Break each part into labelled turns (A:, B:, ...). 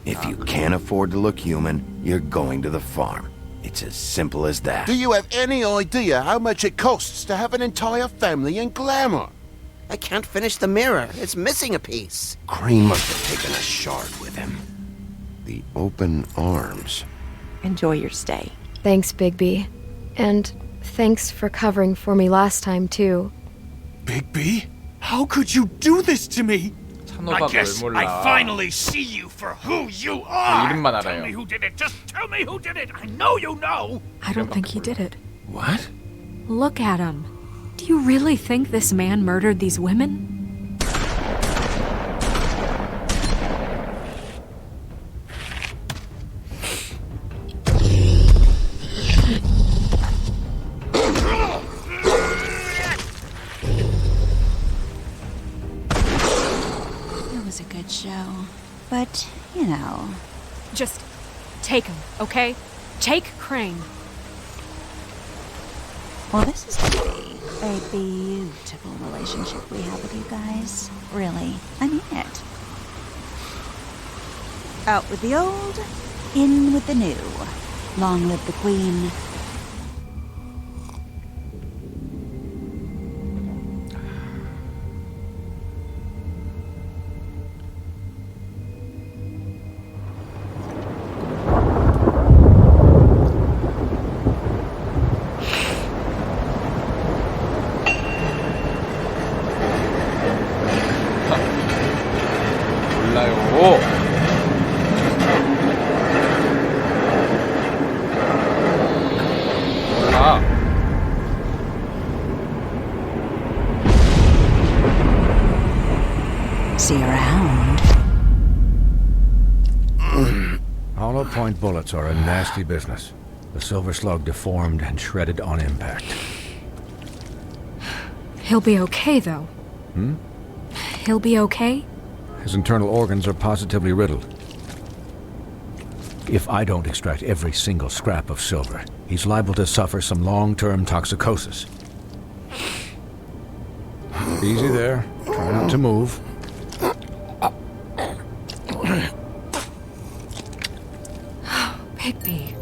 A: If you can't afford to look human, you're going to the farm. It's as simple as that.
B: Do you have any idea how much it costs to have an entire family in glamour?
C: I can't finish the mirror. It's missing a piece.
A: Crane must have taken a shard with him. The open arms.
D: Enjoy your stay.
E: Thanks, Bigby. And thanks for covering for me last time, too.
F: Bigby? How could you do this to me?
G: I
H: 찬호박을
G: guess
H: 몰라.
G: I finally see you for who you are.
H: 이름만
G: Tell
H: 알아요.
G: me who did it. Just tell me who did it. I know you know.
I: I don't think he did it.
A: What?
I: Look at him. Do you really think this man murdered these women?
D: It was a good show. But, you know...
I: Just take him, okay? Take Crane.
D: Well, this is going to be a beautiful relationship we have with you guys. Really. I mean it. Out with the old, in with the new. Long live the Queen.
H: 몰라요. 몰라.
D: See you around.
J: Hollow point bullets are a nasty business. The silver slug deformed and shredded on impact.
I: He'll be okay, though. He'll be okay?
J: His internal organs are positively riddled. If I don't extract every single scrap of silver, he's liable to suffer some long-term toxicosis. Easy there. Try not to move.
I: Bigby.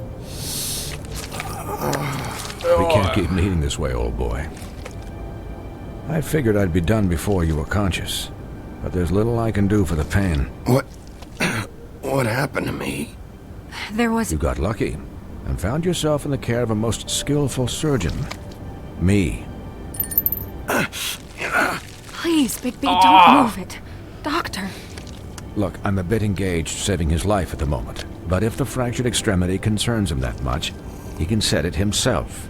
J: We can't keep meeting this way, old boy. I figured I'd be done before you were conscious, but there's little I can do for the pain.
A: What happened to me?
I: There was...
J: You got lucky and found yourself in the care of a most skillful surgeon. Me.
I: Please, Bigby, don't move it. Doctor.
J: Look, I'm a bit engaged saving his life at the moment, but if the fractured extremity concerns him that much, he can set it himself.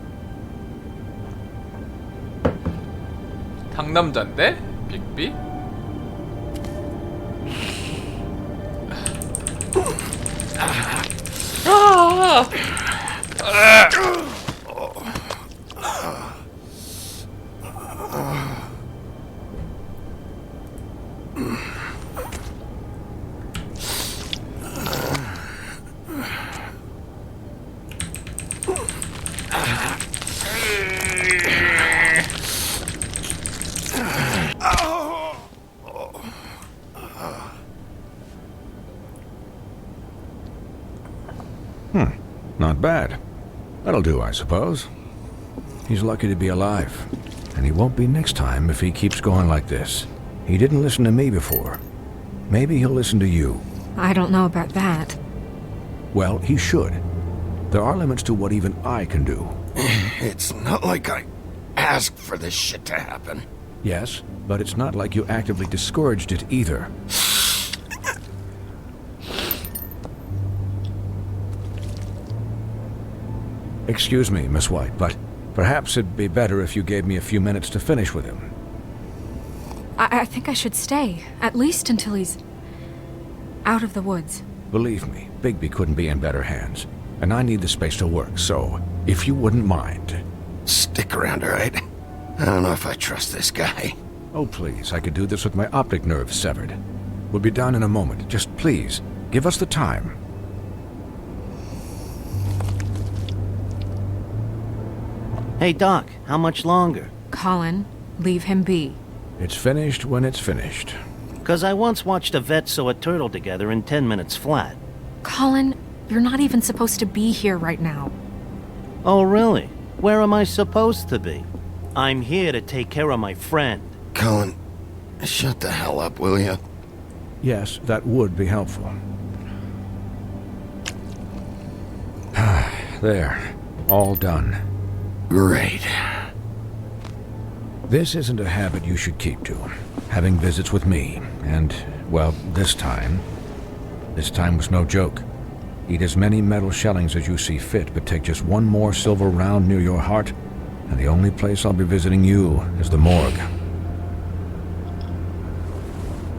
H: 상남자인데? 빅비?
J: Not bad. That'll do, I suppose. He's lucky to be alive, and he won't be next time if he keeps going like this. He didn't listen to me before. Maybe he'll listen to you.
I: I don't know about that.
J: Well, he should. There are limits to what even I can do.
A: It's not like I asked for this shit to happen.
J: Yes, but it's not like you actively discouraged it either. Excuse me, Miss White, but perhaps it'd be better if you gave me a few minutes to finish with him.
I: I think I should stay, at least until he's out of the woods.
J: Believe me, Bigby couldn't be in better hands, and I need the space to work, so if you wouldn't mind.
A: Stick around, all right? I don't know if I trust this guy.
J: Oh, please, I could do this with my optic nerve severed. We'll be done in a moment. Just please, give us the time.
C: Hey, Doc, how much longer?
I: Colin, leave him be.
J: It's finished when it's finished.
H: 'Cause I once watched a vet sew a turtle together in 10 minutes flat.
I: Colin, you're not even supposed to be here right now.
H: Oh, really? Where am I supposed to be? I'm here to take care of my friend.
A: Colin, shut the hell up, will you?
J: Yes, that would be helpful. There. All done.
A: Great.
J: This isn't a habit you should keep to. Having visits with me, and, well, this time was no joke. Eat as many metal shellings as you see fit, but take just one more silver round near your heart, and the only place I'll be visiting you is the morgue.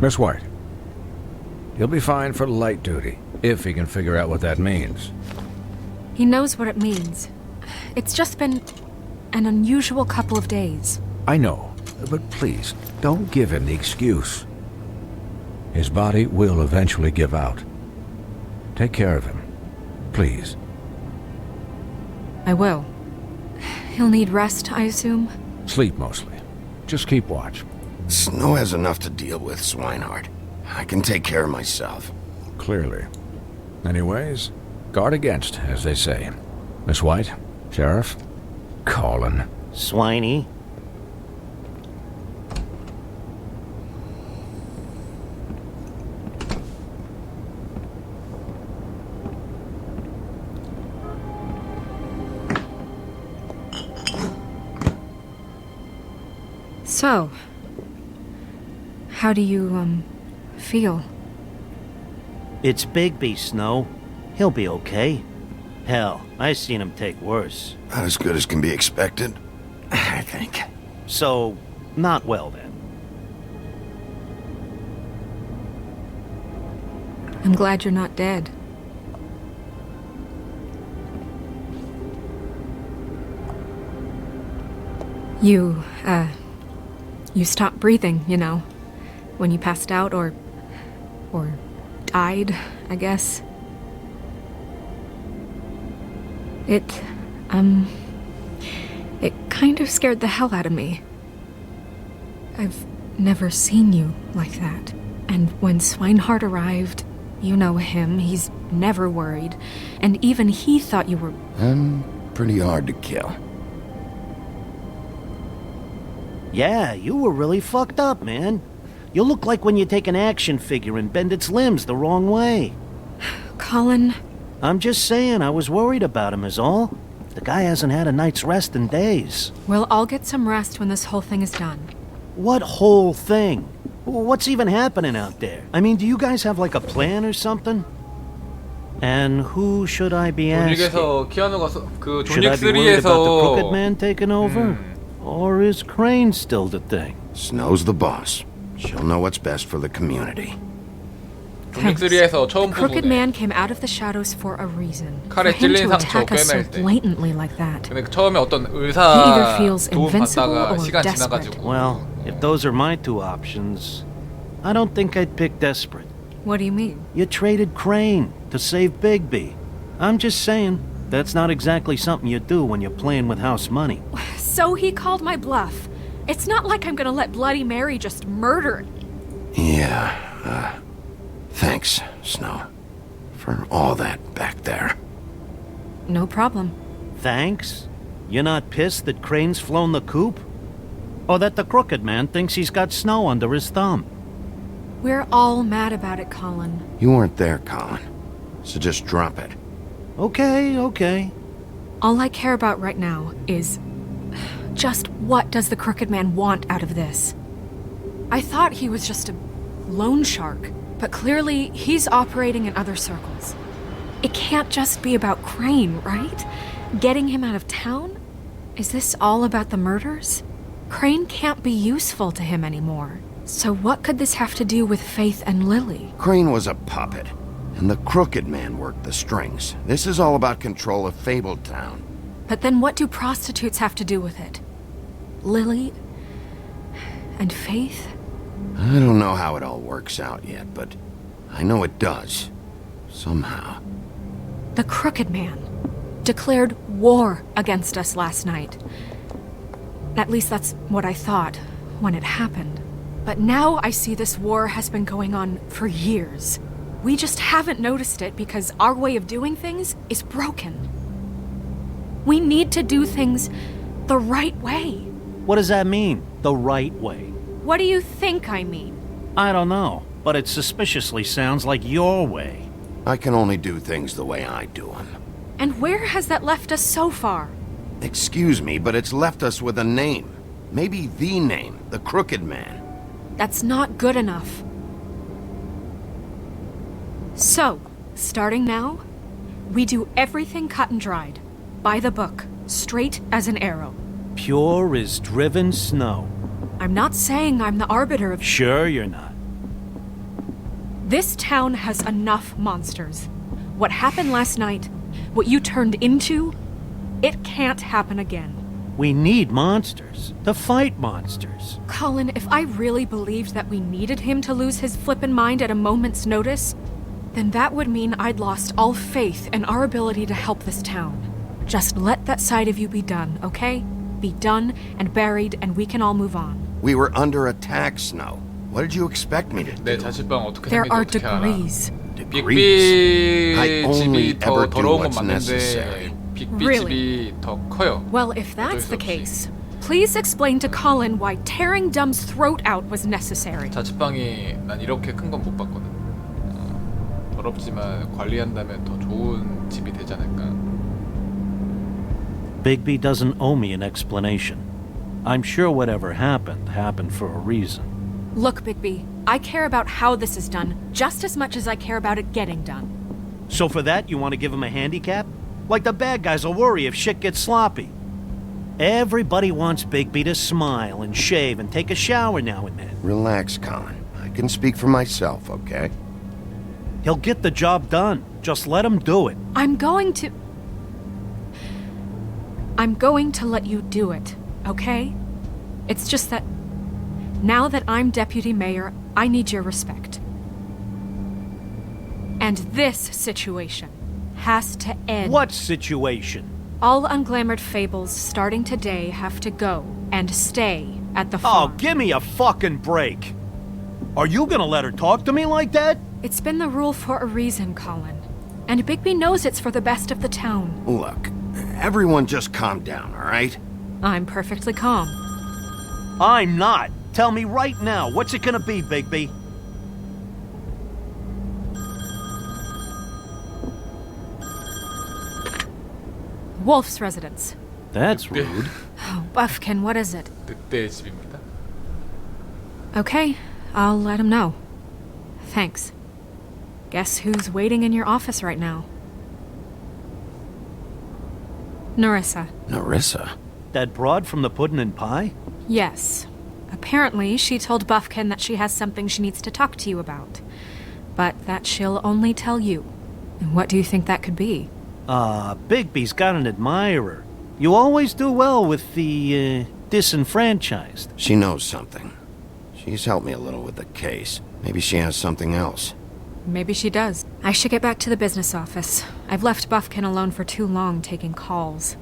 J: Miss White, he'll be fine for light duty, if he can figure out what that means.
I: He knows what it means. It's just been an unusual couple of days.
J: I know, but please, don't give him the excuse. His body will eventually give out. Take care of him, please.
I: I will. He'll need rest, I assume?
J: Sleep mostly. Just keep watch.
A: Snow has enough to deal with, Swinehart. I can take care of myself.
J: Clearly. Anyways, guard against, as they say. Miss White, Sheriff, Colin.
H: Swiney.
I: So, how do you, feel?
H: It's Bigby, Snow. He'll be okay. Hell, I seen him take worse.
A: Not as good as can be expected, I think.
H: So, not well then.
I: I'm glad you're not dead. You stopped breathing, you know, when you passed out or died, I guess. It kind of scared the hell out of me. I've never seen you like that. And when Swinehart arrived, you know him, he's never worried. And even he thought you were...
A: I'm pretty hard to kill.
H: Yeah, you were really fucked up, man. You look like when you take an action figure and bend its limbs the wrong way.
I: Colin...
H: I'm just saying, I was worried about him is all. The guy hasn't had a night's rest in days.
I: We'll all get some rest when this whole thing is done.
H: What whole thing? What's even happening out there? I mean, do you guys have like a plan or something? And who should I be asking?
K: 존윅에서 키아누가 그
H: Should I be worried about the crooked
K: 존윅3에서
H: man taking over? Or is Crane still the thing?
A: Snow's the boss. She'll know what's best for the community.
K: 존윅3에서 처음
I: Crooked
K: 부분에
I: Man came out of the shadows for a reason. For
K: 칼에
I: him
K: 찔린
I: to
K: 상처
I: attack us so
K: 꿰맬 때.
I: blatantly like that.
K: 근데 처음에 어떤
I: He either
K: 의사
I: feels
K: 도움
I: invincible
K: 받다가
I: or
K: 시간
I: desperate.
K: 지나가지고
H: Well, if those are my two options, I don't think I'd pick desperate.
I: What do you mean?
H: You traded Crane to save Bigby. I'm just saying, that's not exactly something you do when you're playing with house money.
I: So he called my bluff. It's not like I'm gonna let Bloody Mary just murder.
A: Yeah, thanks, Snow, for all that back there.
I: No problem.
H: Thanks? You're not pissed that Crane's flown the coop? Or that the crooked man thinks he's got Snow under his thumb?
I: We're all mad about it, Colin.
A: You weren't there, Colin, so just drop it.
H: Okay.
I: All I care about right now is just what does the Crooked Man want out of this? I thought he was just a loan shark, but clearly he's operating in other circles. It can't just be about Crane, right? Getting him out of town? Is this all about the murders? Crane can't be useful to him anymore. So what could this have to do with Faith and Lily?
A: Crane was a puppet, and the Crooked Man worked the strings. This is all about control of Fabletown.
I: But then what do prostitutes have to do with it? Lily? And Faith?
A: I don't know how it all works out yet, but I know it does. Somehow.
I: The Crooked Man declared war against us last night. At least that's what I thought when it happened. But now I see this war has been going on for years. We just haven't noticed it because our way of doing things is broken. We need to do things the right way.
H: What does that mean, the right way?
I: What do you think I mean?
H: I don't know, but it suspiciously sounds like your way.
A: I can only do things the way I do them.
I: And where has that left us so far?
A: Excuse me, but it's left us with a name. Maybe the name, the Crooked Man.
I: That's not good enough. So, starting now, we do everything cut and dried. By the book, straight as an arrow.
H: Pure as driven snow.
I: I'm not saying I'm the arbiter of...
H: Sure you're not.
I: This town has enough monsters. What happened last night, what you turned into, it can't happen again.
H: We need monsters to fight monsters.
I: Colin, if I really believed that we needed him to lose his flippin' mind at a moment's notice, then that would mean I'd lost all faith in our ability to help this town. Just let that side of you be done, okay? Be done and buried and we can all move on.
A: We were under attack, Snow. What did you expect me to do?
K: 내 자취방 어떻게
I: There
K: 생긴지
I: are
K: 어떻게 알아?
I: degrees.
A: Degrees. I
K: 빅비
A: only
K: 집이 더
A: ever do
K: 더러운 건
A: what's necessary.
K: 맞는데 빅비
I: Really?
K: 집이 더 커요.
I: Well, if that's
K: 어쩔 수
I: the
K: 없이.
I: case, please explain to Colin why tearing Dumb's throat out was necessary.
K: 자취방이 난 이렇게 큰 건 못 봤거든. 더럽지만 관리한다면 더 좋은 집이 되지 않을까.
H: Bigby doesn't owe me an explanation. I'm sure whatever happened, happened for a reason.
I: Look, Bigby, I care about how this is done just as much as I care about it getting done.
H: So for that, you want to give him a handicap? Like the bad guys will worry if shit gets sloppy. Everybody wants Bigby to smile and shave and take a shower now and then.
A: Relax, Colin. I can speak for myself, okay?
H: He'll get the job done. Just let him do it.
I: I'm going to let you do it, okay? It's just that now that I'm deputy mayor, I need your respect. And this situation has to end.
H: What situation?
I: All unglamored fables starting today have to go and stay at the
H: Oh,
I: farm.
H: give me a fucking break. Are you gonna let her talk to me like that?
I: It's been the rule for a reason, Colin. And Bigby knows it's for the best of the town.
A: Look, everyone just calm down, all right?
I: I'm perfectly calm.
H: I'm not. Tell me right now, what's it gonna be, Bigby?
I: Wolf's residence.
H: That's rude.
I: Oh, Buffkin, what is it?
K: 늑대의 집입니다.
I: Okay, I'll let him know. Thanks. Guess who's waiting in your office right now? Narissa.
A: Narissa?
H: That broad from the puddin' and pie?
I: Yes. Apparently, she told Buffkin that she has something she needs to talk to you about. But that she'll only tell you. And what do you think that could be?
H: Bigby's got an admirer. You always do well with the, disenfranchised.
A: She knows something. She's helped me a little with the case. Maybe she has something else.
I: Maybe she does. I should get back to the business office. I've left Buffkin alone for too long taking calls.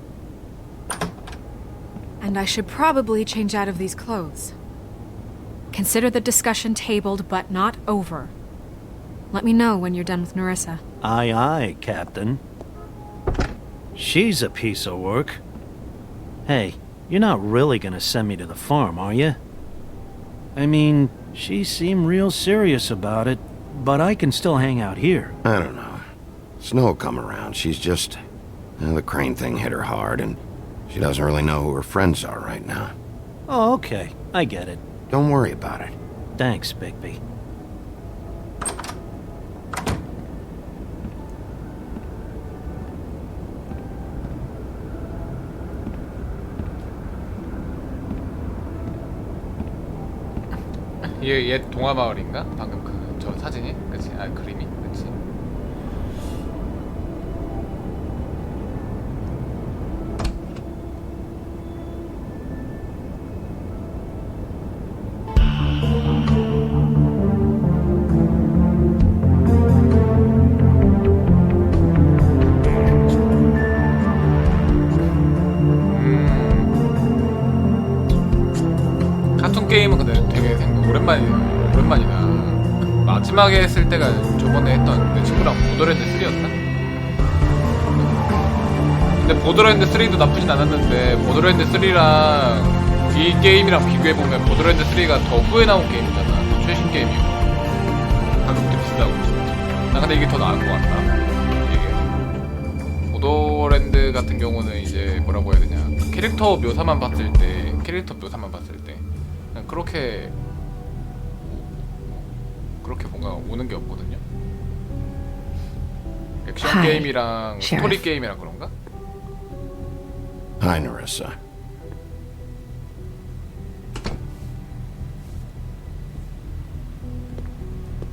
I: And I should probably change out of these clothes. Consider the discussion tabled but not over. Let me know when you're done with Narissa.
H: Aye, aye, Captain. She's a piece of work. Hey, you're not really gonna send me to the farm, are you? I mean, she seemed real serious about it, but I can still hang out here.
A: I don't know. Snow will come around. She's just... the crane thing hit her hard, and she doesn't really know who her friends are right now.
H: Oh, okay. I get it.
A: Don't worry about it.
H: Thanks, Bigby.
K: 얘 동화 마을인가? 방금 저 사진이? 그치? 아 그림이? 그치? 카툰 게임은 근데 되게 오랜만이다. 마지막에 했을 때가 저번에 했던 내 친구랑 보더랜드 3였나? 근데 보더랜드 3도 나쁘진 않았는데 보더랜드 3랑 이 게임이랑 비교해보면 보더랜드 3가 더 후에 나온 게임이잖아. 더 최신 게임이고 가격도 비싸고. 나 근데 이게 더 나은 것 같다. 이게 보더랜드 같은 경우는 이제 뭐라고 해야 되냐, 캐릭터 묘사만 봤을 때 그냥 그렇게 뭔가 오는 게 없거든요. 액션
E: Hi,
K: 게임이랑 스토리
E: Sheriff.
K: 게임이랑 그런가?
A: Hi, Narissa.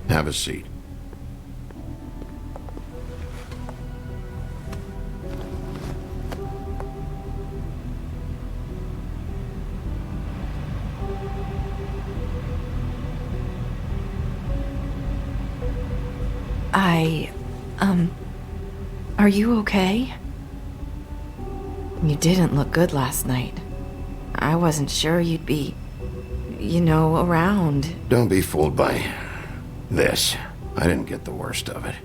A: Have a seat.
E: Are you okay? You didn't look good last night. I wasn't sure you'd be, around.
A: Don't be fooled by this. I didn't get the worst of it.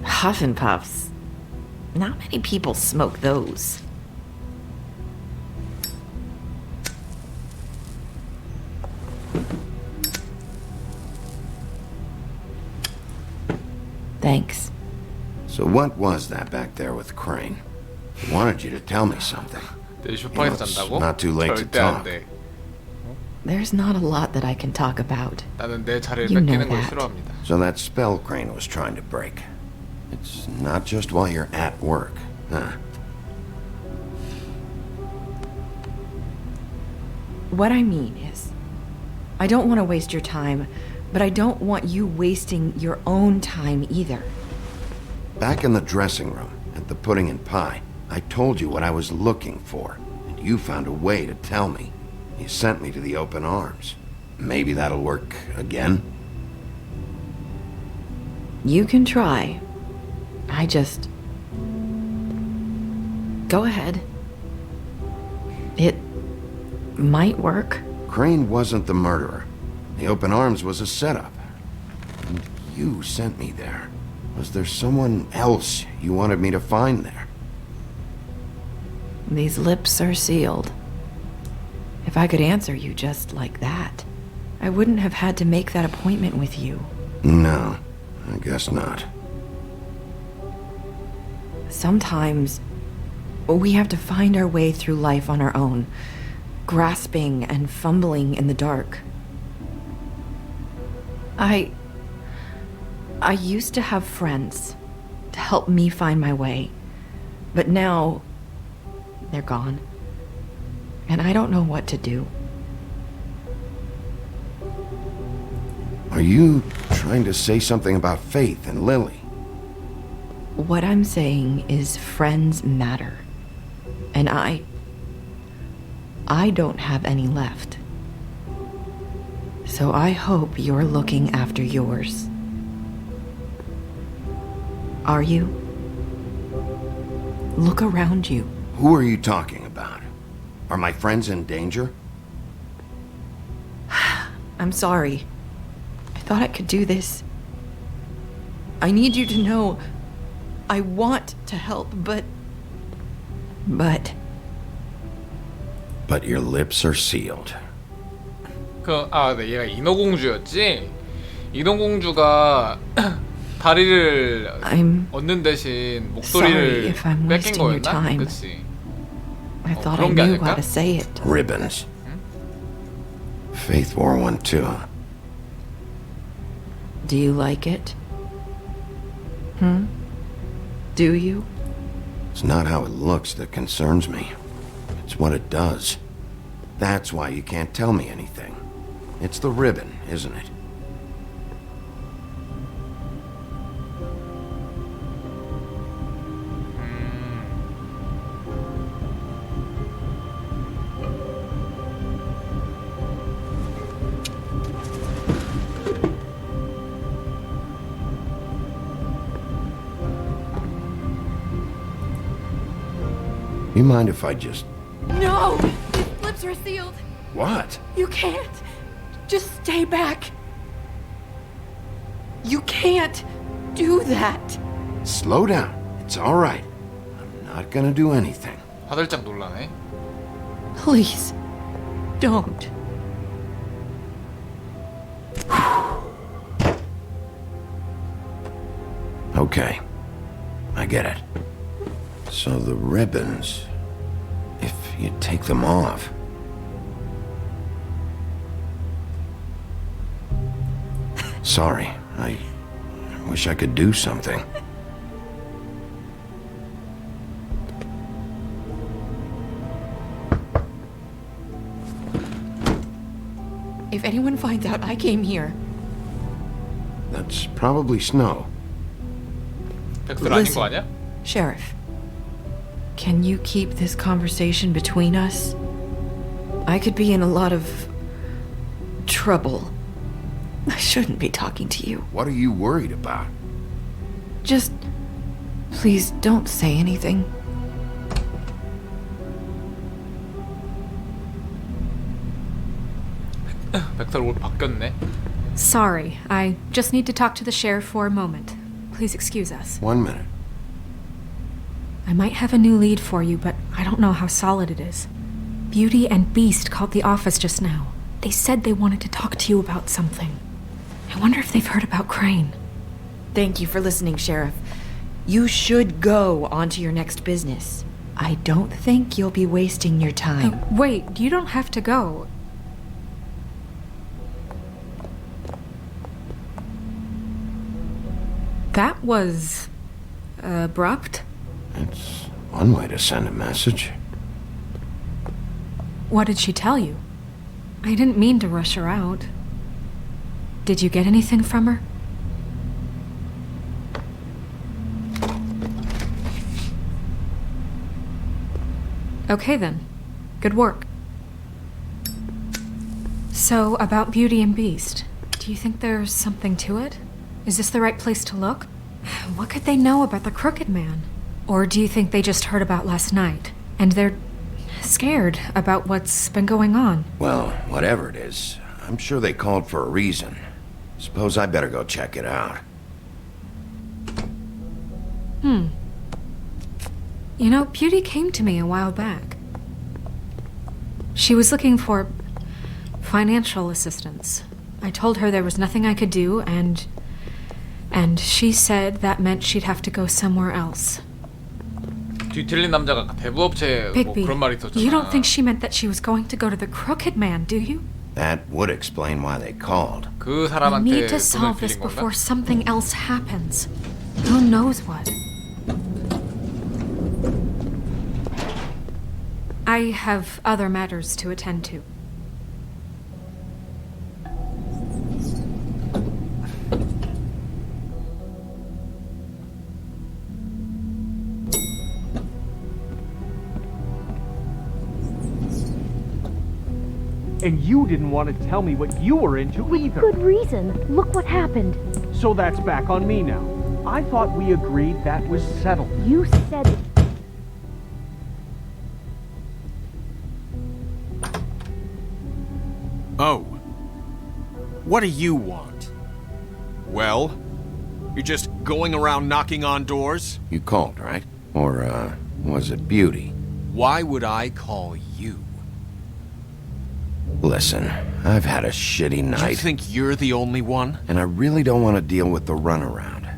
E: Huff and Puffs. Not many people smoke those. Thanks.
A: So what was that back there with Crane? He wanted you to tell me something.
K: 내 소파에서
A: it's
K: 잔다고?
A: not too late to
K: 절대 안
A: talk.
K: 돼.
E: There's not a lot that I can talk about.
K: 나는 내 자리를
E: You know
K: 뺏기는 걸
E: that.
K: 싫어합니다.
A: So that spell Crane was trying to break. It's not just while you're at work, huh?
E: What I mean is, I don't want to waste your time, but I don't want you wasting your own time either.
A: Back in the dressing room, at the pudding and pie, I told you what I was looking for, and you found a way to tell me. You sent me to the open arms. Maybe that'll work again?
E: You can try. I just... Go ahead. It might work.
A: Crane wasn't the murderer. The open arms was a setup. And you sent me there. Was there someone else you wanted me to find there?
E: These lips are sealed. If I could answer you just like that, I wouldn't have had to make that appointment with you.
A: No, I guess not.
E: Sometimes we have to find our way through life on our own, grasping and fumbling in the dark. I used to have friends to help me find my way, but now they're gone, and I don't know what to do.
A: Are you trying to say something about Faith and Lily?
E: What I'm saying is friends matter, and I don't have any left. So I hope you're looking after yours. Are you? Look around you.
A: Who are you talking about? Are my friends in danger?
E: I'm sorry. I thought I could do this. I need you to know I want to help, but
A: But your lips are sealed.
K: 네, 얘가 인어공주였지? 인어공주가 다리를 얻는 대신 목소리를 뺏긴 거였나? 그치?
E: I thought I knew how to say it.
A: Ribbons. Faith wore one too.
E: Do you like it? Do you?
A: It's not how it looks that concerns me. It's what it does. That's why you can't tell me anything. It's the ribbon, isn't it? You mind if I just...
I: No! His lips are sealed.
A: What?
I: You can't. Just stay back. You can't do that.
A: Slow down. It's all right. I'm not gonna do anything.
K: 화들짝 놀라네.
E: Please, don't.
A: Okay. I get it. So the ribbons... If you take them off... Sorry, I wish I could do something.
E: If anyone finds out I came here...
A: That's probably snow.
K: 백설 아닌 거 아니야?
E: Sheriff, can you keep this conversation between us? I could be in a lot of... trouble. I shouldn't be talking to you.
A: What are you worried about?
E: Just... please don't say anything.
K: 백설 옷 바뀌었네.
I: Sorry, I just need to talk to the sheriff for a moment. Please excuse us.
A: 1 minute.
I: I might have a new lead for you, but I don't know how solid it is. Beauty and Beast called the office just now. They said they wanted to talk to you about something. I wonder if they've heard about Crane.
E: Thank you for listening, Sheriff. You should go on to your next business. I don't think you'll be wasting your time.
I: Wait, you don't have to go. That was... abrupt.
A: It's one way to send a message.
I: What did she tell you? I didn't mean to rush her out. Did you get anything from her? Okay then. Good work. So, about Beauty and Beast, do you think there's something to it? Is this the right place to look? What could they know about the Crooked Man? Or do you think they just heard about last night, and they're scared about what's been going on?
A: Well, whatever it is, I'm sure they called for a reason. Suppose I better go check it out.
I: You know, Beauty came to me a while back. She was looking for financial assistance. I told her there was nothing I could do, and she said that meant she'd have to go somewhere else.
K: 뒤틀린 남자가 대부업체 뭐
I: Bigby,
K: 그런 말이 있었잖아.
I: you don't think she meant that she was going to go to the Crooked Man, do you?
A: That would explain why they called.
K: 그
I: We
K: 사람한테
I: need to
K: 돈을
I: solve this
K: 빌린
I: before
K: 건가?
I: something else happens. Who knows what? I have other matters to attend to.
L: And you didn't want to tell me what you were into either.
M: Good reason. Look what happened.
L: So that's back on me now. I thought we agreed that was settled.
M: You said it.
F: Oh. What do you want? Well? You're just going around knocking on doors?
A: You called, right? Or, was it Beauty?
F: Why would I call you?
A: Listen, I've had a shitty night.
F: You think you're the only one?
A: And I really don't want to deal with the runaround.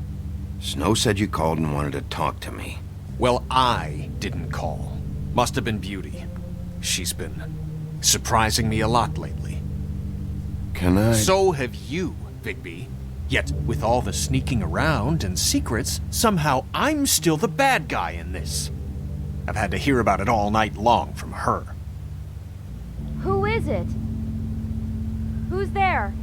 A: Snow said you called and wanted to talk to me.
F: Well, I didn't call. Must have been Beauty. She's been surprising me a lot lately.
A: Can I...
F: So have you, Bigby. Yet, with all the sneaking around and secrets, somehow I'm still the bad guy in this. I've had to hear about it all night long from her.
M: Who is it? Who's there?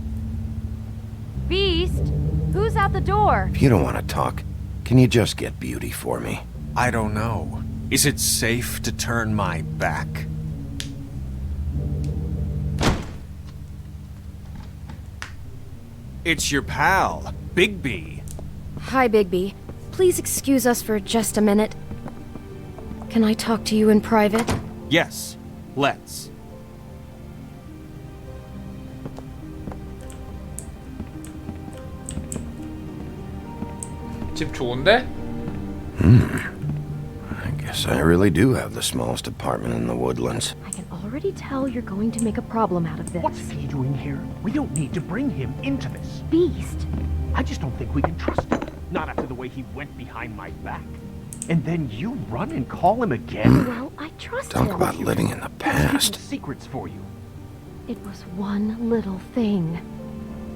M: Beast? Who's out the door?
A: If you don't want to talk, can you just get Beauty for me?
F: I don't know. Is it safe to turn my back? It's your pal, Bigby.
M: Hi, Bigby. Please excuse us for just a minute.
I: Can I talk to you in private?
F: Yes, let's.
K: 집 좋은데?
A: I guess I really do have the smallest apartment in the woodlands.
M: I can already tell you're going to make a problem out of this.
G: What's he doing here? We don't need to bring him into this.
M: Beast?
G: I just don't think we can trust him. Not after the way he went behind my back. And then you run and call him again?
M: Well, I trust
A: Talk
M: him.
A: about living in the past.
G: Secrets for you.
M: It was one little thing.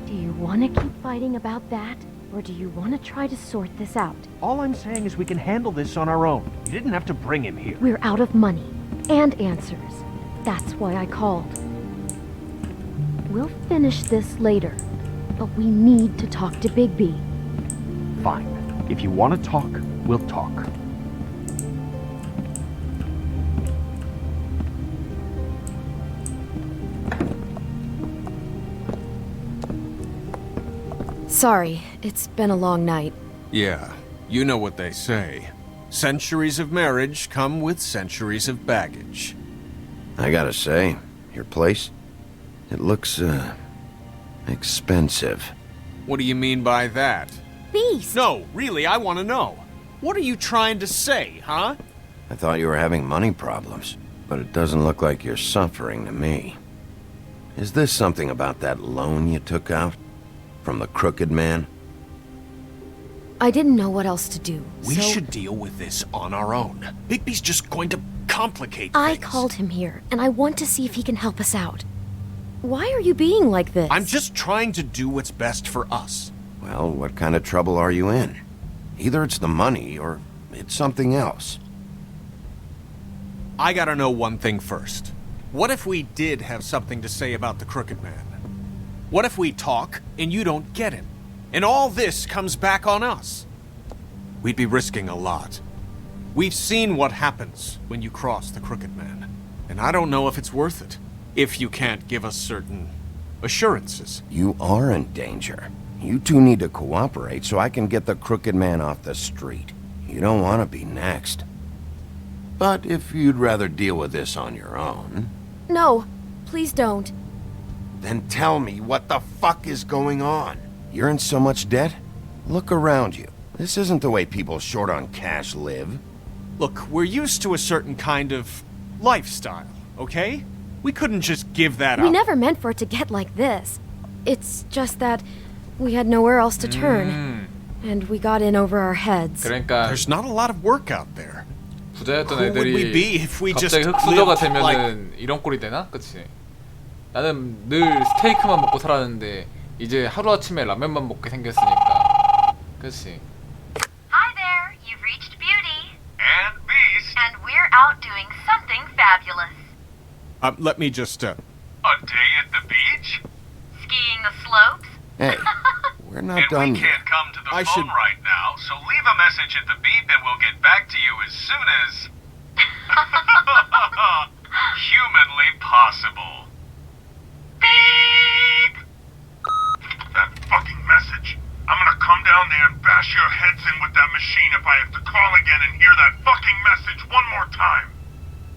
M: Do you want to keep fighting about that? Or do you want to try to sort this out?
G: All I'm saying is we can handle this on our own. You didn't have to bring him here.
M: We're out of money and answers. That's why I called. We'll finish this later, but we need to talk to Bigby.
G: Fine. If you want to talk, we'll talk.
I: Sorry, it's been a long night.
F: Yeah, you know what they say. Centuries of marriage come with centuries of baggage.
A: I gotta say, your place, it looks, expensive.
F: What do you mean by that?
I: Beast!
F: No, really, I want to know. What are you trying to say, huh?
A: I thought you were having money problems, but it doesn't look like you're suffering to me. Is this something about that loan you took out? From the crooked man?
I: I didn't know what else to do,
F: We
I: so
F: should deal with this on our own. Bigby's just going to complicate
I: I
F: things.
I: called him here, and I want to see if he can help us out. Why are you being like this?
F: I'm just trying to do what's best for us.
A: Well, what kind of trouble are you in? Either it's the money, or it's something else.
F: I gotta know one thing first. What if we did have something to say about the crooked man? What if we talk, and you don't get him? And all this comes back on us? We'd be risking a lot. We've seen what happens when you cross the crooked man. And I don't know if it's worth it. If you can't give us certain assurances.
A: You are in danger. You two need to cooperate so I can get the crooked man off the street. You don't want to be next. But if you'd rather deal with this on your own...
I: No, please don't.
A: Then tell me what the fuck is going on. You're in so much debt? Look around you. This isn't the way people short on cash live.
F: Look, we're used to a certain kind of lifestyle, okay? We couldn't just give that up.
I: We never meant for it to get like this. It's just that we had nowhere else to turn. And we got in over our heads.
K: 그러니까
F: There's not a lot of work out there.
K: 부자였던
F: Who would we be
K: 애들이
F: if we just
K: 갑자기 흑수저가
F: lived
K: 되면은 이런 꼴이 되나? 그치? 나는 늘 스테이크만 먹고 살았는데 이제 하루아침에 라면만 먹게 생겼으니까 그치?
N: Hi there, you've reached Beauty. And Beast. And we're out doing something fabulous.
F: Let me just,
N: A day at the beach? Skiing the slopes?
A: Hey, we're not done yet.
N: can't come to the
F: I
N: phone
F: should-
N: right now, so leave a message at the beep and we'll get back to you as soon as... humanly possible. Beep! That fucking message. I'm gonna come down there and bash your heads in with that machine if I have to call again and hear that fucking message one more time.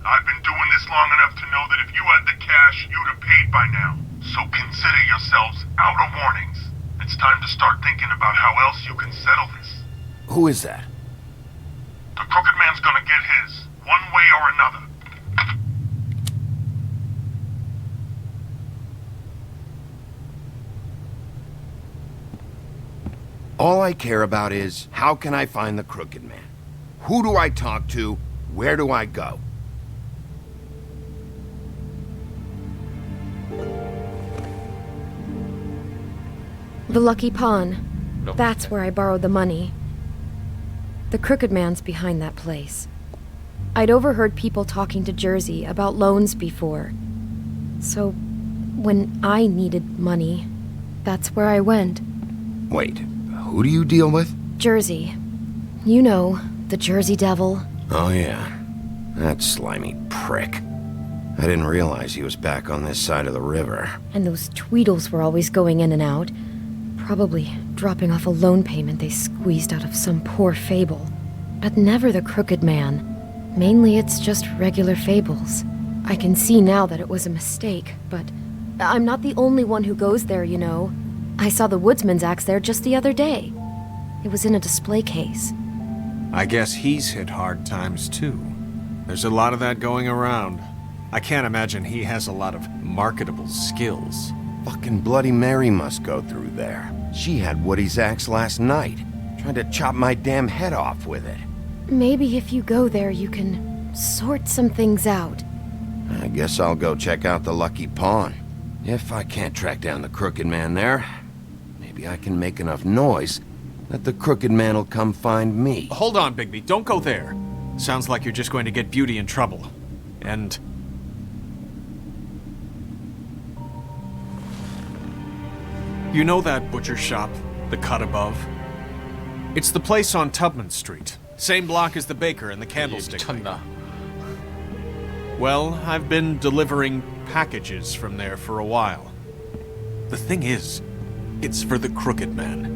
N: I've been doing this long enough to know that if you had the cash, you'd have paid by now. So consider yourselves out of warnings. It's time to start thinking about how else you can settle this.
A: Who is that?
N: The crooked man's gonna get his, one way or another.
A: All I care about is, how can I find the crooked man? Who do I talk to? Where do I go?
I: The Lucky Pawn. That's where I borrowed the money. The crooked man's behind that place. I'd overheard people talking to Jersey about loans before. So, when I needed money, that's where I went.
A: Wait, who do you deal with?
I: Jersey. You know, the Jersey Devil.
A: Oh yeah, that slimy prick. I didn't realize he was back on this side of the river.
I: And those Tweedles were always going in and out. Probably dropping off a loan payment they squeezed out of some poor fable. But never the crooked man.
M: Mainly it's just regular fables. I can see now that it was a mistake, but I'm not the only one who goes there, you know. I saw the woodsman's axe there just the other day. It was in a display case.
F: I guess he's hit hard times too. There's a lot of that going around. I can't imagine he has a lot of marketable skills.
A: Fucking Bloody Mary must go through there. She had Woody's axe last night. Tried to chop my damn head off with it.
M: Maybe if you go there, you can sort some things out.
A: I guess I'll go check out the Lucky Pawn. If I can't track down the Crooked Man there, maybe I can make enough noise that the Crooked Man will come find me.
F: Hold on, Bigby. Don't go there. Sounds like you're just going to get Beauty in trouble. And... you know that butcher shop, the cut above? It's the place on Tubman Street. Same block as the baker and the candlestick.
K: 미쳤나?
F: Well, I've been delivering packages from there for a while. The thing is, it's for the Crooked Man.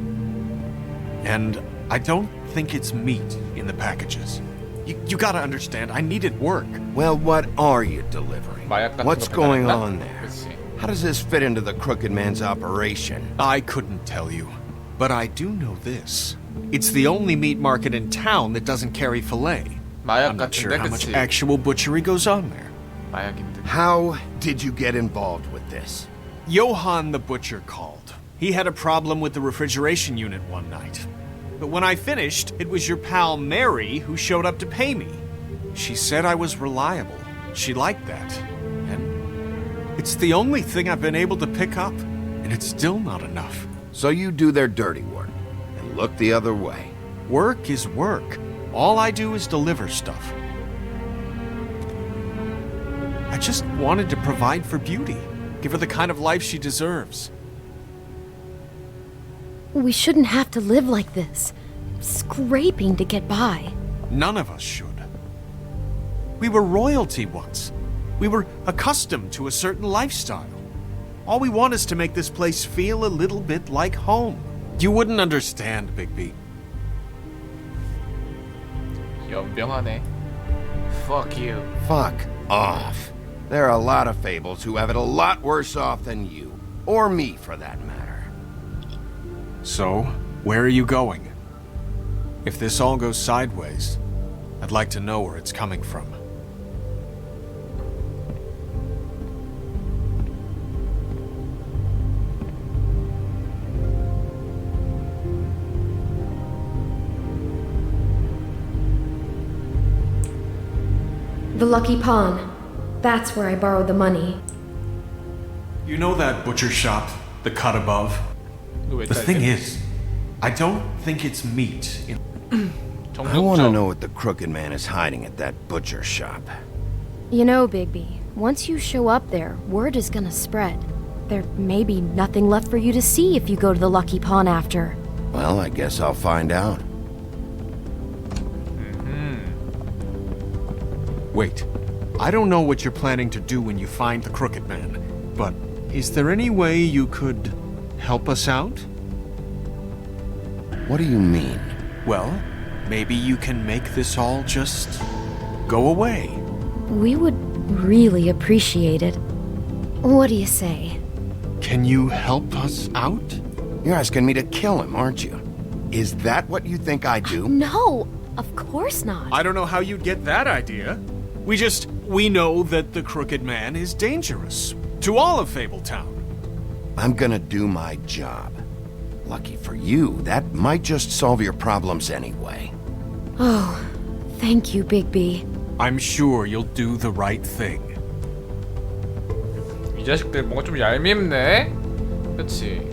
F: And I don't think it's meat in the packages. You gotta understand, I needed work.
A: Well, what are you delivering? What's going on there?
K: 그치.
A: How does this fit into the Crooked Man's operation?
F: I couldn't tell you, but I do know this. It's the only meat market in town that doesn't carry filet. I'm not sure how much actual butchery goes on there.
K: 마약인데.
A: How did you get involved with this?
F: Johann the butcher called. He had a problem with the refrigeration unit one night. But when I finished, it was your pal Mary who showed up to pay me. She said I was reliable. She liked that. And it's the only thing I've been able to pick up. And it's still not enough.
A: So you do their dirty work and look the other way.
F: Work is work. All I do is deliver stuff. I just wanted to provide for Beauty. Give her the kind of life she deserves.
M: We shouldn't have to live like this, scraping to get by.
F: None of us should. We were royalty once. We were accustomed to a certain lifestyle. All we want is to make this place feel a little bit like home. You wouldn't understand, Bigby.
K: 연병하네. Fuck you.
A: Fuck off. There are a lot of fables who have it a lot worse off than you. Or me, for that matter.
F: So, where are you going? If this all goes sideways, I'd like to know where it's coming from.
M: The Lucky Pawn. That's where I borrowed the money.
F: You know that butcher shop, the cut above? The thing is, I don't think it's meat.
A: I want to know what the Crooked Man is hiding at that butcher shop.
M: You know, Bigby, once you show up there, word is gonna spread. There may be nothing left for you to see if you go to the Lucky Pawn after.
A: Well, I guess I'll find out.
F: Wait, I don't know what you're planning to do when you find the Crooked Man, but is there any way you could help us out?
A: What do you mean?
F: Well, maybe you can make this all just go away.
M: We would really appreciate it. What do you say?
F: Can you help us out?
A: You're asking me to kill him, aren't you? Is that what you think I do?
M: No, of course not.
F: I don't know how you'd get that idea. We know that the Crooked Man is dangerous to all of Fabletown.
A: I'm gonna do my job. Lucky for you, that might just solve your problems anyway.
M: Oh, thank you, Bigby.
F: I'm sure you'll do the right thing.
K: 이 자식들 뭔가 좀 얄미운데? 그치?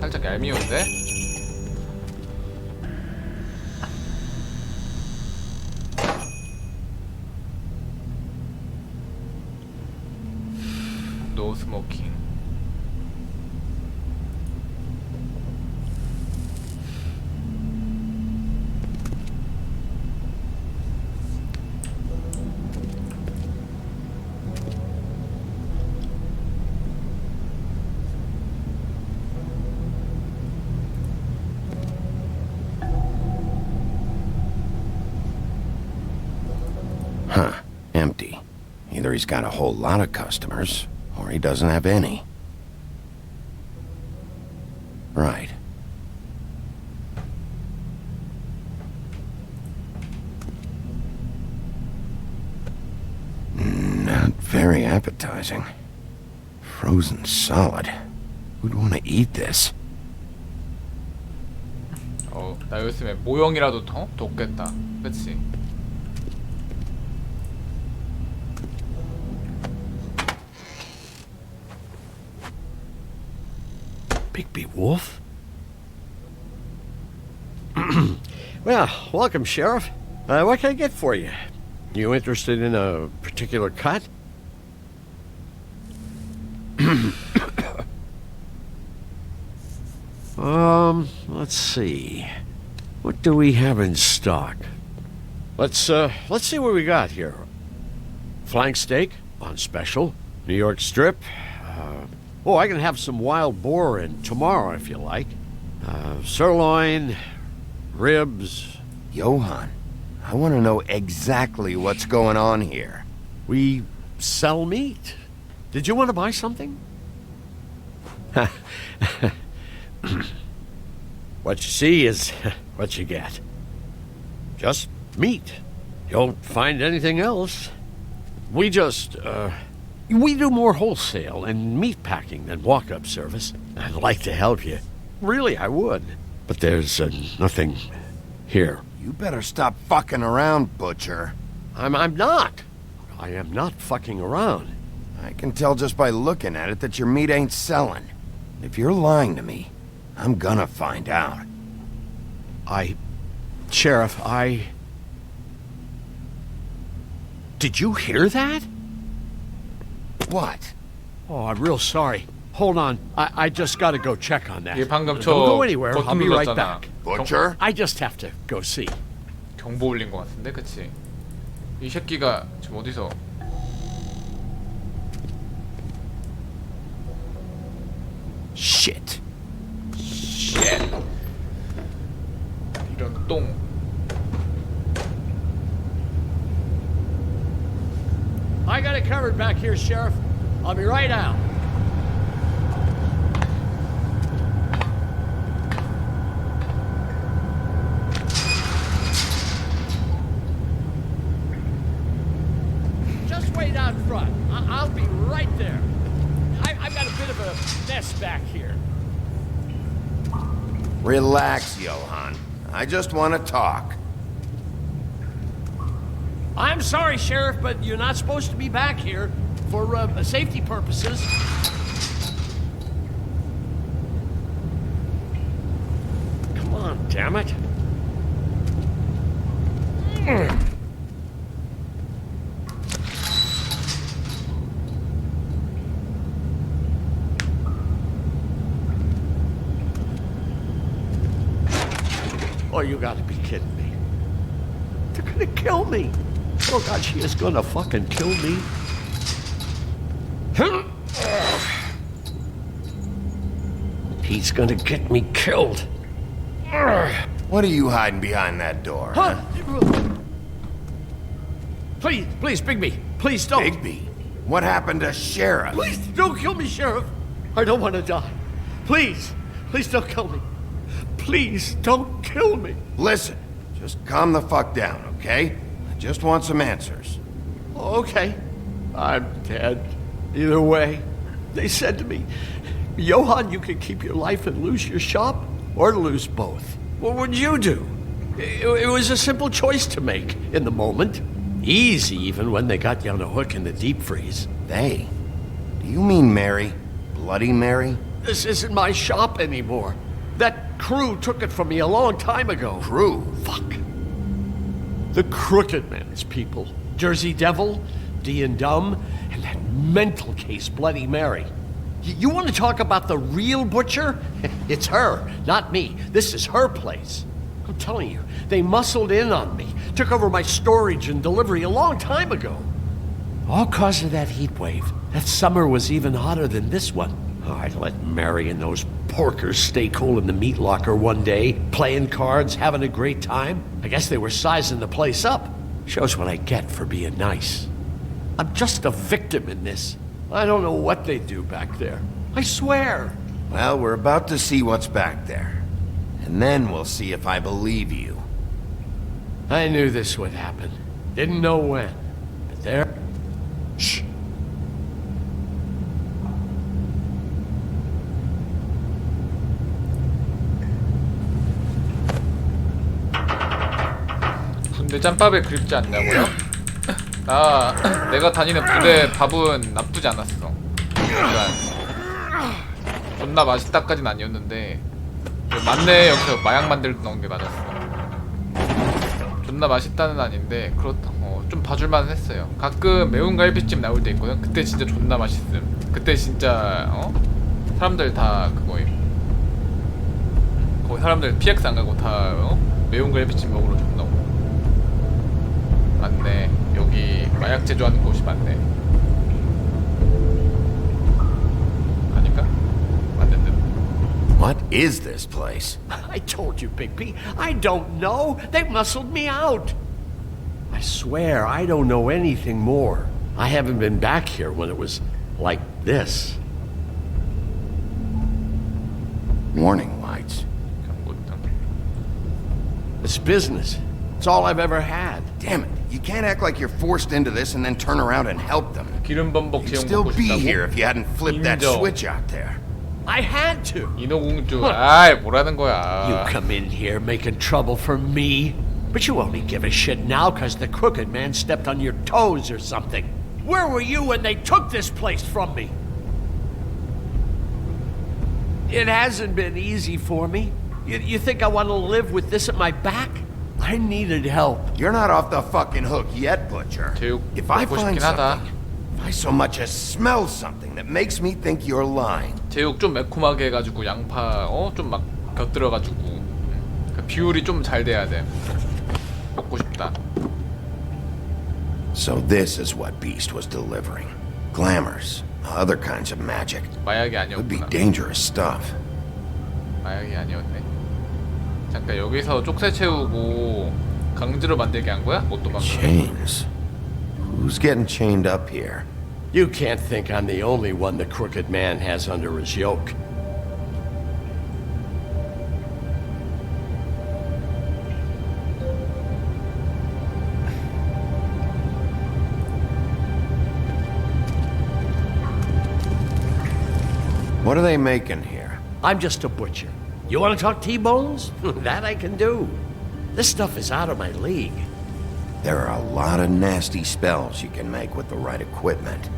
K: 살짝 얄미운데? 노 스모킹.
A: Either he's got a whole lot of customers, or he doesn't have any. Right. Not very appetizing. Frozen solid. Who'd want to eat this?
K: 나 여기있으면 모형이라도 더 돋겠다. 그치?
O: Bigby Wolf? Well, welcome, Sheriff. What can I get for you? You interested in a particular cut? Let's see. What do we have in stock? Let's see what we got here. Flank steak on special. New York strip. I can have some wild boar in tomorrow if you like. Sirloin, ribs.
A: Johann, I want to know exactly what's going on here.
O: We sell meat. Did you want to buy something? What you see is what you get. Just meat. You won't find anything else. We do more wholesale and meat packing than walk-up service. I'd like to help you. Really, I would. But there's nothing here.
A: You better stop fucking around, Butcher.
O: I'm not. I am not fucking around.
A: I can tell just by looking at it that your meat ain't selling. If you're lying to me, I'm gonna find out.
O: Sheriff, Did you hear that?
A: What?
O: Oh, I'm real sorry. Hold on. I just gotta go check on that.
K: 얘 방금
O: Don't go anywhere.
K: 버튼
O: I'll be right
K: 눌렀잖아.
O: back.
A: Butcher?
O: I just have to go see.
K: 경보 올린 것 같은데, 그치? 이 새끼가 지금 어디서?
A: Shit.
K: 이런 똥.
O: I got it covered back here, Sheriff. I'll be right out. Just wait out front. I'll be right there. I've got a bit of a mess back here.
A: Relax, Johann. I just want to talk.
O: I'm sorry, Sheriff, but you're not supposed to be back here for safety purposes. Come on, damn it. Oh, you gotta be kidding me. They're gonna kill me. Oh God, she is gonna fucking kill me. He's gonna get me killed.
A: What are you hiding behind that door?
O: Huh? Please, Bigby. Please don't.
A: Bigby? What happened to Sheriff?
O: Please don't kill me, Sheriff. I don't want to die. Please don't kill me. Please don't kill me.
A: Listen, just calm the fuck down, okay? I just want some answers.
O: Okay. I'm dead. Either way. They said to me, Johann, you can keep your life and lose your shop, or lose both. What would you do? It was a simple choice to make in the moment. Easy, even when they got you on a hook in the deep freeze.
A: They? Do you mean Mary? Bloody Mary?
O: This isn't my shop anymore. That crew took it from me a long time ago.
A: Crew?
O: Fuck. The Crooked Man's people. Jersey Devil, D and Dumb, and that mental case, Bloody Mary. You want to talk about the real butcher? It's her, not me. This is her place. I'm telling you, they muscled in on me, took over my storage and delivery a long time ago. All cause of that heat wave. That summer was even hotter than this one. Oh, I'd let Mary and those porkers stay cool in the meat locker one day, playing cards, having a great time. I guess they were sizing the place up. Shows what I get for being nice. I'm just a victim in this. I don't know what they do back there. I swear.
A: Well, we're about to see what's back there. And then we'll see if I believe you.
O: I knew this would happen. Didn't know when. But there... Shh.
K: 군대 짬밥에 그립지 않냐고요? 내가 다니는 부대 밥은 나쁘지 않았어. 그러니까 존나 맛있다까진 아니었는데 맞네. 여기서 마약 만들던 게 맞았어. 존나 맛있다는 아닌데 그렇다. 좀 봐줄만 했어요. 가끔 매운 갈비찜 나올 때 있거든. 그때 진짜 존나 맛있음. 그때 진짜 사람들 다 그거임. 거기 사람들 PX 안 가고 다 매운 갈비찜 먹으러 존나 오고. 맞네. 여기 마약 제조하는 곳이 맞네. 아닌가? 맞는 듯.
A: What is this place?
O: I told you, Bigby. I don't know. They muscled me out. I swear I don't know anything more. I haven't been back here when it was like this.
A: Warning lights.
O: It's business. It's all I've ever had.
A: Damn it. You can't act like you're forced into this and then turn around and help them.
K: 기름 범벅
A: You'd
K: 제형
A: still
K: 먹고
A: be
K: 싶다고?
A: here if you hadn't flipped that
K: 인정.
A: switch out there.
O: I had to.
K: 인어공주. 아이 뭐라는
O: You
K: 거야.
O: come in here making trouble for me. But you only give a shit now because the crooked man stepped on your toes or something. Where were you when they took this place from me? It hasn't been easy for me. You think I want to live with this at my back? I needed help.
A: You're not off the fucking hook yet, Butcher.
K: 제육
A: If I
K: 먹고
A: find
K: 싶긴 하다.
A: something, if I so much as smell something that makes me think you're lying.
K: 제육 좀 매콤하게 해가지고 양파 좀 막 곁들여가지고 그 비율이 좀 잘 돼야 돼. 먹고 싶다.
A: So this is what Beast was delivering. Glamours, other kinds of magic.
K: 마약이
A: Would be
K: 아니었구나.
A: dangerous stuff.
K: 마약이 아니었네. 잠깐 여기서 쪽새 채우고 강제로 만들게 한 거야? 못 도망가.
A: Chains. Who's getting chained up here?
O: You can't think I'm the only one the crooked man has under his yoke.
A: What are they making here?
O: I'm just a butcher. You want to talk T-bones? That I can do. This stuff is out of my league.
A: There are a lot of nasty spells you can make with the right equipment.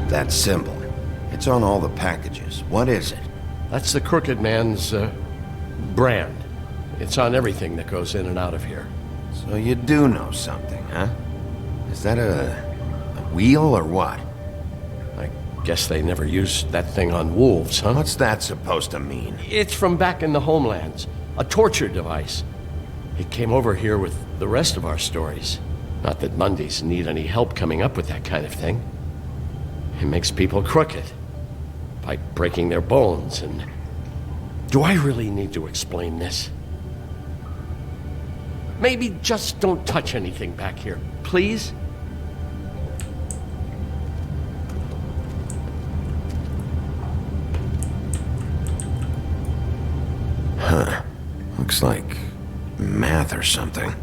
A: That symbol. It's on all the packages. What is it?
O: That's the crooked man's brand. It's on everything that goes in and out of here.
A: So you do know something, huh? Is that a wheel or what?
O: I guess they never used that thing on wolves, huh?
A: What's that supposed to mean?
O: It's from back in the homelands. A torture device. It came over here with the rest of our stories. Not that Mondays need any help coming up with that kind of thing. It makes people crooked. By breaking their bones and... Do I really need to explain this? Maybe just don't touch anything back here, please?
A: Huh. Looks like math or something.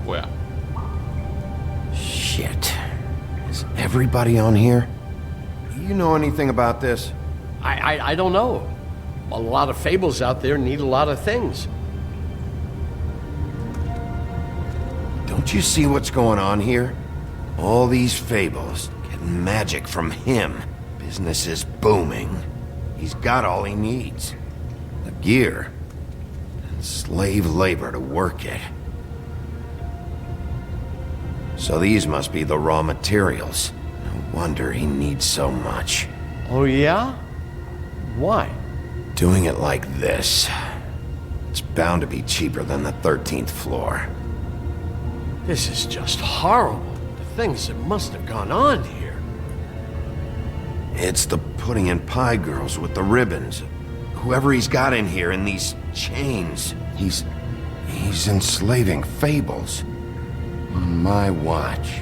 K: 뭐야?
A: Shit. Is everybody on here? You know anything about this?
O: I don't know. A lot of fables out there need a lot of things.
A: Don't you see what's going on here? All these fables, getting magic from him. Business is booming. He's got all he needs. The gear, and slave labor to work it. So these must be the raw materials. No wonder he needs so much.
O: Oh, yeah? Why?
A: Doing it like this. It's bound to be cheaper than the 13th floor.
O: This is just horrible. things that must have gone on here.
A: It's the pudding and pie girls with the ribbons. Whoever he's got in here in these chains, he's enslaving fables. On my watch.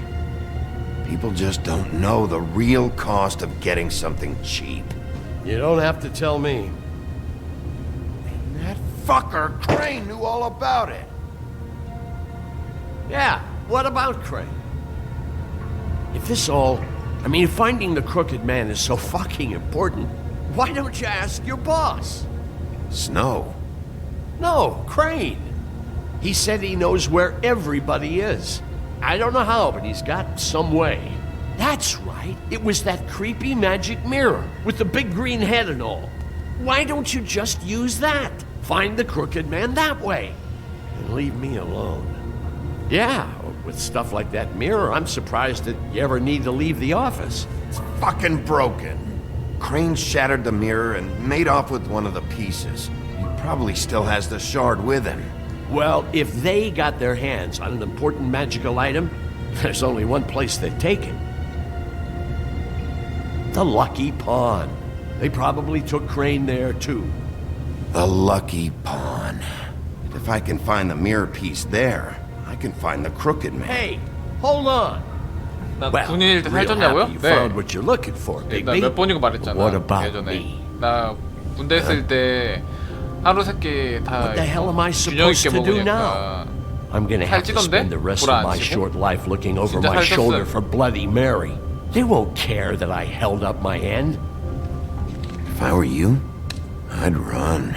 A: People just don't know the real cost of getting something cheap.
O: You don't have to tell me.
A: That fucker Crane knew all about it.
O: Yeah, what about Crane? If this all... I mean, finding the crooked man is so fucking important, why don't you ask your boss?
A: Snow?
O: No, Crane. He said he knows where everybody is. I don't know how, but he's got some way. That's right. It was that creepy magic mirror with the big green head and all. Why don't you just use that? Find the crooked man that way. And leave me alone. Yeah, with stuff like that mirror, I'm surprised that you ever need to leave the office.
A: It's fucking broken. Crane shattered the mirror and made off with one of the pieces. He probably still has the shard with him.
O: Well, if they got their hands on an important magical item, there's only one place they'd take it. The Lucky Pawn. They probably took Crane there, too.
A: The Lucky Pawn. If I can find the mirror piece there, I can find the crooked man.
O: Hey, hold on.
K: 나
O: Well,
K: 군인일 때
O: real
K: 살쪘냐고요?
O: happy you found what you're looking for,
K: 나
O: baby.
K: 몇 번이고 말했잖아.
O: What about
K: 예전에.
O: me?
K: 나 군대 있을 때 하루 세끼 다
O: What the hell am I
K: 균형
O: supposed
K: 있게
O: to do
K: 먹으니까.
O: now? I'm gonna have to
K: 살찌던데?
O: spend the rest
K: 불안
O: of my
K: 치고?
O: short life looking over
K: 진짜
O: my
K: 살쪘어요.
O: shoulder for Bloody Mary. They won't care that I held up my end.
A: If I were you, I'd run.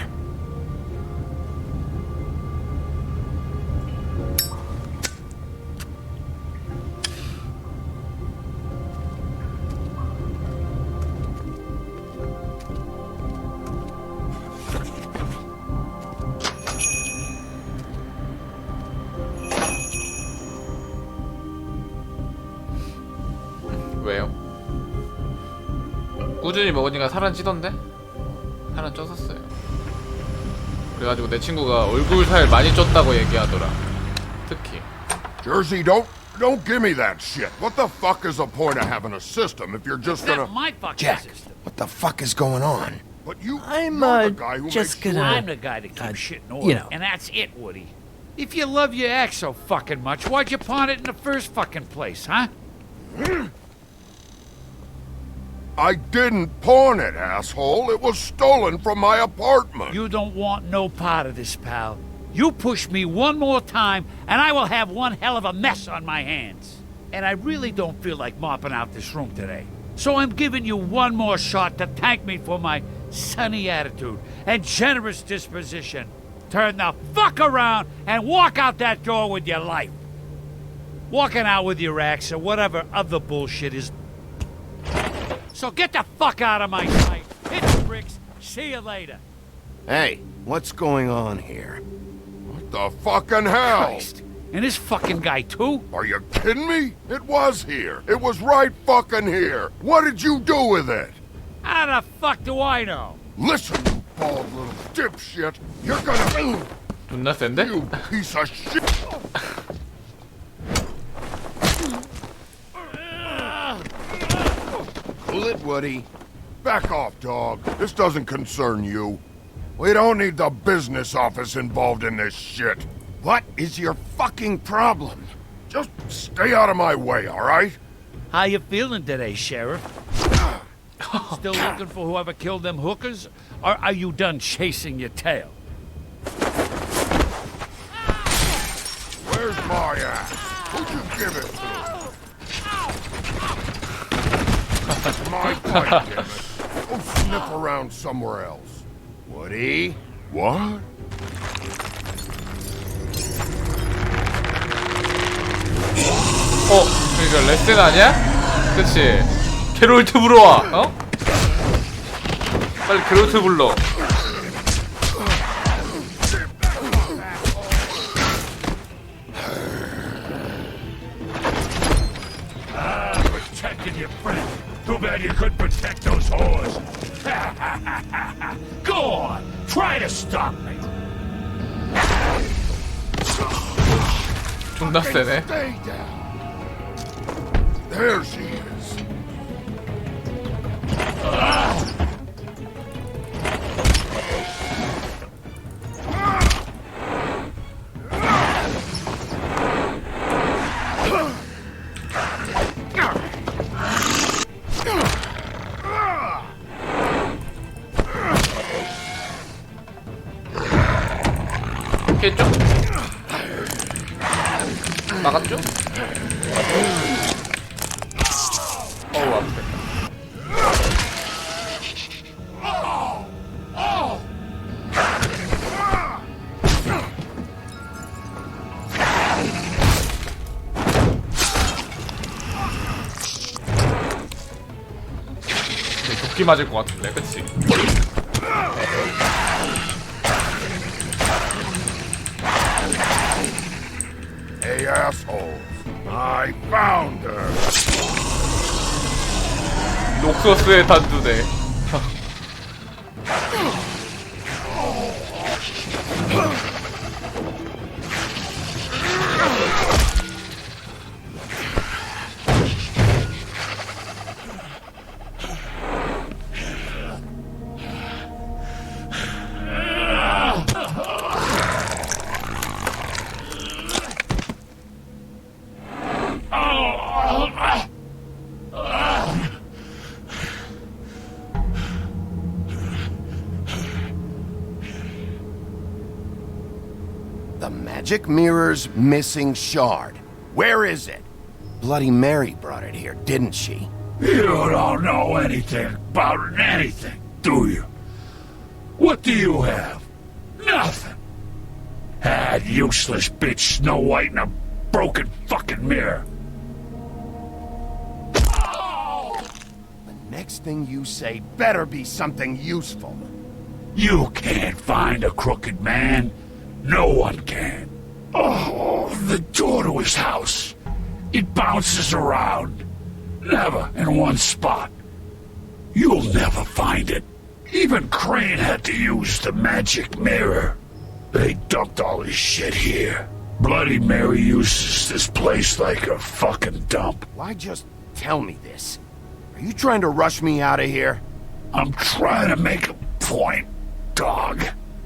K: 왜요? 꾸준히 먹으니까 살은 찌던데? 살은 쪘었어요. 그래가지고 내 친구가 얼굴 살 많이 쪘다고 얘기하더라. 특히.
N: Jersey, don't give me that shit. What the fuck is the point of having a system if you're just gonna...
L: my fucking
A: Jack,
L: system.
A: what the fuck is going on?
N: But you,
P: I'm,
N: you're the guy who
P: just
N: makes
P: gonna-
L: I'm the guy that keeps shit in order,
P: you know.
L: and that's it, Woody. If you love your ex so fucking much, why'd you pawn it in the first fucking place, huh?
N: I didn't pawn it, asshole. It was stolen from my apartment.
L: You don't want no part of this, pal. You push me one more time, and I will have one hell of a mess on my hands. And I really don't feel like mopping out this room today. So I'm giving you one more shot to thank me for my sunny attitude and generous disposition. Turn the fuck around and walk out that door with your life. Walking out with your ex or whatever other bullshit is. So get the fuck out of my sight. Hit the bricks. See you later.
A: Hey, what's going on here?
N: What the fucking hell?
L: Christ. And this fucking guy, too?
N: Are you kidding me? It was here. It was right fucking here. What did you do with it?
L: How the fuck do I know?
N: Listen, you bald little dipshit. You're gonna...
K: 존나 센데?
N: You piece of shit.
A: Cool it, Woody.
N: Back off, dog. This doesn't concern you. We don't need the business office involved in this shit.
A: What is your fucking problem?
N: Just stay out of my way, all right?
L: How you feeling today, Sheriff? Still looking for whoever killed them hookers? Or are you done chasing your tail?
N: Where's my ass? Who'd you give it to? My pipe, damn it. Go sniff around somewhere else.
A: Woody?
N: What?
K: 그러니까 레슨 아니야? 그치? 게롤트 불러와, 어? 빨리 게롤트 불러.
N: Protected your friend. Too bad you couldn't protect those whores. Go on, try to stop me.
K: 존나 세네.
N: Stay down. There she is.
K: 피했죠? 나갔죠? 어우 아프다. 도끼 맞을 것 같은데, 그치?
N: Hey, assholes. I found her.
K: 녹서스의 단두대.
A: The magic mirror's missing shard. Where is it? Bloody Mary brought it here, didn't she?
L: You don't know anything about anything, do you? What do you have? Nothing. That useless bitch Snow White and a broken fucking mirror.
A: The next thing you say better be something useful.
L: You can't find a crooked man. No one can. Oh, the door to his house. It bounces around. Never in one spot. You'll never find it. Even Crane had to use the magic mirror. They dumped all his shit here. Bloody Mary uses this place like a fucking dump.
A: Why just tell me this? Are you trying to rush me out of here?
L: I'm trying to make a point, dog.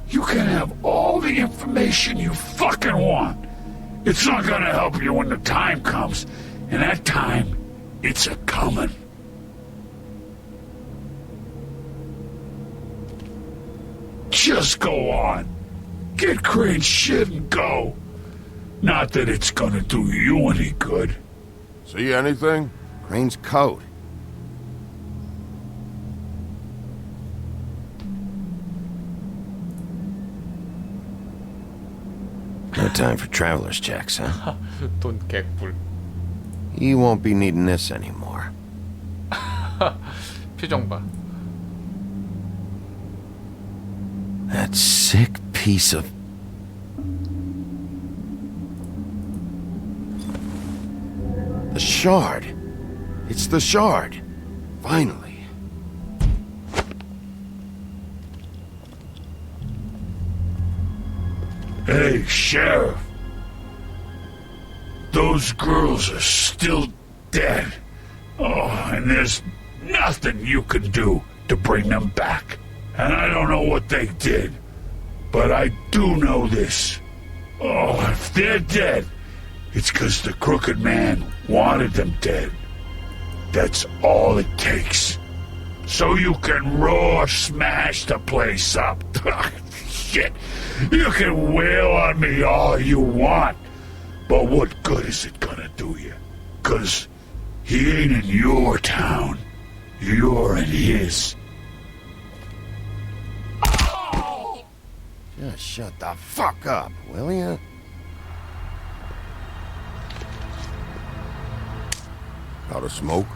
L: You can have all the information you fucking want. It's not gonna help you when the time comes. And that time, it's a-comin'. Just go on. Get Crane's shit and go. Not that it's gonna do you any good.
N: See anything?
A: Crane's coat. No time for traveler's checks, huh?
K: 돈 개꿀.
A: You won't be needing this anymore.
K: 표정 봐.
A: That sick piece of... The shard. It's the shard. Finally.
L: Hey, Sheriff. Those girls are still dead. Oh, and there's nothing you can do to bring them back. And I don't know what they did, but I do know this. Oh, if they're dead, it's 'cause the Crooked Man wanted them dead. That's all it takes. So you can raw smash the place up. Shit, you can wail on me all you want, but what good is it gonna do you? 'Cause he ain't in your town. You're in his.
A: Just shut the fuck up, will ya?
N: Out of smoke?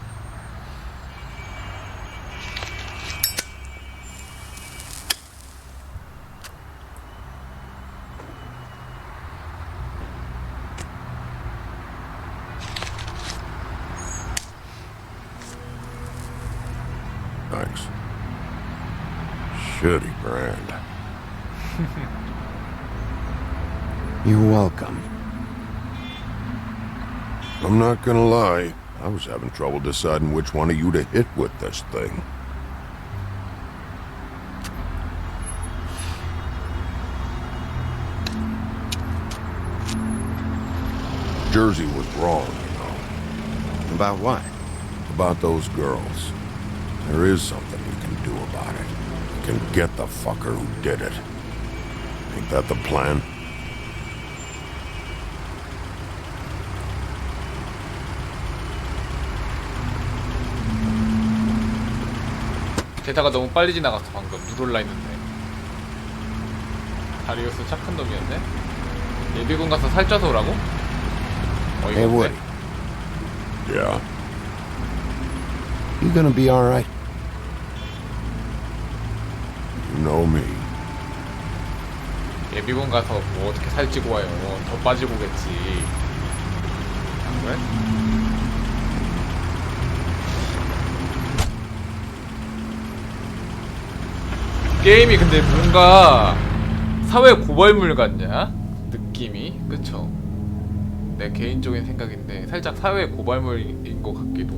N: Thanks. Shitty brand.
A: You're welcome.
N: I'm not gonna lie. I was having trouble deciding which one of you to hit with this thing. Jersey was wrong, you know.
A: About what?
N: About those girls. There is something we can do about it. We can get the fucker who did it. Ain't that the plan?
K: 대사가 너무 빨리 지나갔어 방금. 누를라 했는데. 다리우스 착한 놈이었네. 예비군 가서 살쪄서 오라고?
A: Hey, Woody.
N: Yeah.
A: You gonna be alright?
N: You know me.
K: 예비군 가서 뭐 어떻게 살찌고 와요. 더 빠지고 오겠지. 안 그래? 게임이 근데 뭔가 사회 고발물 같냐? 느낌이? 그쵸? 내 개인적인 생각인데 살짝 사회 고발물인 것 같기도,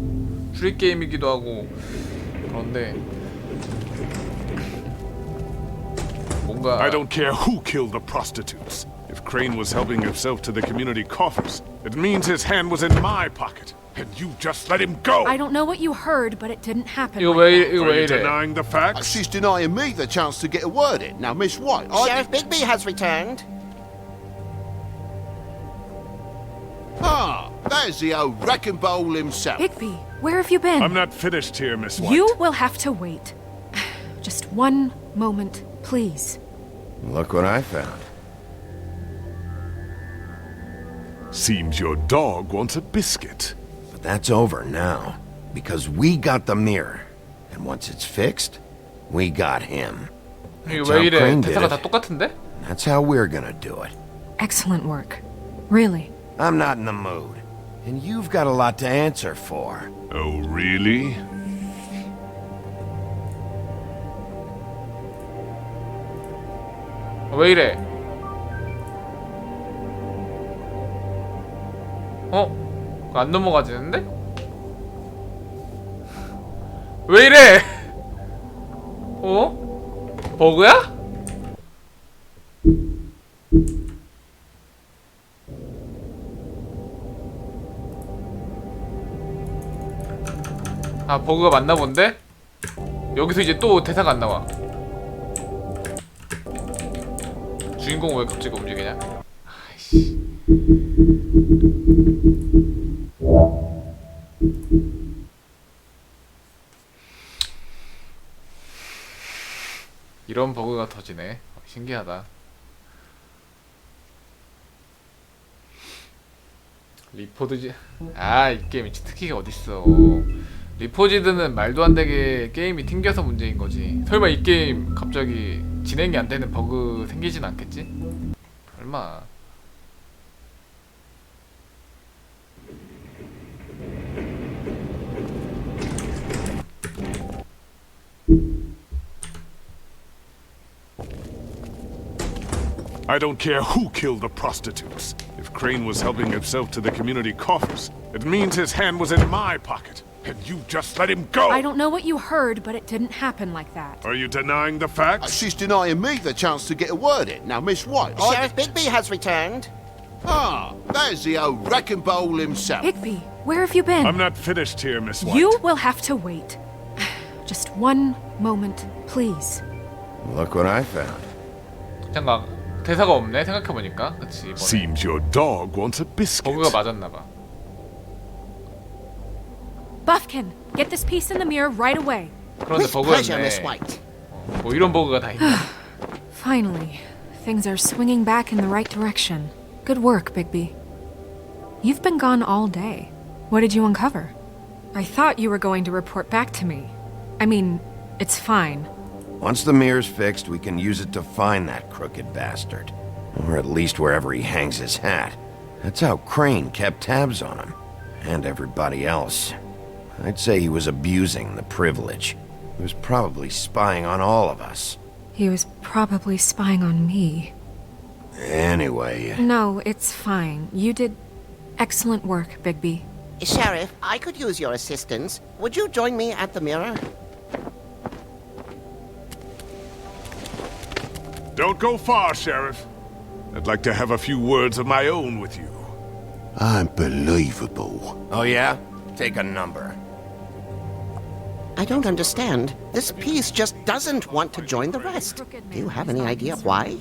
K: 추리 게임이기도 하고. 그런데 뭔가
N: I don't care who killed the prostitutes. If Crane was helping himself to the community coffers, it means his hand was in my pocket. And you just let him go.
I: I don't know what you heard, but it didn't happen.
K: 이거
I: like
K: 왜
I: that.
K: 이래?
N: Denying the facts?
B: She's denying me the chance to get a word in. Now, Miss White,
C: Sheriff Bigby has returned.
B: Ah, there's the old wrecking bowl himself.
I: Bigby, where have you been?
N: I'm not finished here, Miss White.
I: You will have to wait. Just one moment, please.
A: Look what I found.
N: Seems your dog wants a biscuit.
A: But that's over now. Because we got the mirror. And once it's fixed, we got him.
K: 이거
A: That's
K: 왜
A: how
K: 이래?
A: Crane did
K: 대사가
A: it.
K: 다 똑같은데?
A: That's how we're gonna do it.
I: Excellent work. Really.
A: I'm not in the mood. And you've got a lot to answer for.
N: Oh, really?
K: 왜 이래? 어? 안 넘어가지는데? 왜 이래? 어? 버그야? 아, 버그가 맞나 본데? 여기서 이제 또 대사가 안 나와. 주인공 왜 갑자기 움직이냐? 아이씨. 이런 버그가 터지네. 신기하다. 리포드지. 아, 이 게임 치트키가 어딨어. 리포지드는 말도 안 되게 게임이 튕겨서 문제인 거지. 설마 이 게임 갑자기 진행이 안 되는 버그 생기진 않겠지? 설마.
N: I don't care who killed the prostitutes. If Crane was helping himself to the community coffers, it means his hand was in my pocket. And you just let him go.
I: I don't know what you heard, but it didn't happen like that.
N: Are you denying the facts?
B: She's denying me the chance to get a word in. Now, Miss White,
C: Sheriff Bigby has returned.
B: Ah, there's the old wrecking bowl himself.
I: Bigby, where have you been?
N: I'm not finished here, Miss White.
I: You will have to wait. Just one moment, please.
A: Look what I found.
K: 잠깐, 대사가 없네 생각해보니까. 그치, 이번에
N: Seems your dog wants a biscuit.
K: 버그가 맞았나봐.
I: Buffkin, get this piece in the mirror right away.
K: 그런데
C: With pleasure,
K: 버그였네.
C: Miss White.
K: 뭐 이런 버그가 다 있나?
I: Finally, things are swinging back in the right direction. Good work, Bigby. You've been gone all day. What did you uncover? I thought you were going to report back to me. I mean, it's fine.
A: Once the mirror's fixed, we can use it to find that crooked bastard. Or at least wherever he hangs his hat. That's how Crane kept tabs on him. And everybody else. I'd say he was abusing the privilege. He was probably spying on all of us.
I: He was probably spying on me.
A: Anyway...
I: No, it's fine. You did excellent work, Bigby.
C: Sheriff, I could use your assistance. Would you join me at the mirror?
N: Don't go far, Sheriff. I'd like to have a few words of my own with you.
B: Unbelievable.
A: Oh, yeah? Take a number.
C: I don't understand. This piece just doesn't want to join the rest. Do you have any idea why?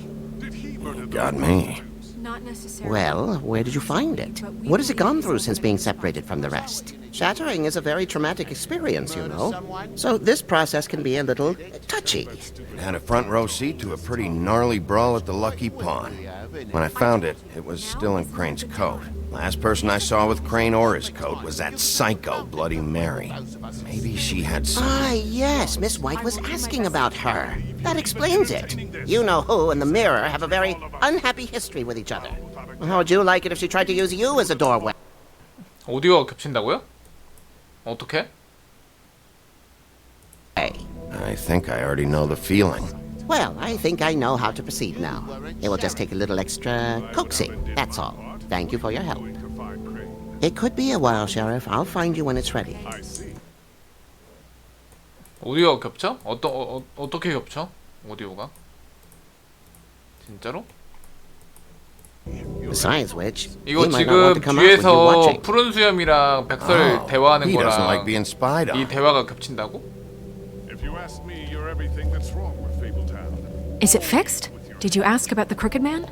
A: Got me.
I: Not necessarily.
C: Well, where did you find it? What has it gone through since being separated from the rest? Shattering is a very traumatic experience, you know. So this process can be a little touchy.
A: It had a front row seat to a pretty gnarly brawl at the Lucky Pawn. When I found it, it was still in Crane's coat. Last person I saw with Crane or his coat was that psycho Bloody Mary. Maybe she had some...
C: Ah, yes, Miss White was asking about her. That explains it. You know who and the mirror have a very unhappy history with each other. How would you like it if she tried to use you as a doorway?
K: 오디오가 겹친다고요? 어떻게?
A: I think I already know the feeling.
C: Well, I think I know how to proceed now. It will just take a little extra coaxing, that's all. Thank you for your help. It could be a while, Sheriff. I'll find you when it's ready.
K: 오디오가 겹쳐? 어떻게 겹쳐? 오디오가? 진짜로?
C: Besides which,
K: 이거
C: he might not want to
K: 지금
C: come out when you're
K: 뒤에서
C: watching.
K: 푸른 수염이랑 백설 대화하는
A: he doesn't
K: 거랑
A: like being spied on.
K: 이 대화가 겹친다고?
N: If you ask me, you're everything that's wrong with Fabletown.
I: Is it fixed? Did you ask about the Crooked Man?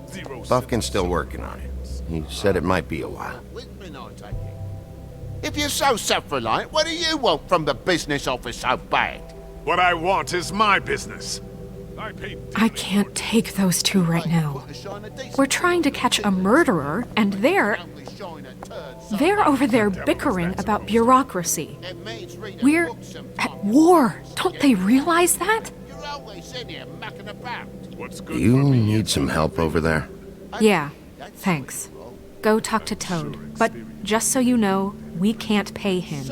A: Buffkin's still working on it. He said it might be a while.
B: If you're so self-reliant, what do you want from the business office so bad?
N: What I want is my business.
I: I can't take those two right now. We're trying to catch a murderer, and they're over there bickering about bureaucracy. We're at war. Don't they realize that?
A: You need some help over there?
I: Yeah, thanks. Go talk to Toad. But just so you know, we can't pay him.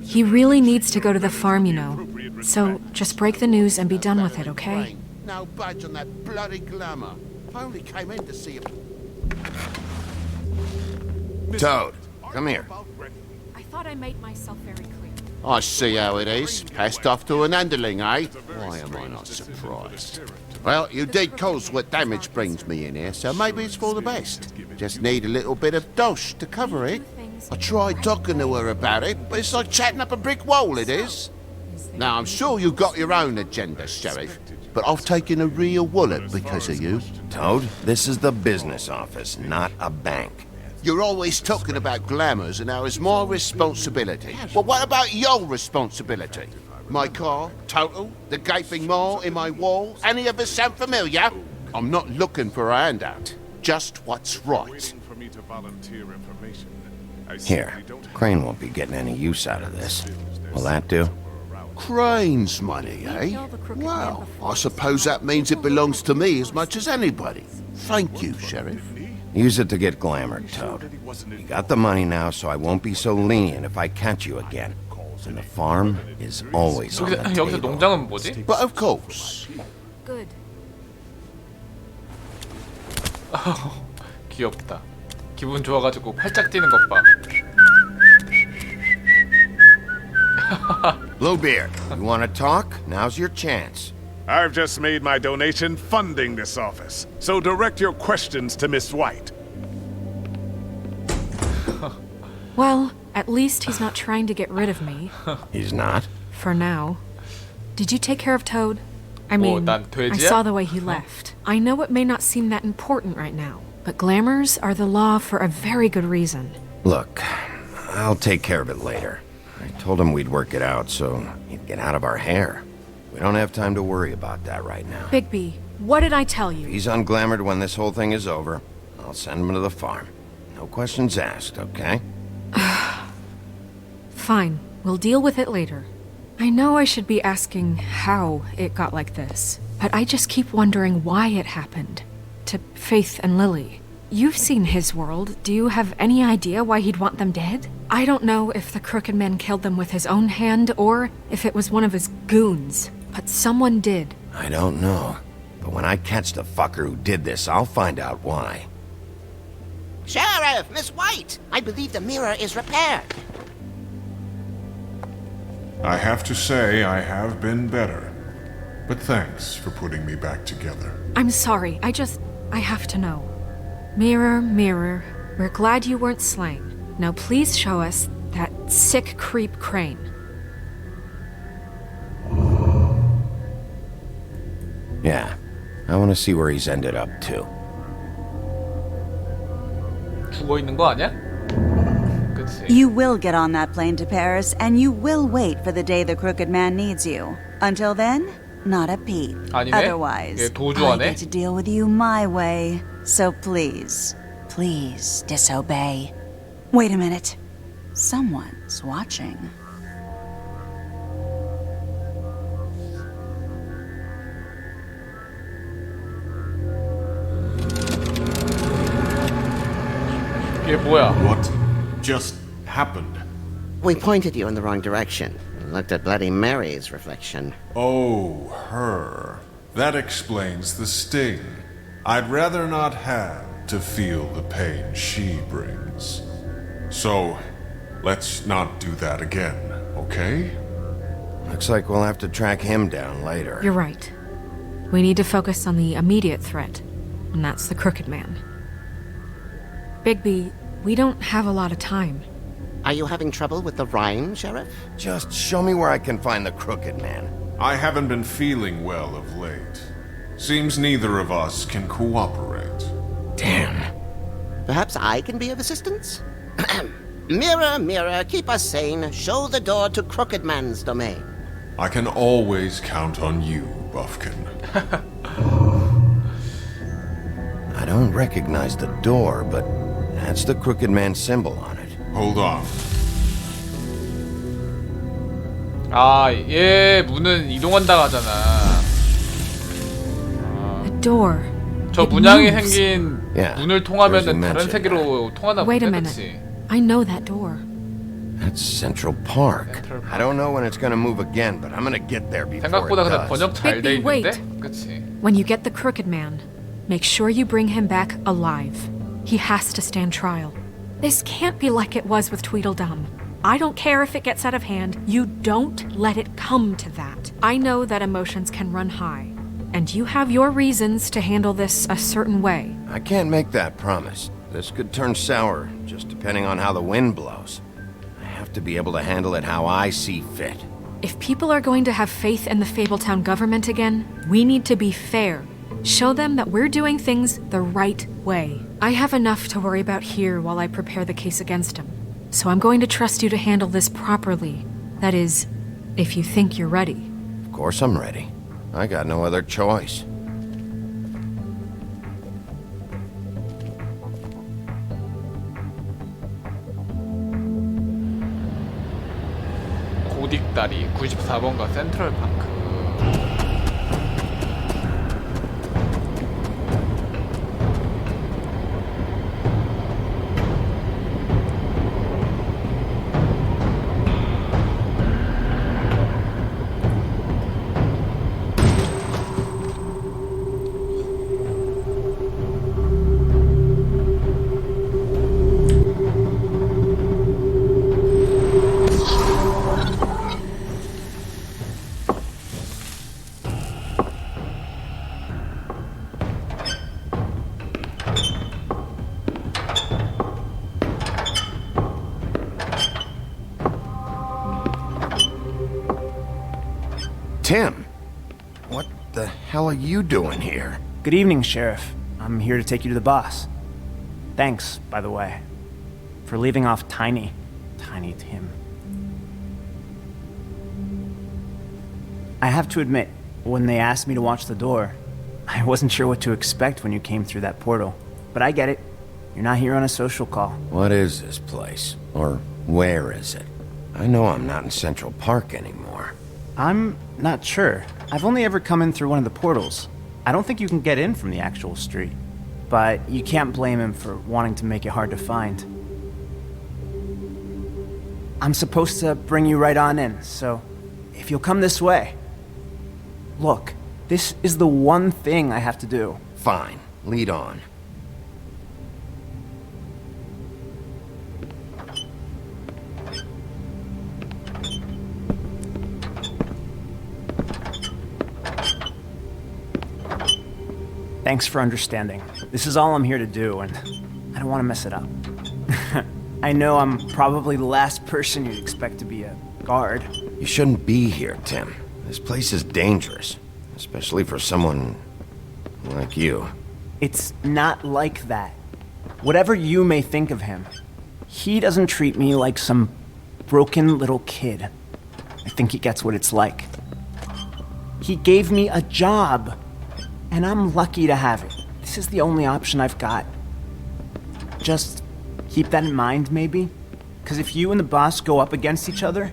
I: He really needs to go to the farm, you know. So just break the news and be done with it, okay?
B: No budge on that bloody glamour. I only came in to see him.
A: Toad, come here.
I: I thought I made myself very clear.
B: I see how it is. Passed off to an underling, eh? Why am I not surprised? Well, you did cause what damage brings me in here, so maybe it's for the best. Just need a little bit of dosh to cover it. I tried talking to her about it, but it's like chatting up a brick wall, it is. Now, I'm sure you've got your own agenda, Sheriff, but I've taken a real wallet because of you.
A: Toad, this is the business office, not a bank.
B: You're always talking about glamours and how it's my responsibility. Well, what about your responsibility? My car, total, the gaping maw in my wall, any of us sound familiar? I'm not looking for a handout, just what's right.
A: Here, Crane won't be getting any use out of this. Will that do?
B: Crane's money, eh? Well, I suppose that means it belongs to me as much as anybody. Thank you, Sheriff.
A: Use it to get glamour, Toad. You got the money now, so I won't be so lenient if I catch you again. And the farm is always on the
K: 여기서
A: table.
K: 농장은 뭐지?
B: But of course.
I: Good.
K: 귀엽다. 기분 좋아가지고 활짝 뛰는 것 봐.
A: Bluebeard, you want to talk? Now's your chance.
N: I've just made my donation funding this office, so direct your questions to Miss White.
I: Well, at least he's not trying to get rid of me.
A: He's not?
I: For now. Did you take care of Toad? I mean,
K: 난 돼지야?
I: I saw the way he left. I know it may not seem that important right now, but glamours are the law for a very good reason.
A: Look, I'll take care of it later. I told him we'd work it out so he'd get out of our hair. We don't have time to worry about that right now.
I: Bigby, what did I tell you?
A: If he's unglamoured when this whole thing is over, I'll send him to the farm. No questions asked, okay?
I: Fine, we'll deal with it later. I know I should be asking how it got like this, but I just keep wondering why it happened. To Faith and Lily. You've seen his world. Do you have any idea why he'd want them dead? I don't know if the Crooked Man killed them with his own hand or if it was one of his goons, but someone did.
A: I don't know. But when I catch the fucker who did this, I'll find out why.
C: Sheriff, Miss White! I believe the mirror is repaired.
N: I have to say I have been better. But thanks for putting me back together.
I: I'm sorry, I have to know. Mirror, mirror, we're glad you weren't slain. Now please show us that sick creep Crane.
A: Yeah, I want to see where he's ended up too.
K: 죽어 있는 거 아니야? 그치.
D: You will get on that plane to Paris, and you will wait for the day the Crooked Man needs you. Until then, not a peep.
K: 아니네?
D: Otherwise,
K: 얘
D: I
K: 도주하네?
D: get to deal with you my way. So please, please disobey. Wait a minute. Someone's watching.
K: 이게 뭐야?
N: What just happened?
C: We pointed you in the wrong direction and looked at Bloody Mary's reflection.
N: Oh, her. That explains the sting. I'd rather not have to feel the pain she brings. So, let's not do that again, okay?
A: Looks like we'll have to track him down later.
I: You're right. We need to focus on the immediate threat, and that's the Crooked Man. Bigby, we don't have a lot of time.
C: Are you having trouble with the rhyme, Sheriff?
A: Just show me where I can find the Crooked Man.
N: I haven't been feeling well of late. Seems neither of us can cooperate.
A: Damn.
C: Perhaps I can be of assistance? Mirror, mirror, keep us sane. Show the door to Crooked Man's domain.
N: I can always count on you, Buffkin.
A: I don't recognize the door, but that's the Crooked Man symbol on it.
N: Hold on.
K: 아, 얘 문은 이동한다 하잖아.
I: A door.
K: 저
I: It
K: 문양이
I: moves.
K: 생긴
A: Yeah,
K: 문을 통하면은
A: Jersey
K: 다른
A: mentioned
K: 세계로 통하나
I: Wait a
K: 보네,
I: minute.
K: 그치?
I: I know that door.
A: That's Central Park. I don't know when it's gonna move again, but I'm gonna get there before
K: 생각보다
A: it
K: 근데
A: does.
K: 번역 잘 돼
I: Bigby,
K: 있는데? 그치?
I: When you get the Crooked Man, make sure you bring him back alive. He has to stand trial. This can't be like it was with Tweedledum. I don't care if it gets out of hand. You don't let it come to that. I know that emotions can run high, and you have your reasons to handle this a certain way.
A: I can't make that promise. This could turn sour, just depending on how the wind blows. I have to be able to handle it how I see fit.
I: If people are going to have faith in the Fabletown government again, we need to be fair. Show them that we're doing things the right way. I have enough to worry about here while I prepare the case against him. So I'm going to trust you to handle this properly. That is, if you think you're ready.
A: Of course I'm ready. I got no other choice.
K: 고딕다리 94번가 센트럴파크.
A: Tim, what the hell are you doing here?
P: Good evening, Sheriff. I'm here to take you to the boss. Thanks, by the way, for leaving off Tiny Tim. I have to admit, when they asked me to watch the door, I wasn't sure what to expect when you came through that portal. But I get it. You're not here on a social call.
A: What is this place? Or where is it? I know I'm not in Central Park anymore.
P: I'm not sure. I've only ever come in through one of the portals. I don't think you can get in from the actual street. But you can't blame him for wanting to make it hard to find. I'm supposed to bring you right on in, so if you'll come this way. Look, this is the one thing I have to do.
A: Fine. Lead on.
P: Thanks for understanding. This is all I'm here to do, and I don't want to mess it up. I know I'm probably the last person you'd expect to be a guard.
A: You shouldn't be here, Tim. This place is dangerous, especially for someone like you.
P: It's not like that. Whatever you may think of him, he doesn't treat me like some broken little kid. I think he gets what it's like. He gave me a job, and I'm lucky to have it. This is the only option I've got. Just keep that in mind, maybe? Because if you and the boss go up against each other,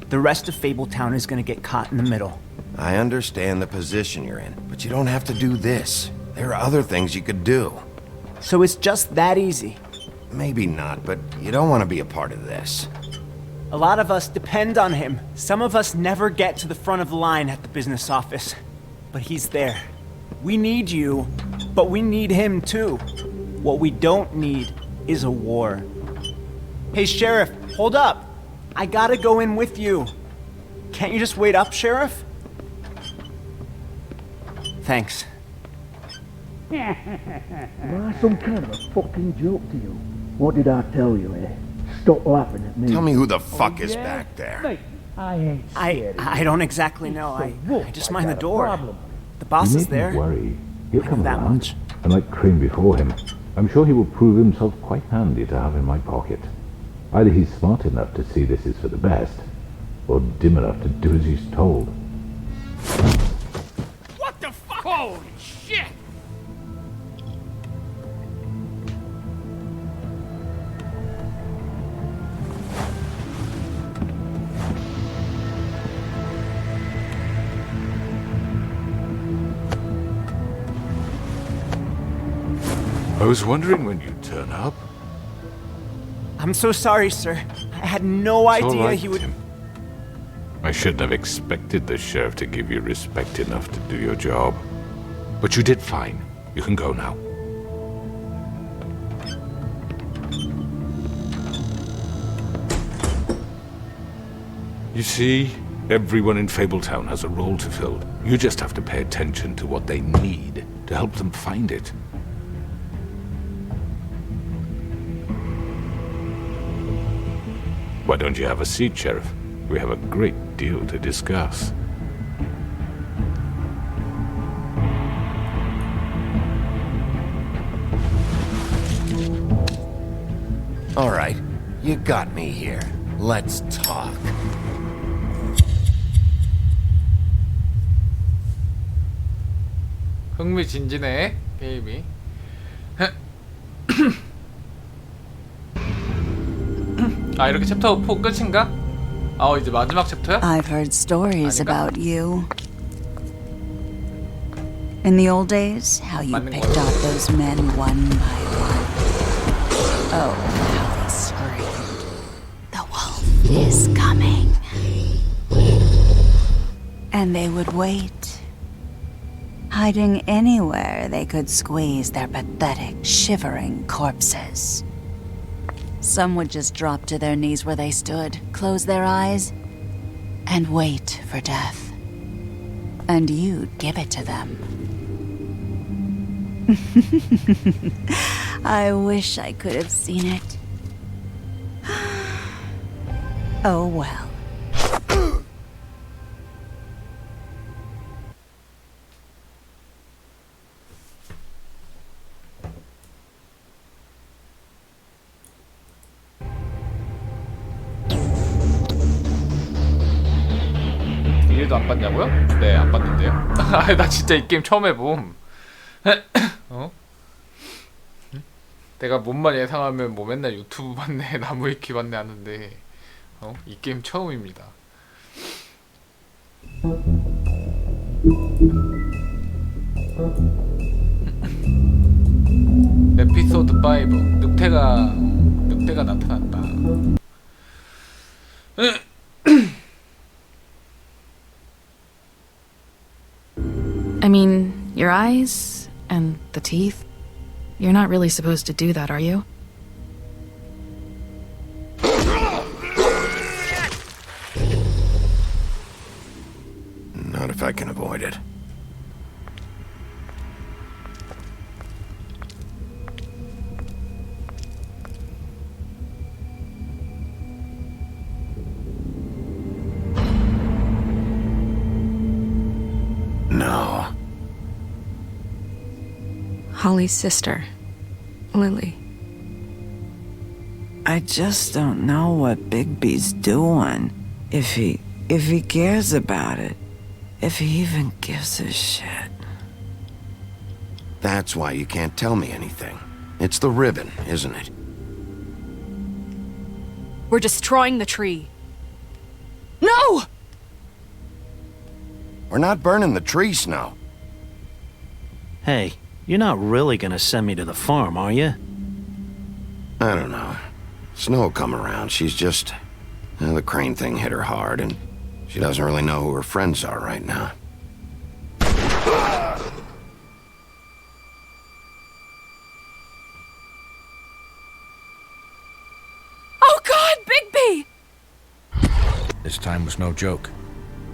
P: the rest of Fabletown is gonna get caught in the middle.
A: I understand the position you're in, but you don't have to do this. There are other things you could do.
P: So it's just that easy?
A: Maybe not, but you don't want to be a part of this.
P: A lot of us depend on him. Some of us never get to the front of the line at the business office. But he's there. We need you, but we need him too. What we don't need is a war. Hey, Sheriff, hold up. I gotta go in with you. Can't you just wait up, Sheriff? Thanks.
Q: Am I some kind of a fucking joke to you? What did I tell you, eh? Stop laughing at me.
A: Tell me who the fuck is back there.
Q: Mate, I ain't scared.
P: I don't exactly know. I just mind the
Q: got a
P: door.
Q: problem.
P: The boss
R: You
P: is there.
R: needn't worry. He'll
P: I know
R: come
P: that
R: around.
P: much.
R: And like Crane before him, I'm sure he will prove himself quite handy to have in my pocket. Either he's smart enough to see this is for the best, or dim enough to do as he's told.
L: What the fuck? Holy shit!
S: I was wondering when you'd turn up.
P: I'm so sorry, sir. I had no
S: It's all
P: idea
S: right,
P: he would...
S: Tim. I shouldn't have expected the sheriff to give you respect enough to do your job. But you did fine. You can go now. You see, everyone in Fabletown has a role to fill. You just have to pay attention to what they need to help them find it. Why don't you have a seat, Sheriff? We have a great deal to discuss.
A: All right, you got me here. Let's talk.
K: 흥미진진해 게임이. 아 이렇게 챕터 4 끝인가? 아 이제 마지막 챕터야?
D: I've heard stories about you. In the old days, how you picked off those men one by one. Oh, how they screamed. The wolf is coming. And they would wait, hiding anywhere they could squeeze their pathetic, shivering corpses. Some would just drop to their knees where they stood, close their eyes, and wait for death. And you'd give it to them. I wish I could have seen it. Oh well.
K: 이래도 안 봤냐고요? 네, 안 봤는데요. 나 진짜 이 게임 처음 해봄. 어? 내가 몸만 예상하면 뭐 맨날 유튜브 봤네, 나무위키 봤네 하는데 이 게임 처음입니다. 에피소드 5 늑대가 나타났다.
T: I mean, your eyes and the teeth. You're not really supposed to do that, are you?
A: Not if I can avoid it.
I: Holly's sister, Lily.
B: I just don't know what Bigby's doing. If he cares about it. If he even gives a shit.
A: That's why you can't tell me anything. It's the ribbon, isn't it?
I: We're destroying the tree.
B: No!
A: We're not burning the tree, Snow.
H: Hey, you're not really gonna send me to the farm, are you?
A: I don't know. Snow will come around. She's just... the crane thing hit her hard, and she doesn't really know who her friends are right now.
I: Oh God, Bigby!
J: This time was no joke.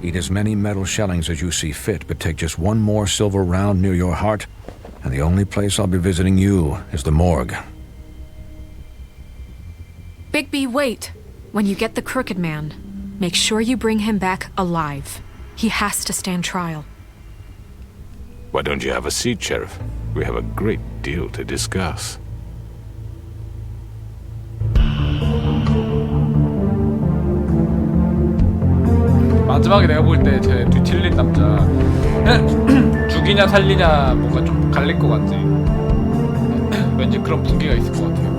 J: Eat as many metal shellings as you see fit, but take just one more silver round near your heart, and the only place I'll be visiting you is the morgue.
I: Bigby, wait. When you get the Crooked Man, make sure you bring him back alive. He has to stand trial.
S: Why don't you have a seat, Sheriff? We have a great deal to discuss.
K: 마지막에 내가 볼 때 제 뒤틀린 남자 죽이냐 살리냐 뭔가 좀 갈릴 것 같지. 왠지 그런 분위기가 있을 것 같아요.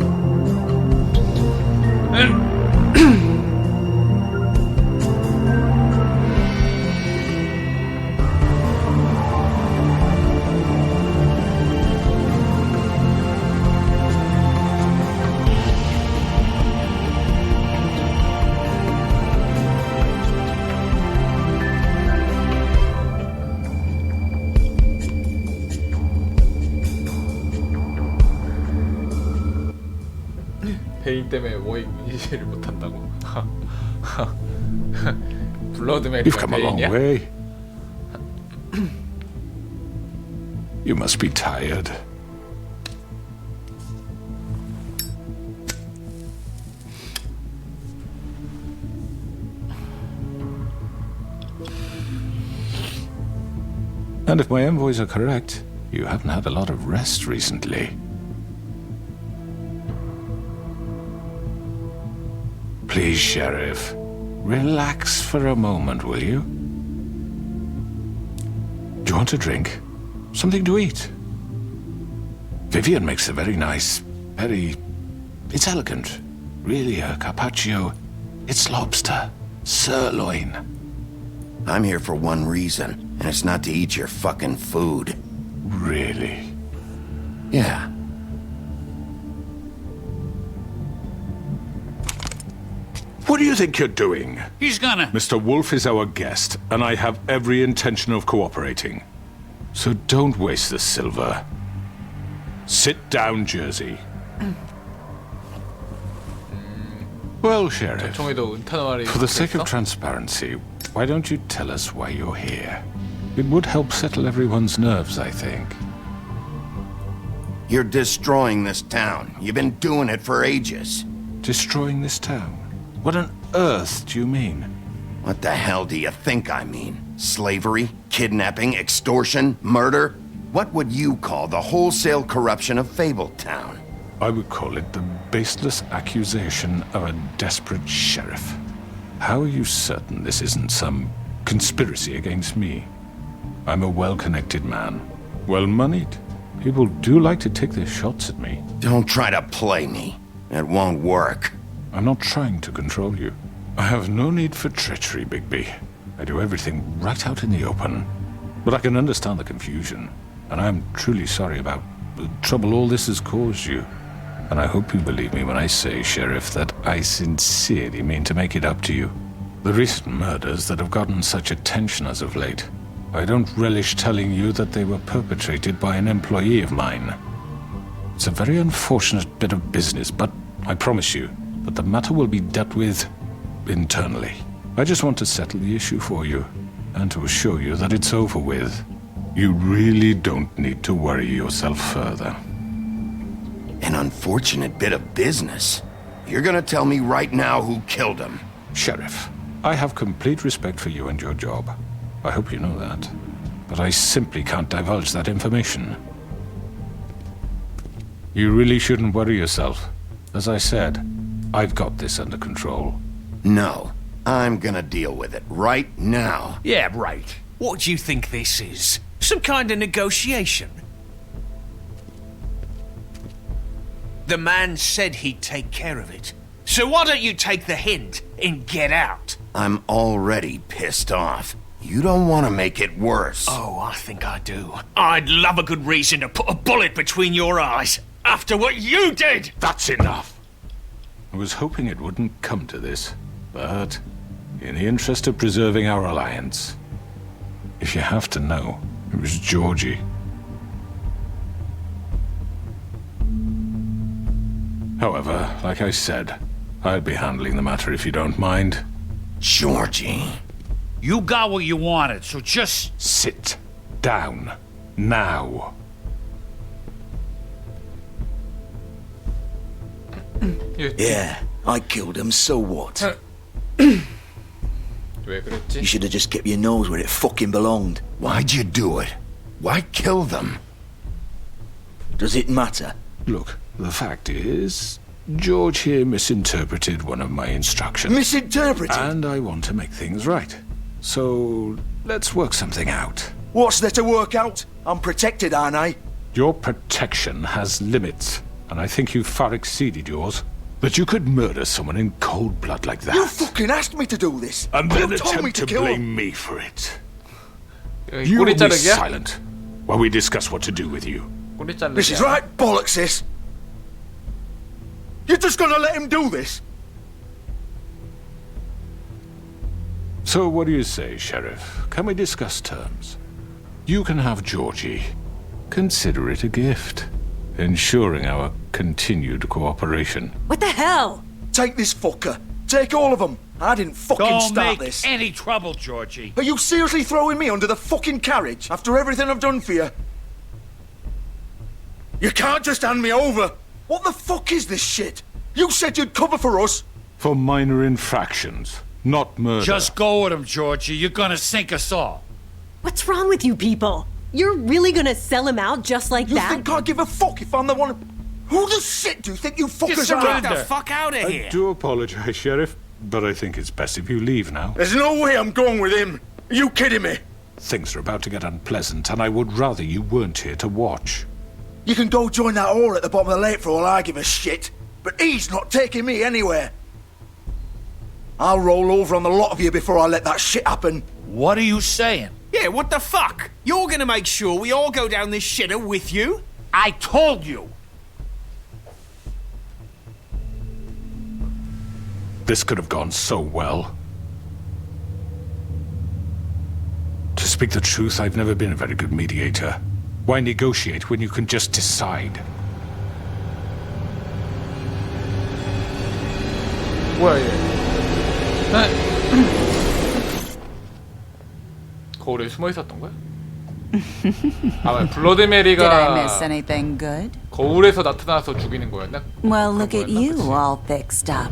K: 대인 때문에 워익 문의실을 못한다고. 블러드맨이
S: You've come a long
K: 대인이야?
S: way. You must be tired. And if my envoys are correct, you haven't had a lot of rest recently. Please, Sheriff, relax for a moment, will you? Do you want a drink? Something to eat? Vivian makes a very nice, it's elegant. Really, a carpaccio. It's lobster. Sirloin.
A: I'm here for one reason, and it's not to eat your fucking food.
S: Really?
A: Yeah.
S: What do you think you're doing?
L: He's gonna...
S: Mr. Wolf is our guest, and I have every intention of cooperating. So don't waste the silver. Sit down, Jersey. Well, Sheriff, for the sake of transparency, why don't you tell us why you're here? It would help settle everyone's nerves, I think.
A: You're destroying this town. You've been doing it for ages.
S: Destroying this town? What on earth do you mean?
A: What the hell do you think I mean? Slavery? Kidnapping? Extortion? Murder? What would you call the wholesale corruption of Fabletown?
S: I would call it the baseless accusation of a desperate sheriff. How are you certain this isn't some conspiracy against me? I'm a well-connected man, well-moneyed. People do like to take their shots at me.
A: Don't try to play me. It won't work.
S: I'm not trying to control you. I have no need for treachery, Bigby. I do everything right out in the open. But I can understand the confusion, and I am truly sorry about the trouble all this has caused you. And I hope you believe me when I say, Sheriff, that I sincerely mean to make it up to you. The recent murders that have gotten such attention as of late, I don't relish telling you that they were perpetrated by an employee of mine. It's a very unfortunate bit of business, but I promise you that the matter will be dealt with internally. I just want to settle the issue for you, and to assure you that it's over with. You really don't need to worry yourself further.
A: An unfortunate bit of business? You're gonna tell me right now who killed him?
S: Sheriff, I have complete respect for you and your job. I hope you know that. But I simply can't divulge that information. You really shouldn't worry yourself. As I said, I've got this under control.
A: No. I'm gonna deal with it right now.
L: Yeah, right.
F: What do you think this is? Some kind of negotiation? The man said he'd take care of it. So why don't you take the hint and get out?
A: I'm already pissed off. You don't want to make it worse.
F: Oh, I think I do. I'd love a good reason to put a bullet between your eyes after what you did!
S: That's enough! I was hoping it wouldn't come to this, but in the interest of preserving our alliance, if you have to know, it was Georgie. However, like I said, I'll be handling the matter if you don't mind.
A: Georgie.
L: You got what you wanted, so just...
S: Sit down. Now.
Q: Yeah, I killed him, so what?
K: 왜 그랬지?
Q: You should have just kept your nose where it fucking belonged.
A: Why'd you do it? Why kill them?
Q: Does it matter?
S: Look, the fact is, George here misinterpreted one of my instructions.
Q: Misinterpreted?
S: And I want to make things right. So, let's work something out.
Q: What's there to work out? I'm protected, aren't I?
S: Your protection has limits, and I think you've far exceeded yours. That you could murder someone in cold blood like that.
Q: You fucking asked me to do this.
S: And then
Q: you told me
S: attempt
Q: to
S: to
Q: kill
S: blame
Q: him.
S: me for it.
K: 꼬리
S: You will be
K: 자르기야?
S: silent while we discuss what to do with you.
K: 꼬리 자르기야.
Q: This is right bollocks, this. You're just gonna let him do this?
S: So what do you say, Sheriff? Can we discuss terms? You can have Georgie. Consider it a gift, ensuring our continued cooperation.
U: What the hell?
Q: Take this fucker. Take all of them. I didn't fucking
L: Don't
Q: start
L: make
Q: this.
L: any trouble, Georgie.
Q: Are you seriously throwing me under the fucking carriage after everything I've done for you? You can't just hand me over. What the fuck is this shit? You said you'd cover for us.
S: For minor infractions, not murder.
L: Just go with him, Georgie. You're gonna sink us all.
U: What's wrong with you people? You're really gonna sell him out just like
Q: You
U: that?
Q: think I give a fuck if I'm the one? Who the shit do you think you fuckers
F: Get
Q: are?
F: the fuck out of
S: I
F: here!
S: do apologize, Sheriff, but I think it's best if you leave now.
Q: There's no way I'm going with him. Are you kidding me?
S: Things are about to get unpleasant, and I would rather you weren't here to watch.
Q: You can go join that whore at the bottom of the lake for all I give a shit. But he's not taking me anywhere. I'll roll over on the lot of you before I let that shit happen.
L: What are you saying?
F: Yeah, what the fuck? You're gonna make sure we all go down this shitter with you?
L: I told you.
S: This could have gone so well. To speak the truth, I've never been a very good mediator. Why negotiate when you can just decide?
K: 뭐야 얘? 거울에 숨어 있었던 거야? 아, 블러드
D: Did I
K: 메리가
D: miss anything good?
K: 거울에서 나타나서 죽이는 거였나?
D: Well, look at you, all fixed up.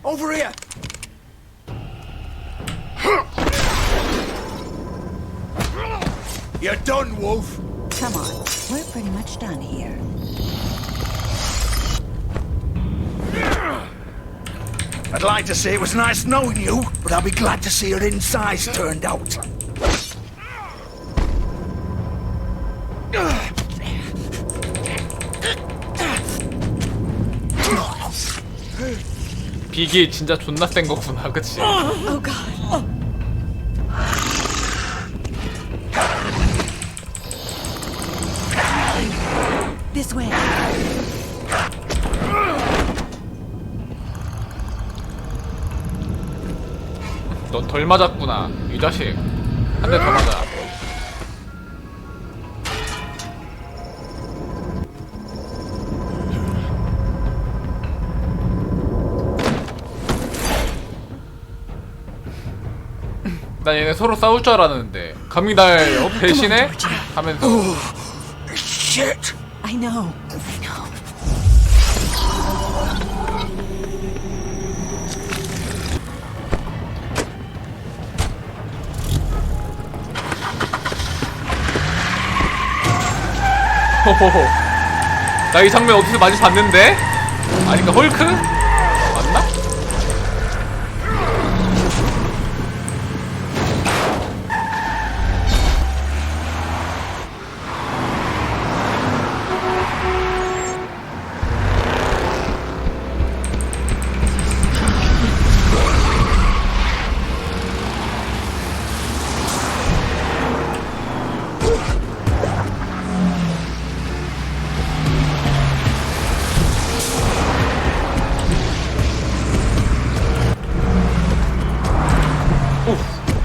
Q: Over here! You're done, Wolf!
D: Come on, we're pretty much done here.
Q: I'd like to say it was nice knowing you, but I'll be glad to see your insides turned out.
K: 비기 진짜 존나 센 거구나, 그치?
U: Oh god. This way.
K: 넌 덜 맞았구나, 이 자식. 한 대 더 맞아. 난 얘네 서로 싸울 줄 알았는데 갑니다. 배신해? 하면서.
Q: Shit.
U: I know.
K: 호호호. 나 이 장면 어디서 많이 봤는데? 아닌가, 헐크? 맞나?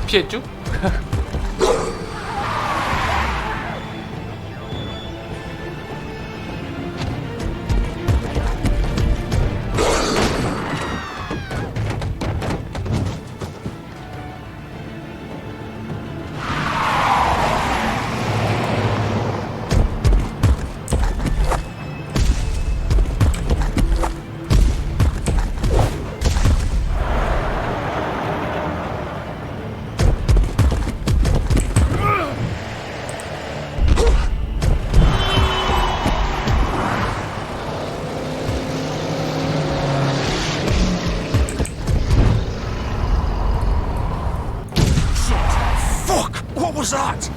K: 피했죠?
Q: What was that?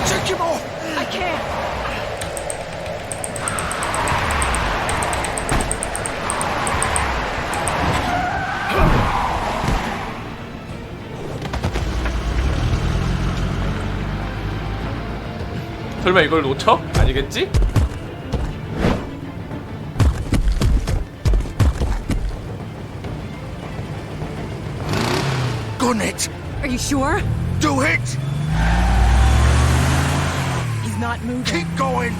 Q: Take him off!
U: I can't.
K: 설마 이걸 놓쳐? 아니겠지?
Q: Gun it!
U: Are you sure?
Q: Do it!
U: He's not moving.
Q: Keep going!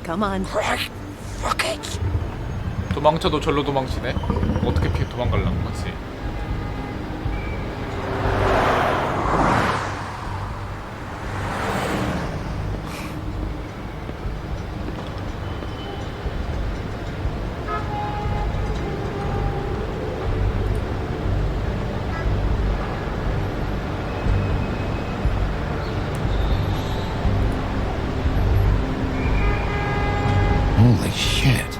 U: Come on.
Q: Fuck it!
K: 도망쳐도 절로 도망치네. 어떻게 도망가려는 거지?
A: Holy shit.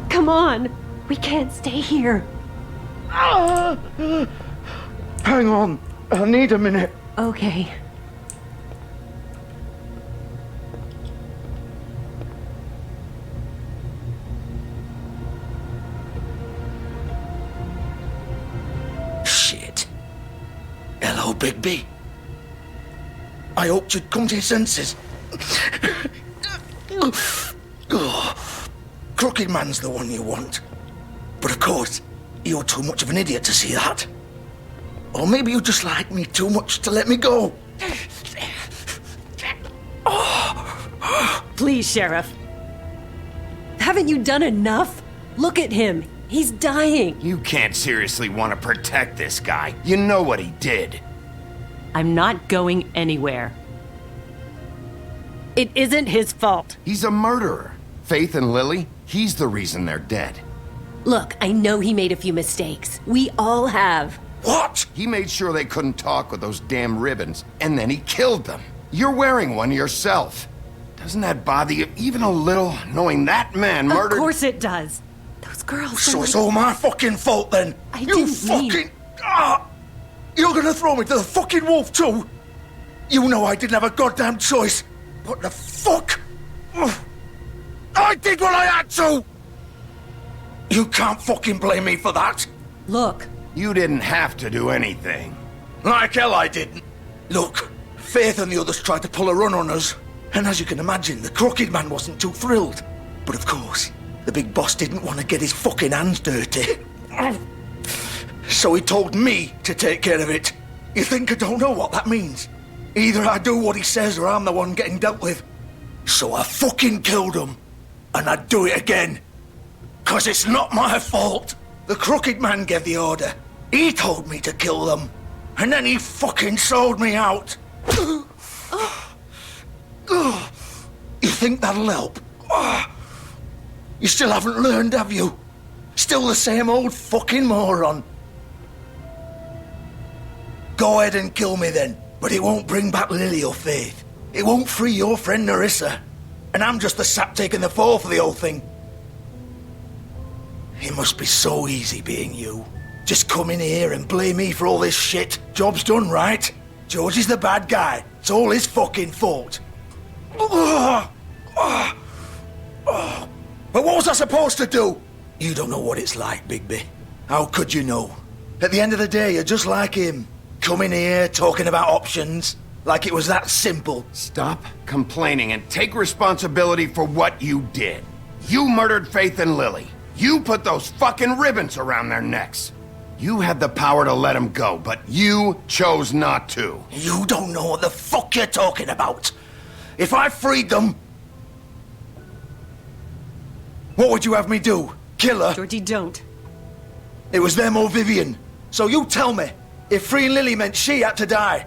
U: Come on. We can't stay here.
Q: Hang on. I need a minute.
U: Okay.
Q: Shit. Hello, Bigby. I hoped you'd come to your senses. Crooked Man's the one you want. But of course, you're too much of an idiot to see that. Or maybe you just like me too much to let me go.
U: Please, Sheriff. Haven't you done enough? Look at him. He's dying.
A: You can't seriously want to protect this guy. You know what he did.
U: I'm not going anywhere. It isn't his fault.
A: He's a murderer. Faith and Lily, he's the reason they're dead.
U: Look, I know he made a few mistakes. We all have.
A: What? He made sure they couldn't talk with those damn ribbons, and then he killed them. You're wearing one yourself. Doesn't that bother you even a little, knowing that man murdered—
U: Of course it does. Those girls
Q: So
U: are
Q: it's
U: like—
Q: all my fucking fault then.
U: I
Q: You
U: didn't
Q: fucking...
U: mean—
Q: Ah! You're gonna throw me to the fucking wolf too? You know I didn't have a goddamn choice. What the fuck? I did what I had to! You can't fucking blame me for that.
U: Look.
A: You didn't have to do anything.
Q: Like hell I didn't. Look, Faith and the others tried to pull a run on us. And as you can imagine, the Crooked Man wasn't too thrilled. But of course, the big boss didn't want to get his fucking hands dirty. So he told me to take care of it. You think I don't know what that means? Either I do what he says or I'm the one getting dealt with. So I fucking killed him. And I'd do it again. 'Cause it's not my fault. The Crooked Man gave the order. He told me to kill them. And then he fucking sold me out. You think that'll help? You still haven't learned, have you? Still the same old fucking moron. Go ahead and kill me then, but it won't bring back Lily or Faith. It won't free your friend Nerissa. And I'm just the sap taking the fall for the whole thing. It must be so easy being you. Just come in here and blame me for all this shit. Job's done, right? George is the bad guy. It's all his fucking fault. But what was I supposed to do? You don't know what it's like, Bigby. How could you know? At the end of the day, you're just like him. Coming here, talking about options, like it was that simple.
A: Stop complaining and take responsibility for what you did. You murdered Faith and Lily. You put those fucking ribbons around their necks. You had the power to let them go, but you chose not to.
Q: You don't know what the fuck you're talking about. If I freed them... What would you have me do? Kill her?
U: Georgie, don't.
Q: It was them or Vivian. So you tell me, if freeing Lily meant she had to die,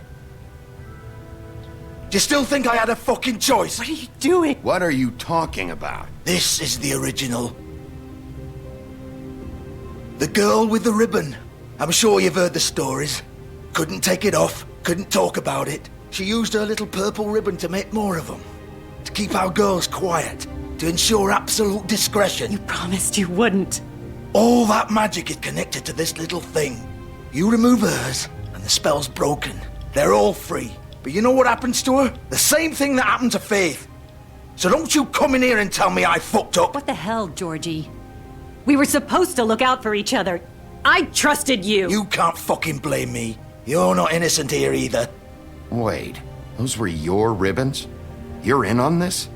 Q: do you still think I had a fucking choice?
U: What are you doing?
A: What are you talking about?
Q: This is the original. The girl with the ribbon. I'm sure you've heard the stories. Couldn't take it off, couldn't talk about it. She used her little purple ribbon to make more of them. To keep our girls quiet. To ensure absolute discretion.
U: You promised you wouldn't.
Q: All that magic is connected to this little thing. You remove hers, and the spell's broken. They're all free. But you know what happens to her? The same thing that happened to Faith. So don't you come in here and tell me I fucked up.
U: What the hell, Georgie? We were supposed to look out for each other. I trusted you.
Q: You can't fucking blame me. You're not innocent here either.
A: Wait, those were your ribbons? You're in on this?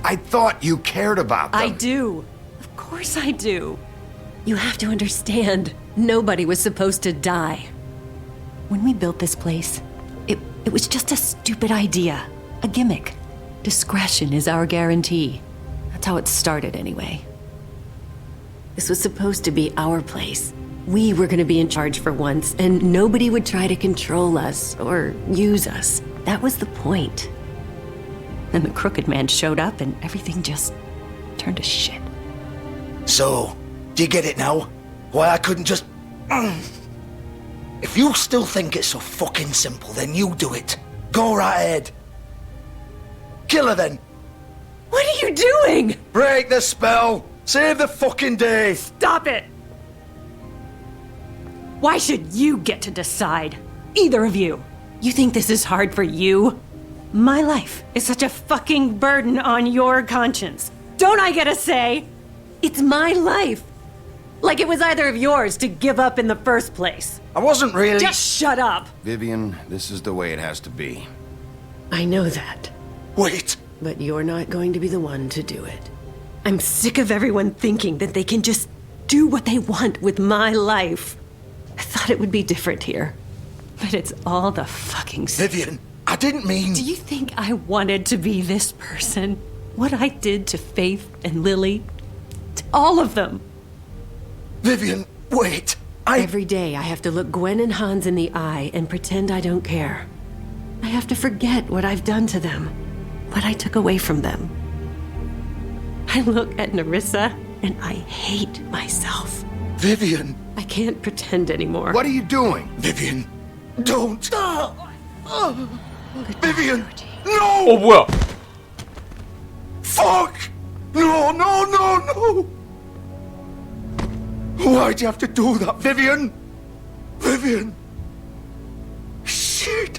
A: I thought you cared about them.
U: I do. Of course I do. You have to understand, nobody was supposed to die. When we built this place, it was just a stupid idea. A gimmick. Discretion is our guarantee. That's how it started anyway. This was supposed to be our place. We were gonna be in charge for once, and nobody would try to control us or use us. That was the point. Then the Crooked Man showed up and everything just turned to shit.
Q: So, do you get it now? Why I couldn't just... If you still think it's so fucking simple, then you do it. Go right ahead. Kill her then.
U: What are you doing?
Q: Break the spell. Save the fucking day.
U: Stop it. Why should you get to decide? Either of you. You think this is hard for you? My life is such a fucking burden on your conscience. Don't I get a say? It's my life. Like it was either of yours to give up in the first place.
Q: I wasn't really...
U: Just shut up.
A: Vivian, this is the way it has to be.
U: I know that.
Q: Wait.
U: But you're not going to be the one to do it. I'm sick of everyone thinking that they can just do what they want with my life. I thought it would be different here. But it's all the fucking...
Q: Vivian, I didn't mean...
U: Do you think I wanted to be this person? What I did to Faith and Lily? To all of them?
Q: Vivian, wait.
U: Every day I have to look Gwen and Hans in the eye and pretend I don't care. I have to forget what I've done to them. What I took away from them. I look at Nerissa and I hate myself.
Q: Vivian.
U: I can't pretend anymore.
A: What are you doing?
Q: Vivian, don't. Vivian, no!
K: 어 뭐야?
Q: Fuck! No, no, no, no! Why'd you have to do that, Vivian? Vivian, Shit.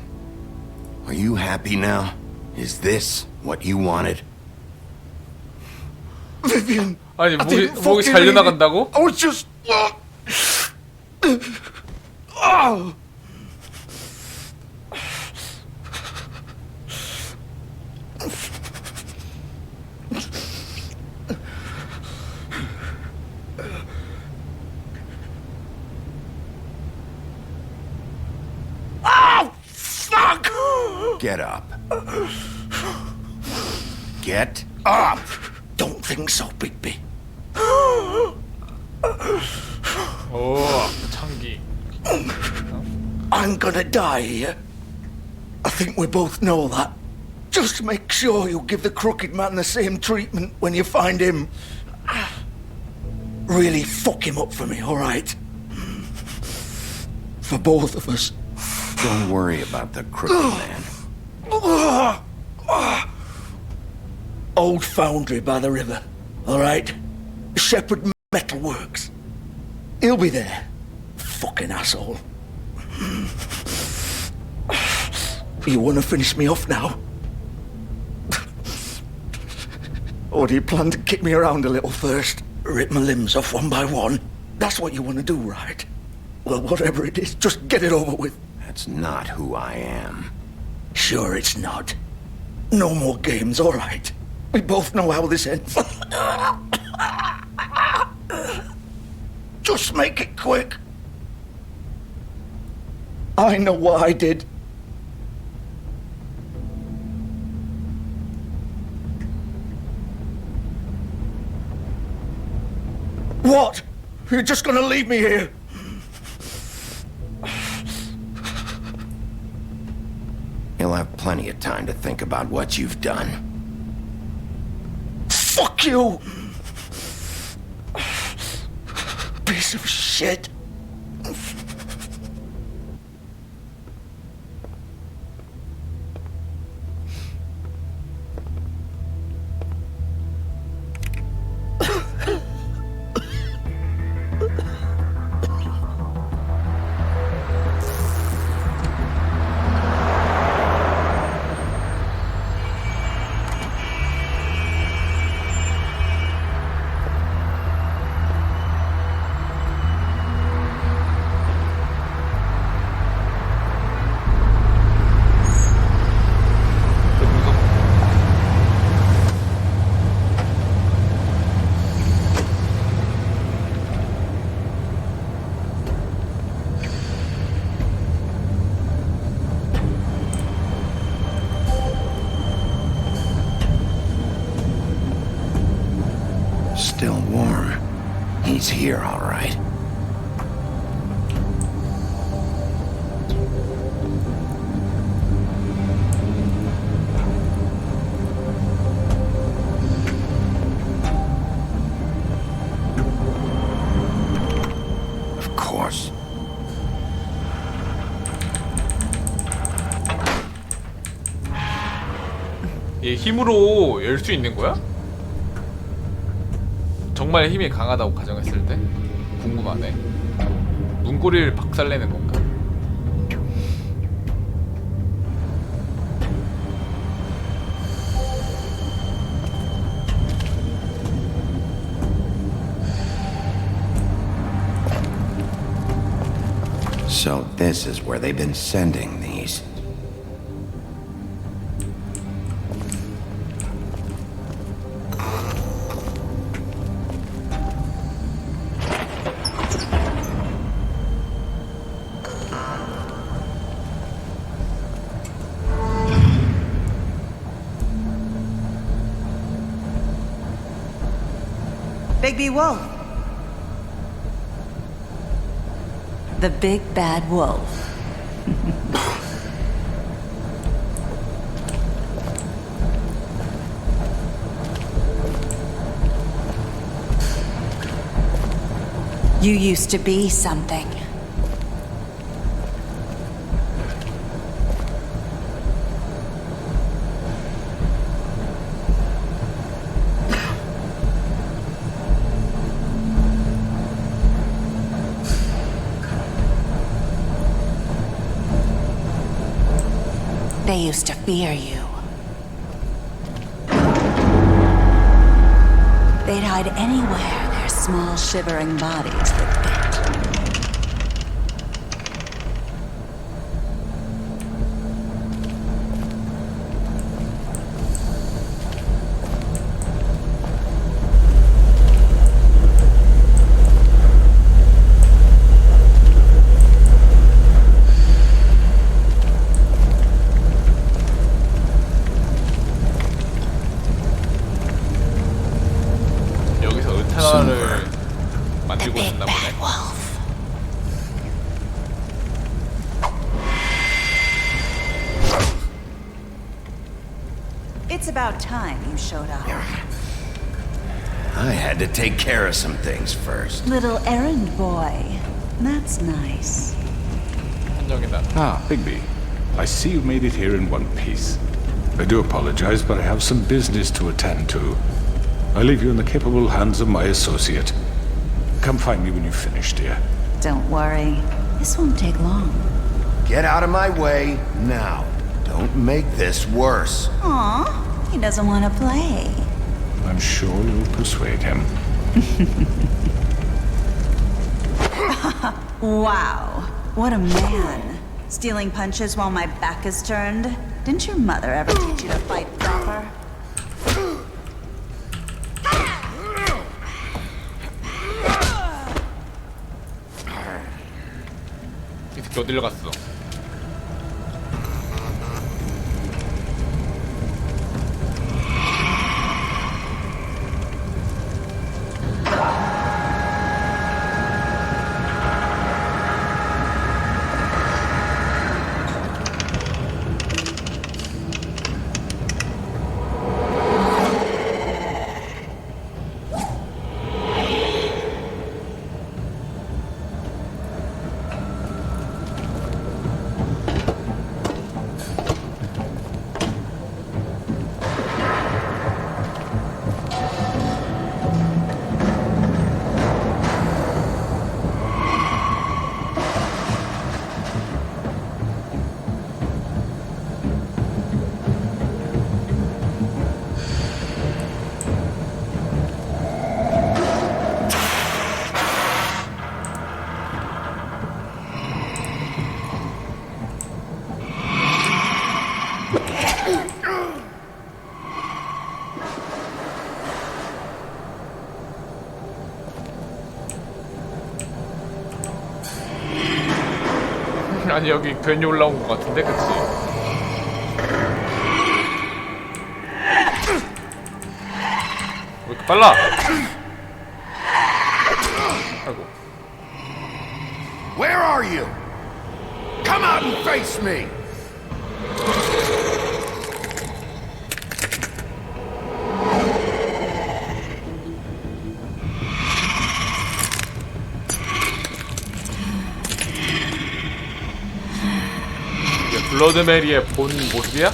A: Are you happy now? Is this what you wanted?
Q: Vivian.
K: 아니
Q: I
K: 목이
Q: didn't fucking
K: 잘려
Q: mean it.
K: 나간다고?
Q: I was just. Oh. Oh, fuck!
A: Get up. Get up!
Q: Don't think so, Bigby.
K: 오, 창기.
Q: I'm gonna die here. I think we both know that. Just make sure you give the crooked man the same treatment when you find him. Really fuck him up for me, alright? For both of us.
A: Don't worry about the crooked man.
Q: Old foundry by the river, alright? Shepherd Metalworks. He'll be there. Fucking asshole. You wanna finish me off now? Or do you plan to kick me around a little first? Rip my limbs off one by one? That's what you wanna do, right? Well, whatever it is, just get it over with.
A: That's not who I am.
Q: Sure it's not. No more games, alright? We both know how this ends. Just make it quick. I know what I did. What? You're just gonna leave me here?
A: You'll have plenty of time to think about what you've done.
Q: Fuck you! Piece of shit.
A: Still warm. He's here, all right. Of course.
K: 얘 힘으로 열 수 있는 거야? 정말 힘이 강하다고 가정했을 때? 궁금하네. 문고리를 박살내는 건가?
A: So this is where they've been sending these.
D: Bigby Wolf. The big bad wolf. You used to be something. They used to fear you. They'd hide anywhere their small, shivering bodies would fit.
K: 하나를 만들고 있었나 보네.
D: It's about time you showed up.
A: I had to take care of some things first.
D: Little errand boy. That's nice.
S: Ah, Bigby. I see you made it here in one piece. I do apologize, but I have some business to attend to. I leave you in the capable hands of my associate. Come find me when you've finished, dear.
D: Don't worry. This won't take long.
A: Get out of my way now. Don't make this worse.
D: Aw, he doesn't want to play.
S: I'm sure you'll persuade him.
D: Wow, what a man. Stealing punches while my back is turned? Didn't your mother ever teach you to fight proper?
K: 이 새끼 어디로 갔어? 아니 여기 괜히 올라온 것 같은데, 그치? 왜 이렇게 빨라? 아이고.
A: Where are you? Come out and face me!
K: 블러드 메리의 본 모습이야?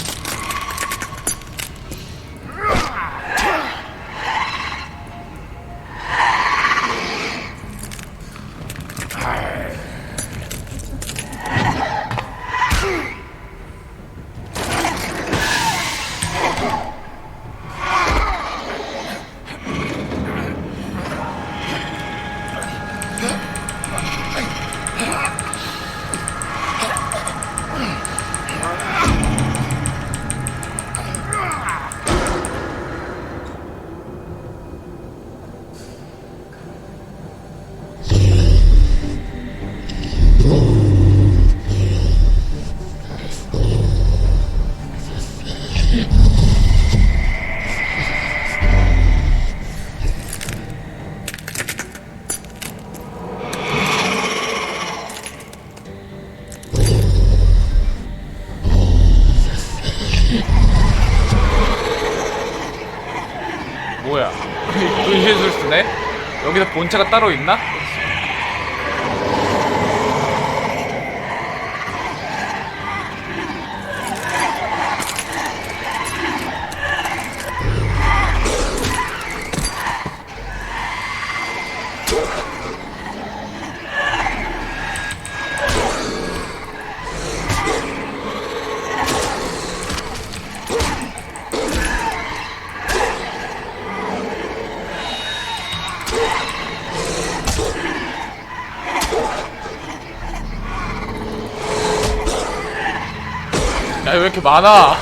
K: 뭐야? 분신술 쓰네? 여기서 본체가 따로 있나? 야, 왜 이렇게 많아?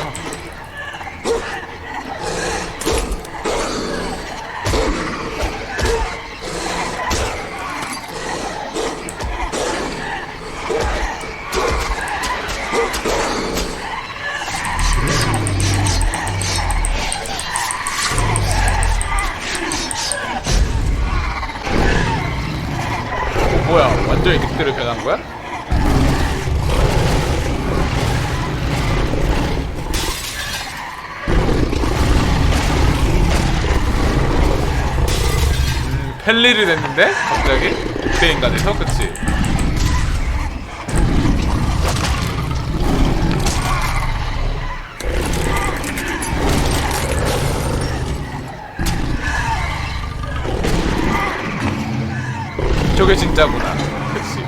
K: 뭐야, 완전히 늑대로 변한 거야? 펠리를 냈는데? 갑자기? 늑대 인간에서? 그치? 저게 진짜구나. 그치?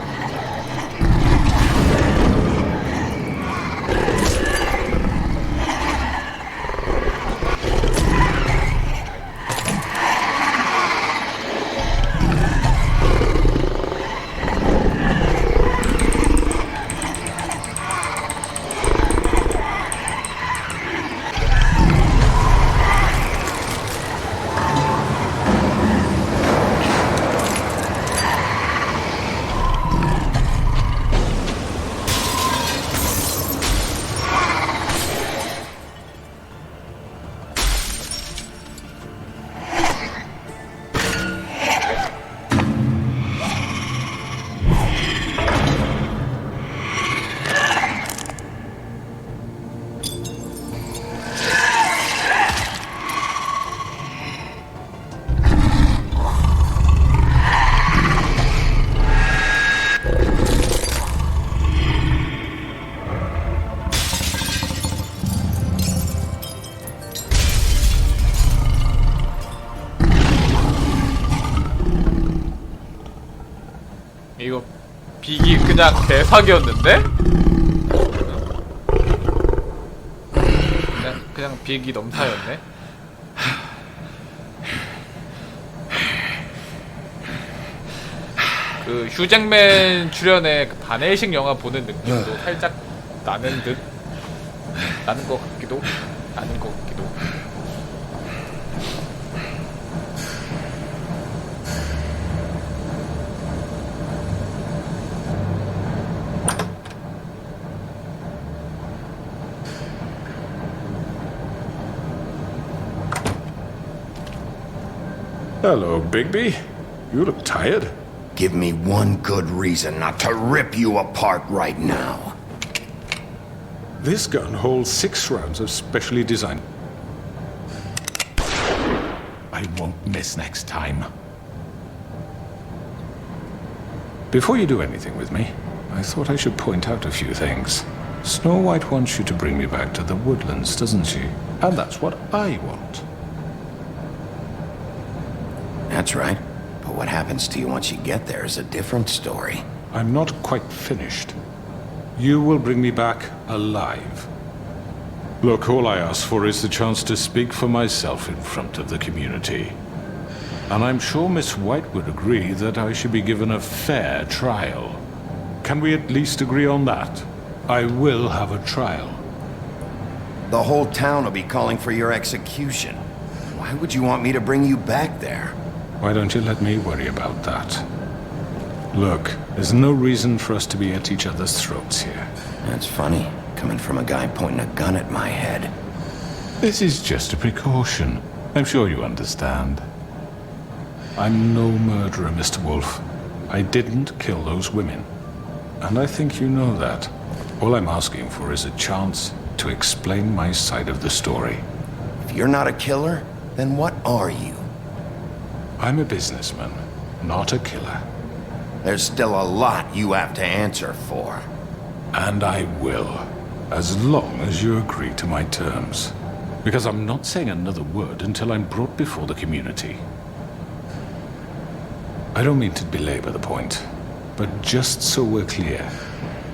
K: 이거 빅이 그냥 대사기였는데? 그냥 빅이 넘사였네? 그 휴잭맨 출연의 그 반해식 영화 보는 느낌도 살짝 나는 듯? 나는 것 같기도? 나는 것 같기도.
S: Hello, Bigby. You look tired.
A: Give me one good reason not to rip you apart right now.
S: This gun holds 6 rounds of specially designed. I won't miss next time. Before you do anything with me, I thought I should point out a few things. Snow White wants you to bring me back to the woodlands, doesn't she? And that's what I want.
A: That's right. But what happens to you once you get there is a different story.
S: I'm not quite finished. You will bring me back alive. Look, all I ask for is the chance to speak for myself in front of the community. And I'm sure Miss White would agree that I should be given a fair trial. Can we at least agree on that? I will have a trial.
A: The whole town will be calling for your execution. Why would you want me to bring you back there?
S: Why don't you let me worry about that? Look, there's no reason for us to be at each other's throats here.
A: That's funny, coming from a guy pointing a gun at my head.
S: This is just a precaution. I'm sure you understand. I'm no murderer, Mr. Wolf. I didn't kill those women. And I think you know that. All I'm asking for is a chance to explain my side of the story.
A: If you're not a killer, then what are you?
S: I'm a businessman, not a killer.
A: There's still a lot you have to answer for.
S: And I will, as long as you agree to my terms. Because I'm not saying another word until I'm brought before the community. I don't mean to belabor the point, but just so we're clear,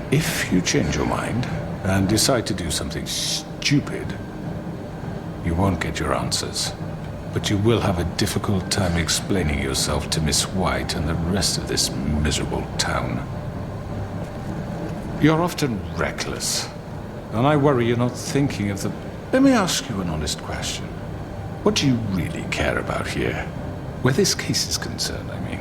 S: if you change your mind and decide to do something stupid, you won't get your answers. But you will have a difficult time explaining yourself to Miss White and the rest of this miserable town. You're often reckless, And I worry you're not thinking of the... Let me ask you an honest question. What do you really care about here? Where this case is concerned, I mean.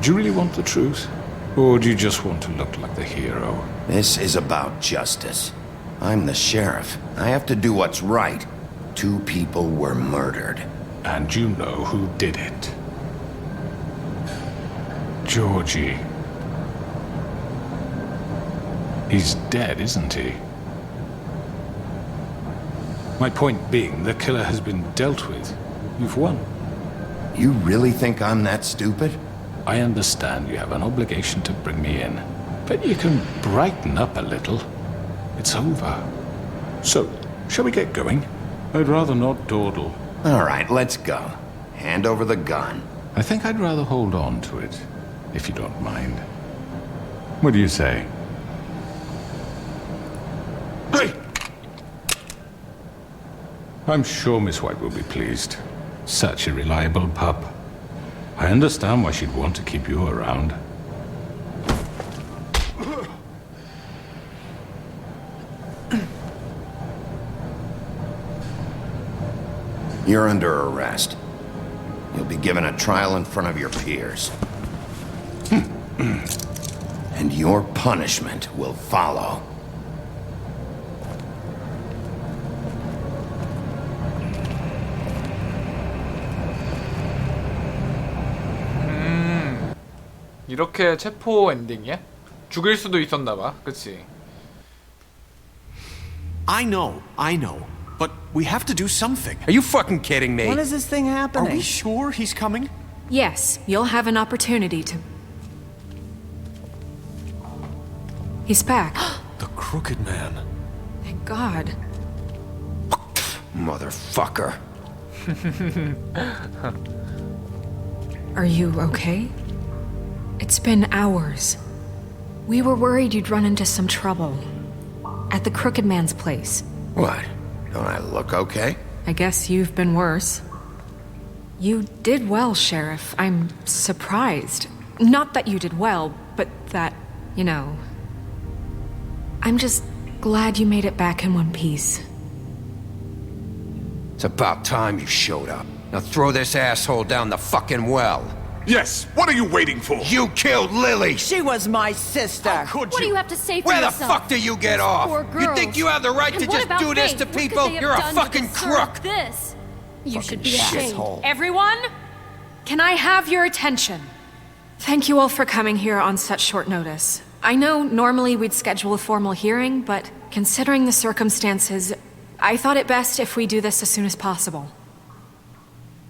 S: Do you really want the truth? Or do you just want to look like the hero?
A: This is about justice. I'm the sheriff. I have to do what's right. 2 people were murdered.
S: And you know who did it. Georgie. He's dead, isn't he? My point being, the killer has been dealt with. You've won.
A: You really think I'm that stupid?
S: I understand you have an obligation to bring me in, but you can brighten up a little. It's over. So, shall we get going? I'd rather not dawdle.
A: All right, let's go. Hand over the gun.
S: I think I'd rather hold on to it, if you don't mind. What do you say? Hey! I'm sure Miss White will be pleased. Such a reliable pup. I understand why she'd want to keep you around.
A: You're under arrest. You'll be given a trial in front of your peers. And your punishment will follow.
K: 이렇게 체포 엔딩이야? 죽일 수도 있었나봐, 그치?
F: I know. But we have to do something.
E: Are you fucking kidding me?
P: When is this thing happening?
F: Are we sure he's coming?
I: Yes, you'll have an opportunity to... He's back.
F: The Crooked Man.
I: Thank God.
E: Motherfucker.
I: Are you okay? It's been hours. We were worried you'd run into some trouble. At the Crooked Man's place.
A: What? Don't I look okay?
I: I guess you've been worse. You did well, Sheriff. I'm surprised. Not that you did well, but that, you know... I'm just glad you made it back in one piece.
E: It's about time you showed up. Now throw this asshole down the fucking well.
N: Yes, what are you waiting for?
E: You killed Lily!
P: She was my sister.
E: How could
U: What do you have to say for
E: Where
U: yourself?
E: the fuck do you get off?
U: Poor
E: You
U: girls.
E: think you have the right
U: And
E: to
U: what
E: just
U: about
E: do this
U: Faith?
E: to
U: What could
E: people?
U: they have
E: You're a
U: done to
E: fucking
U: deserve
E: crook!
U: This? You should be
E: Fucking
U: ashamed.
E: shithole.
I: Everyone? Can I have your attention? Thank you all for coming here on such short notice. I know normally we'd schedule a formal hearing, but considering the circumstances, I thought it best if we do this as soon as possible.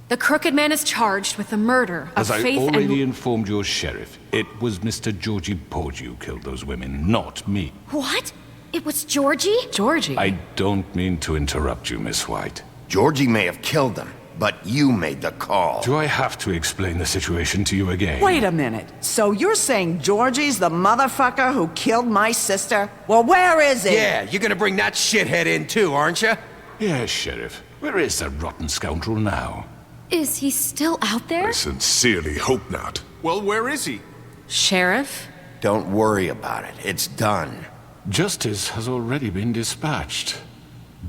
I: The Crooked Man is charged with the murder of
S: As I
I: Faith
S: already
I: and...
S: informed your sheriff, it was Mr. Georgie Porgy who killed those women, not me.
U: What? It was Georgie?
I: Georgie?
S: I don't mean to interrupt you, Miss White.
A: Georgie may have killed them, but you made the call.
S: Do I have to explain the situation to you again?
P: Wait a minute. So you're saying Georgie's the motherfucker who killed my sister? Well, where is he?
E: Yeah, you're gonna bring that shithead in too, aren't you?
S: Yes, Sheriff. Where is that rotten scoundrel now?
U: Is he still out there?
N: I sincerely hope not.
F: Well, where is he?
I: Sheriff?
A: Don't worry about it. It's done.
S: Justice has already been dispatched.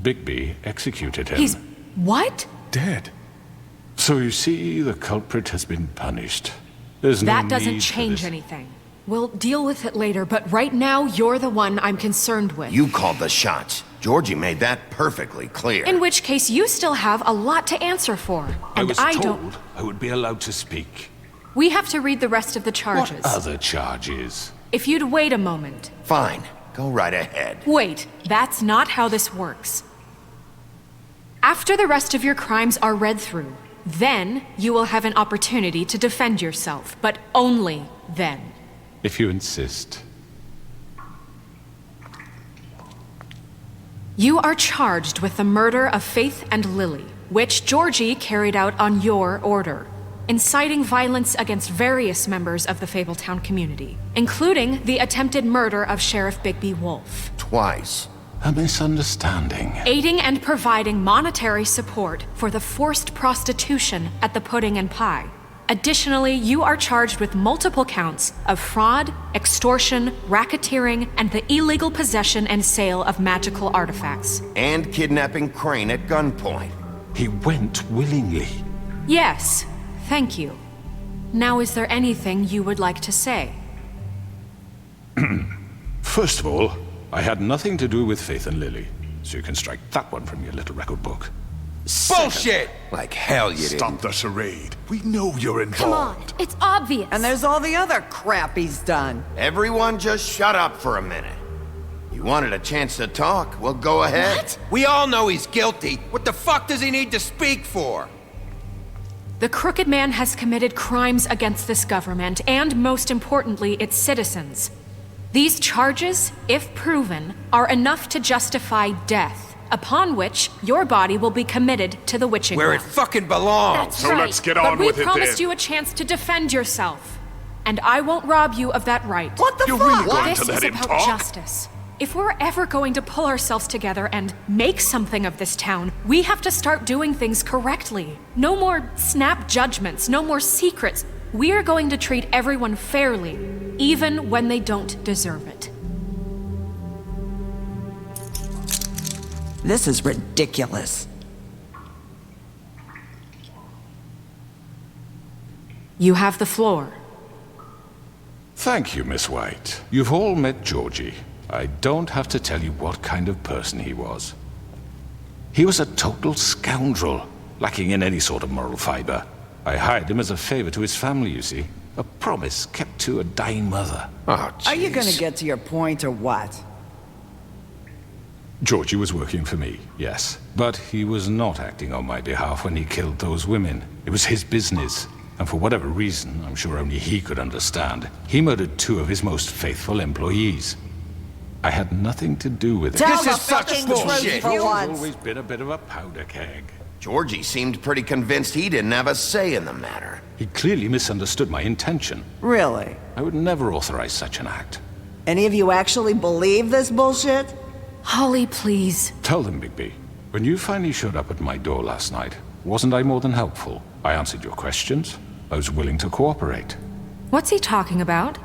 S: Bigby executed him.
I: He's... what?
S: Dead. So you see, the culprit has been punished. There's no
I: That doesn't
S: need for
I: change
S: this.
I: anything. We'll deal with it later, but right now, you're the one I'm concerned with.
A: You called the shots. Georgie made that perfectly clear.
I: In which case, you still have a lot to answer for.
S: I
I: And
S: was
I: I
S: told
I: don't...
S: I would be allowed to speak.
I: We have to read the rest of the charges.
S: What other charges?
I: If you'd wait a moment.
A: Fine. Go right ahead.
I: Wait, that's not how this works. After the rest of your crimes are read through, then you will have an opportunity to defend yourself, but only then.
S: If you insist.
I: You are charged with the murder of Faith and Lily, which Georgie carried out on your order, inciting violence against various members of the Fabletown community, including the attempted murder of Sheriff Bigby Wolf.
A: Twice.
S: A misunderstanding.
I: Aiding and providing monetary support for the forced prostitution at the Pudding and Pie. Additionally, you are charged with multiple counts of fraud, extortion, racketeering, and the illegal possession and sale of magical artifacts.
A: And kidnapping Crane at gunpoint.
S: He went willingly.
I: Yes, thank you. Now, is there anything you would like to say?
S: First of all, I had nothing to do with Faith and Lily, so you can strike that one from your little record book.
E: Bullshit! Like hell you didn't.
N: Stop the charade. We know you're involved.
M: Come on, it's obvious.
G: And there's all the other crap he's done.
A: Everyone just shut up for a minute. You wanted a chance to talk, well, go ahead.
E: What? We all know he's guilty. What the fuck does he need to speak for?
I: The Crooked Man has committed crimes against this government and, most importantly, its citizens. These charges, if proven, are enough to justify death, upon which your body will be committed to the witching
E: Where
I: well.
E: it fucking belongs.
I: That's right.
N: Let's get on with it
I: But we promised
N: then.
I: you a chance to defend yourself, and I won't rob you of that right.
N: What the fuck? You're really going
I: This
N: to let
I: is
N: him
I: about
N: talk?
I: justice. If we're ever going to pull ourselves together and make something of this town, we have to start doing things correctly. No more snap judgments, no more secrets. We are going to treat everyone fairly, even when they don't deserve it.
G: This is ridiculous.
I: You have the floor.
S: Thank you, Miss White. You've all met Georgie. I don't have to tell you what kind of person he was. He was a total scoundrel, lacking in any sort of moral fiber. I hired him as a favor to his family, you see. A promise kept to a dying mother.
E: Oh, jeez.
G: Are you gonna get to your point or what?
S: Georgie was working for me, yes. But he was not acting on my behalf when he killed those women. It was his business. And for whatever reason, I'm sure only he could understand, he murdered 2 of his most faithful employees. I had nothing to do with it.
G: Tell
E: This
G: the
E: is such
G: fucking
E: bullshit.
G: truth for
S: He's
G: once.
S: always been a bit of a powder keg.
A: Georgie seemed pretty convinced he didn't have a say in the matter.
S: He clearly misunderstood my intention.
G: Really?
S: I would never authorize such an act.
G: Any of you actually believe this bullshit?
I: Holly, please.
S: Tell them, Bigby. When you finally showed up at my door last night, wasn't I more than helpful? I answered your questions. I was willing to cooperate.
I: What's he talking about?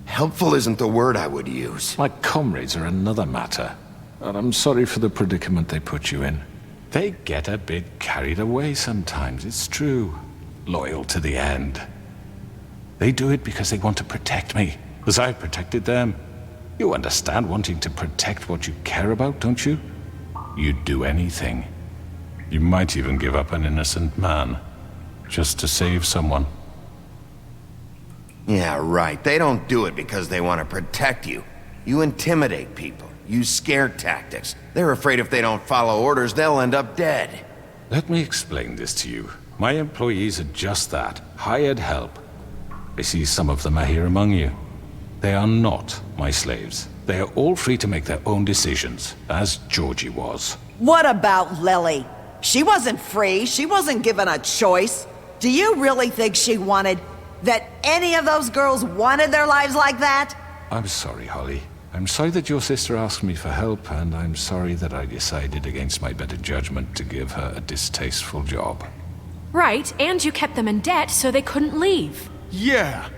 A: Helpful isn't the word I would use.
S: My comrades are another matter. And I'm sorry for the predicament they put you in. They get a bit carried away sometimes, it's true. Loyal to the end. They do it because they want to protect me, as I've protected them. You understand wanting to protect what you care about, don't you? You'd do anything. You might even give up an innocent man, just to save someone.
A: Yeah, right. They don't do it because they want to protect you. You intimidate people, use scare tactics. They're afraid if they don't follow orders, they'll end up dead.
S: Let me explain this to you. My employees are just that, hired help. I see some of them are here among you. They are not my slaves. They are all free to make their own decisions, as Georgie was.
G: What about Lily? She wasn't free. She wasn't given a choice. Do you really think she wanted... that any of those girls wanted their lives like that?
S: I'm sorry, Holly. I'm sorry that your sister asked me for help, and I'm sorry that I decided against my better judgment to give her a distasteful job.
I: Right, and you kept them in debt so they couldn't leave.
F: Yeah,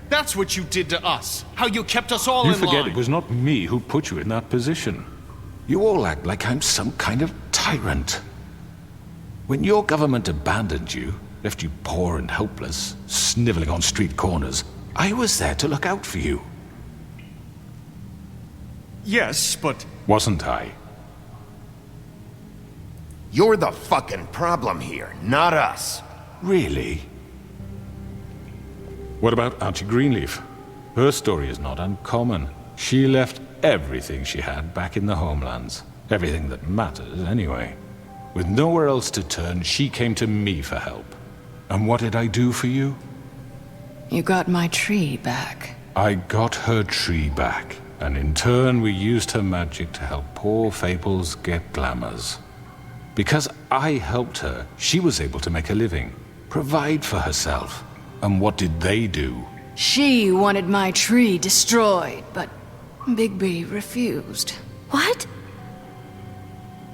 F: that's what you did to us. How you kept us all
S: You
F: in
S: forget
F: line.
S: it was not me who put you in that position. You all act like I'm some kind of tyrant. When your government abandoned you, left you poor and helpless, sniveling on street corners, I was there to look out for you.
F: Yes, but...
S: Wasn't I?
A: You're the fucking problem here, not us.
S: Really? What about Auntie Greenleaf? Her story is not uncommon. She left everything she had back in the homelands. Everything that matters, anyway. With nowhere else to turn, she came to me for help. And what did I do for you?
T: You got my tree back.
S: I got her tree back, and in turn we used her magic to help poor Fables get glamours. Because I helped her, she was able to make a living, provide for herself. And what did they do?
T: She wanted my tree destroyed, but Bigby refused.
I: What?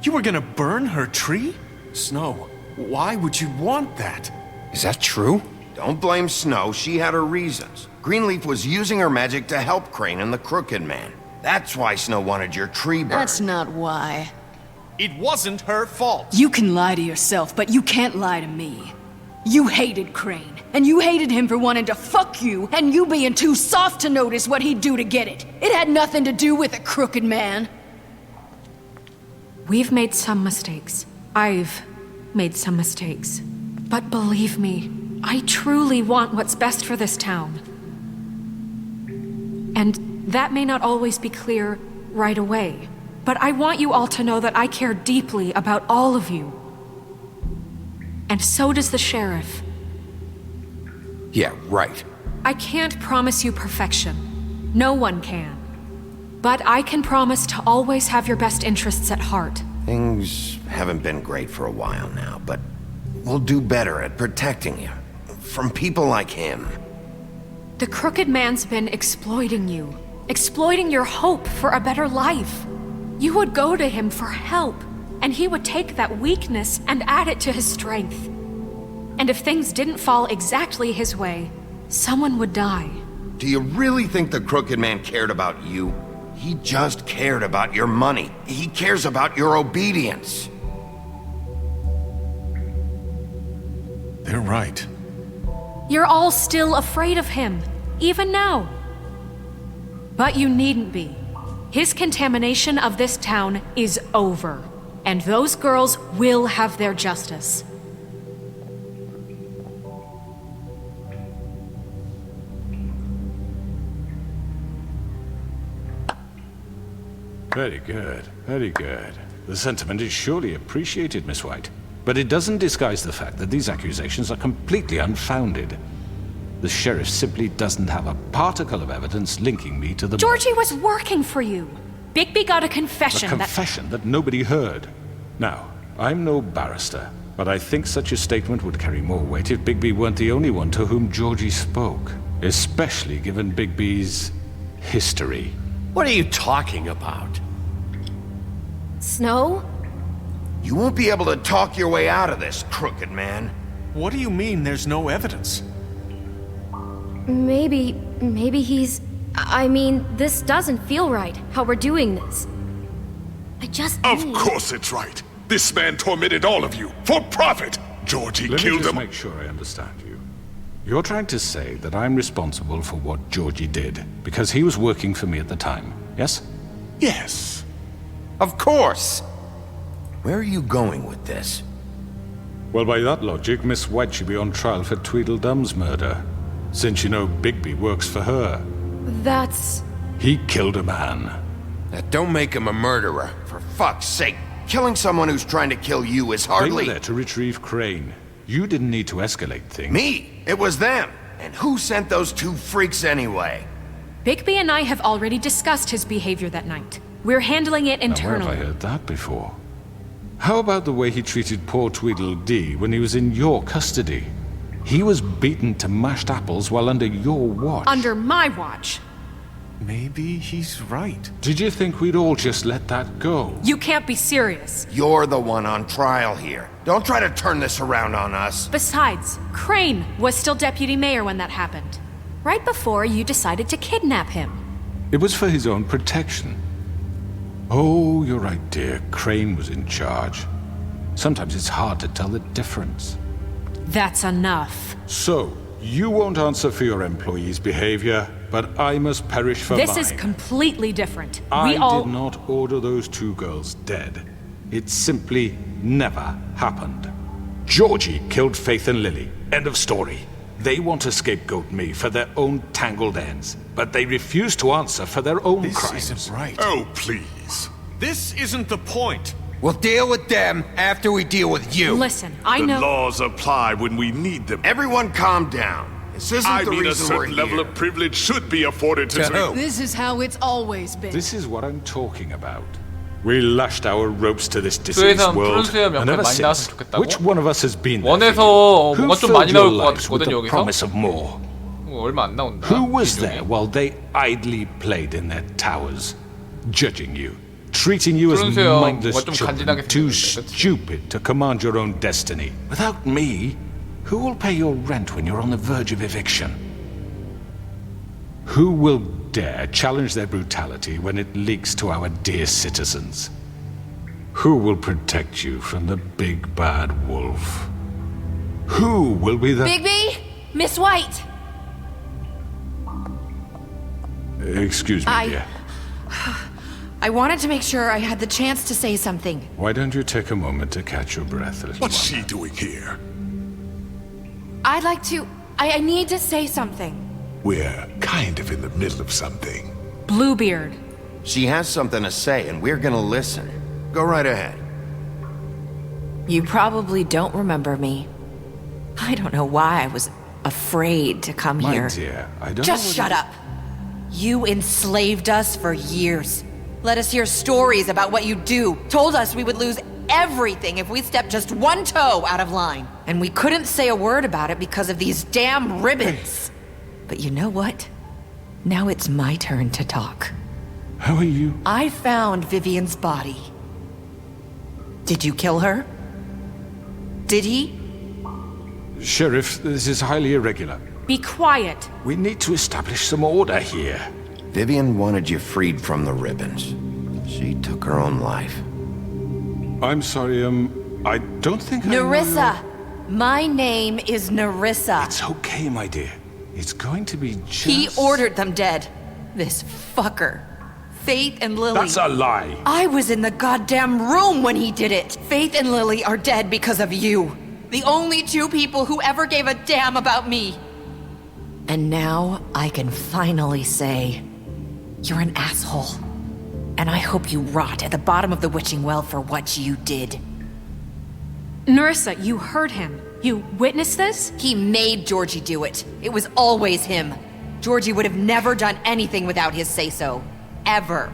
F: You were gonna burn her tree? Snow, why would you want that?
E: Is that true?
A: Don't blame Snow, she had her reasons. Greenleaf was using her magic to help Crane and the Crooked Man. That's why Snow wanted your tree burned.
O: That's not why.
F: It wasn't her fault.
O: You can lie to yourself, but you can't lie to me. You hated Crane, and you hated him for wanting to fuck you, and you being too soft to notice what he'd do to get it. It had nothing to do with the Crooked Man.
I: We've made some mistakes. I've made some mistakes. But believe me, I truly want what's best for this town. And that may not always be clear right away, but I want you all to know that I care deeply about all of you. And so does the sheriff.
E: Yeah, right.
I: I can't promise you perfection. No one can. But I can promise to always have your best interests at heart.
A: Things haven't been great for a while now, but we'll do better at protecting you. From people like him.
I: The Crooked Man's been exploiting you. Exploiting your hope for a better life. You would go to him for help, and he would take that weakness and add it to his strength. And if things didn't fall exactly his way, someone would die.
A: Do you really think the Crooked Man cared about you? He just cared about your money. He cares about your obedience.
F: They're right.
I: You're all still afraid of him, even now. But you needn't be. His contamination of this town is over, and those girls will have their justice.
S: Very good, very good. The sentiment is surely appreciated, Miss White. But it doesn't disguise the fact that these accusations are completely unfounded. The sheriff simply doesn't have a particle of evidence linking me to the...
I: Georgie was working for you. Bigby got a confession
S: A confession that nobody heard. Now, I'm no barrister, but I think such a statement would carry more weight if Bigby weren't the only one to whom Georgie spoke. Especially given Bigby's history.
V: What are you talking about?
M: Snow?
A: You won't be able to talk your way out of this, Crooked Man.
F: What do you mean there's no evidence?
M: Maybe he's... I mean, this doesn't feel right, how we're doing this. I just
N: Of course it's right. This man tormented all of you, for profit! Georgie
S: Let me
N: killed
S: just
N: him.
S: make sure I understand you. You're trying to say that I'm responsible for what Georgie did, because he was working for me at the time, yes?
N: Yes.
A: Of course! Where are you going with this?
S: Well, by that logic, Miss White should be on trial for Tweedledum's murder, since you know Bigby works for her.
M: That's...
S: He killed a man.
E: Now, don't make him a murderer.
A: For fuck's sake, killing someone who's trying to kill you is
S: They
A: hardly...
S: were there to retrieve Crane. You didn't need to escalate things.
A: Me! It was them! And who sent those two freaks anyway?
I: Bigby and I have already discussed his behavior that night. We're handling it
S: Now, where
I: internally.
S: have I heard that before? How about the way he treated poor Tweedledee when he was in your custody? He was beaten to mashed apples while under your watch.
I: Under my watch.
F: Maybe he's right.
S: Did you think we'd all just let that go?
I: You can't be serious.
A: You're the one on trial here. Don't try to turn this around on us.
I: Besides, Crane was still deputy mayor when that happened. Right before you decided to kidnap him.
S: It was for his own protection. Oh, you're right, dear. Crane was in charge. Sometimes it's hard to tell the difference.
I: That's enough.
S: So, you won't answer for your employees' behavior, but I must perish for
I: This
S: mine.
I: is completely different.
S: I
I: We all...
S: did not order those two girls dead. It simply never happened. Georgie killed Faith and Lily. End of story. They want to scapegoat me for their own tangled ends, but they refuse to answer for their own crimes.
F: This isn't right.
N: Oh, please.
F: This isn't the point.
E: We'll deal with them after we deal with you.
I: Listen, I
N: The
I: know...
N: laws apply when we need them.
A: Everyone calm down. This isn't
N: I
A: the
N: mean, a
A: reason we're
N: certain level
A: here.
N: of privilege should be afforded to...
E: To who?
O: This is how it's always been.
S: This is what I'm talking about. We lashed our ropes to this diseased
K: 투에선
S: world,
K: 푸른수염
S: and
K: 역할
S: ever
K: 많이
S: since,
K: 나왔으면 좋겠다고?
S: which one of us has been there for
K: 원에서
S: you? Who
K: 뭔가 좀
S: filled
K: 많이
S: your
K: 나올 것
S: lives with
K: 같거든,
S: the
K: 여기서?
S: promise of more?
K: 얼마 안 나온다.
S: Who was
K: 비중이.
S: there while they idly played in their towers, judging you, treating you as
K: 푸른수염
S: mindless
K: 뭔가 좀
S: children,
K: 간지나게
S: too
K: 생겼는데, 그치?
S: stupid to command your own destiny? Without me, Who will pay your rent when you're on the verge of eviction? Who will dare challenge their brutality when it leaks to our dear citizens? Who will protect you from the big bad wolf? Who will be the...
C: Bigby? Miss White!
S: Excuse me, dear.
C: I wanted to make sure I had the chance to say something.
S: Why don't you take a moment to catch your breath, little
N: What's
S: one?
N: she doing here?
C: I'd like to... I need to say something.
N: We're kind of in the middle of something.
I: Bluebeard.
A: She has something to say, and we're gonna listen. Go right ahead.
C: You probably don't remember me. I don't know why I was afraid to come
S: My
C: here.
S: dear, I don't
C: Just
S: know
C: shut up. You enslaved us for years. Let us hear stories about what you do. Told us we would lose everything if we stepped just one toe out of line. And we couldn't say a word about it because of these damn ribbons. But you know what? Now it's my turn to talk.
S: How are you?
C: I found Vivian's body. Did you kill her? Did he?
S: Sheriff, this is highly irregular.
I: Be quiet.
S: We need to establish some order here.
A: Vivian wanted you freed from the ribbons. She took her own life.
S: I'm sorry, I don't think I know
C: Nerissa! My name is Nerissa.
S: It's okay, my dear. It's going to be just...
C: He ordered them dead. This fucker. Faith and Lily.
S: That's a lie.
C: I was in the goddamn room when he did it. Faith and Lily are dead because of you. The only two people who ever gave a damn about me. And now I can finally say, you're an asshole. And I hope you rot at the bottom of the witching well for what you did.
I: Nerissa, you heard him. You witnessed this?
C: He made Georgie do it. It was always him. Georgie would have never done anything without his say-so. Ever.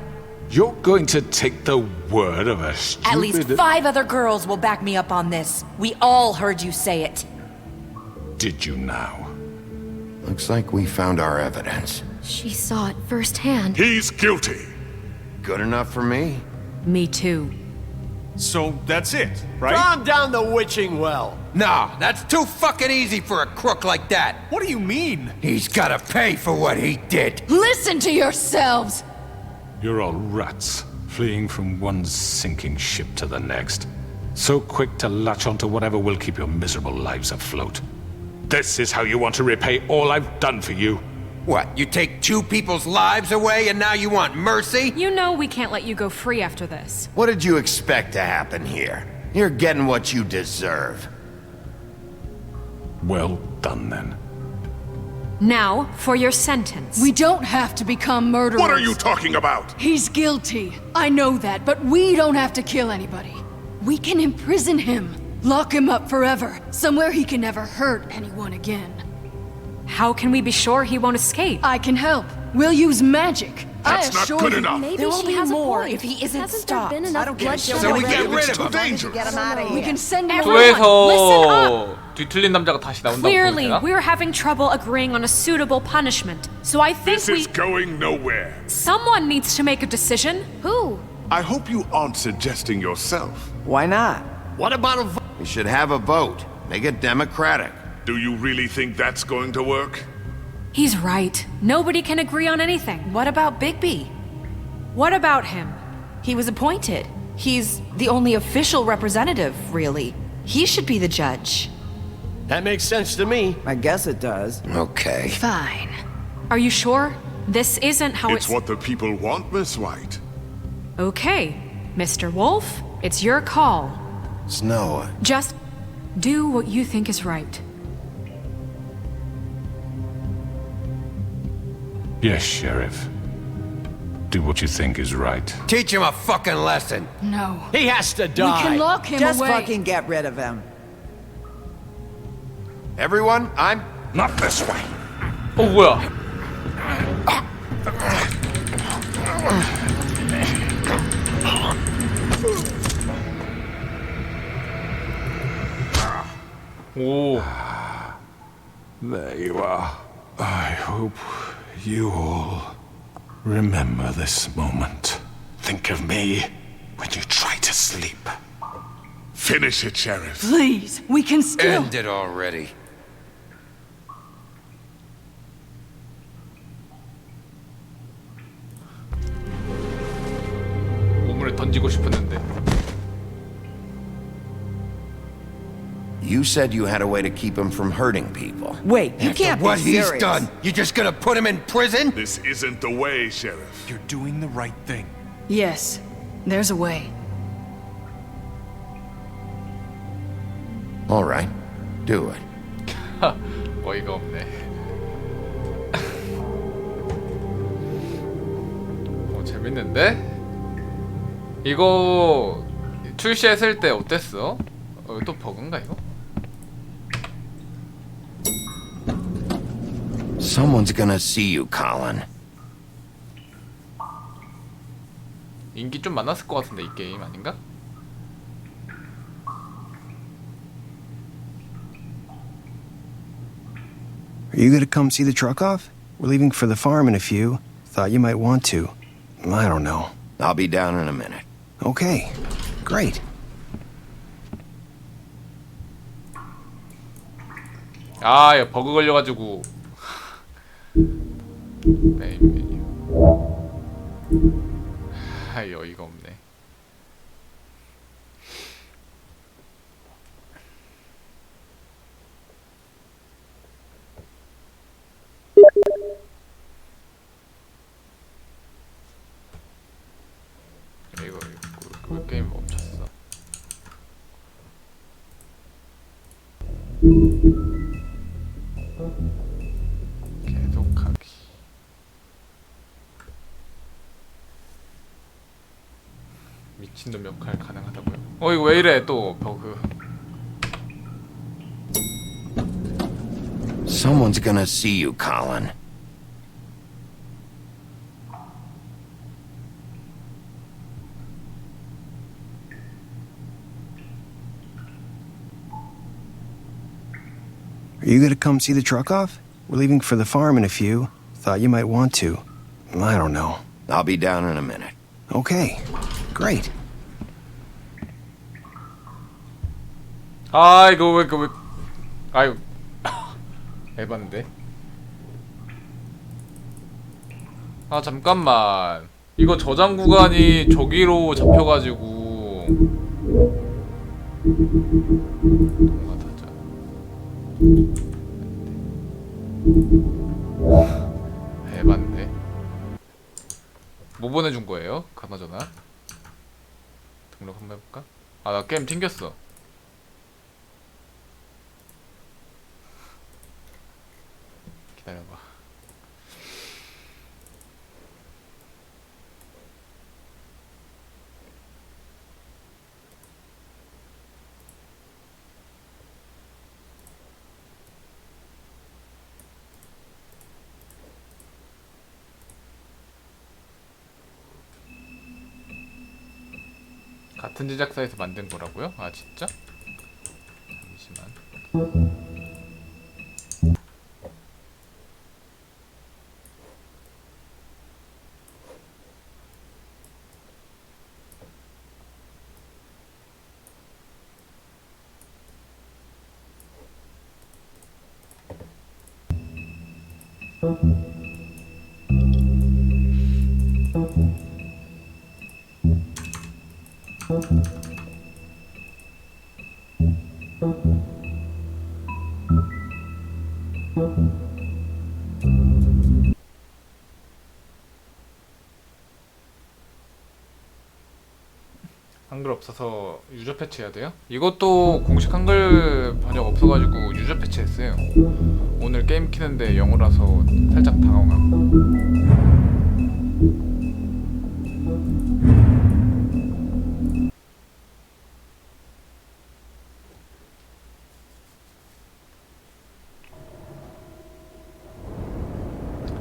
S: You're going to take the word of a stupid...
C: At least 5 other girls will back me up on this. We all heard you say it.
S: Did you now?
A: Looks like we found our evidence.
M: She saw it firsthand.
N: He's guilty.
A: Good enough for me?
I: Me too.
F: So that's it, right?
V: Calm down the witching well.
E: Nah, that's too fucking easy for a crook like that.
F: What do you mean?
E: He's gotta pay for what he did.
O: Listen to yourselves!
S: You're all rats, fleeing from one sinking ship to the next. So quick to latch onto whatever will keep your miserable lives afloat. This is how you want to repay all I've done for you.
E: What, you take 2 people's lives away and now you want mercy?
I: You know we can't let you go free after this.
A: What did you expect to happen here? You're getting what you deserve.
S: Well done, then.
I: Now, for your sentence.
O: We don't have to become murderers.
N: What are you talking about?
O: He's guilty. I know that, but we don't have to kill anybody. We can imprison him. Lock him up forever. Somewhere he can never hurt anyone again.
I: How can we be sure he won't escape?
O: I can help. We'll use magic.
N: That's
O: I
N: not
O: assure
N: good
O: you.
N: enough.
M: Maybe
C: There will
M: she
C: be
M: has a
C: more
M: point.
C: if he isn't
M: Hasn't
C: stopped.
M: there been enough
A: I don't get
M: bloodshed
A: it.
E: So we
M: already?
E: get rid
N: It's
E: of
N: too
E: him.
N: dangerous.
A: Get him out of
O: We
A: here.
O: can send him
K: 조에서 뒤틀린 남자가 다시 나온다고
I: Clearly,
K: 보여요?
I: we're having trouble agreeing on a suitable punishment. So I think
N: This is going nowhere.
I: someone needs to make a decision.
M: Who?
N: I hope you aren't suggesting yourself.
P: Why not?
V: What about a vote?
A: We should have a vote. Make it democratic.
N: Do you really think that's going to work?
I: He's right. Nobody can agree on anything.
C: What about Bigby?
I: What about him?
C: He was appointed. He's the only official representative, really. He should be the judge.
V: That makes sense to me.
P: I guess it does.
A: Okay.
C: Fine.
I: Are you sure? This isn't how
N: It's what the people want, Miss White.
I: Okay, Mr. Wolf, it's your call.
A: Snow,
I: Just do what you think is right.
S: Yes, Sheriff. Do what you think is right.
E: Teach him a fucking lesson.
O: No.
V: He has to
O: We
V: die.
O: can lock him
G: Just
O: away.
G: fucking get rid of him.
A: everyone, I'm...
S: Not this way.
K: 어 뭐야? 오.
S: There you are. I hope you all remember this moment. Think of me when you try to sleep.
N: Finish it, Sheriff.
O: Please, we can still.
E: End it already.
K: 있는데.
A: You said you had a way to keep him from hurting people.
G: Wait, you
E: After
G: can't
E: what
G: be
E: he's
G: serious.
E: done, you just gonna put him in prison?
N: This isn't the way, Sheriff.
F: You're doing the right thing.
O: Yes, there's a way.
A: All right, do it.
K: 어이가 없네. 재밌는데? 이거 출시했을 때 어땠어? 또 버그인가 이거?
A: Someone's gonna see you, Colin.
K: 인기 좀 많았을 것 같은데 이 게임 아닌가?
P: Are you gonna come see the truck off? We're leaving for the farm in a few. Thought you might want to. I don't know.
A: I'll be down in a minute.
P: Okay, great.
K: 아, 이거 버그 걸려가지고 메인 메뉴. 아, 어이가 없네. 이거 왜 게임 멈췄어? 계속하기. 미친놈 역할 가능하다고요? 이거 왜 이래 또 버그.
A: Someone's gonna see you, Colin.
P: Are you gonna come see the truck off? We're leaving for the farm in a few. Thought you might want to. I don't know.
A: I'll be down in a minute.
P: Okay, great.
K: 아, 이거 왜 아유. 에반데. 아, 잠깐만. 이거 저장 구간이 저기로 잡혀가지고 동화타자. 에반데. 뭐 보내준 거예요? 가나저나. 등록 한번 해볼까? 아, 나 게임 튕겼어. 기다려봐. 같은 제작사에서 만든 거라고요? 아, 진짜? 잠시만. 한글 없어서 유저 패치해야 돼요? 이것도 공식 한글 번역 없어가지고 유저 패치했어요. 오늘 게임 키는데 영어라서 살짝 당황하고.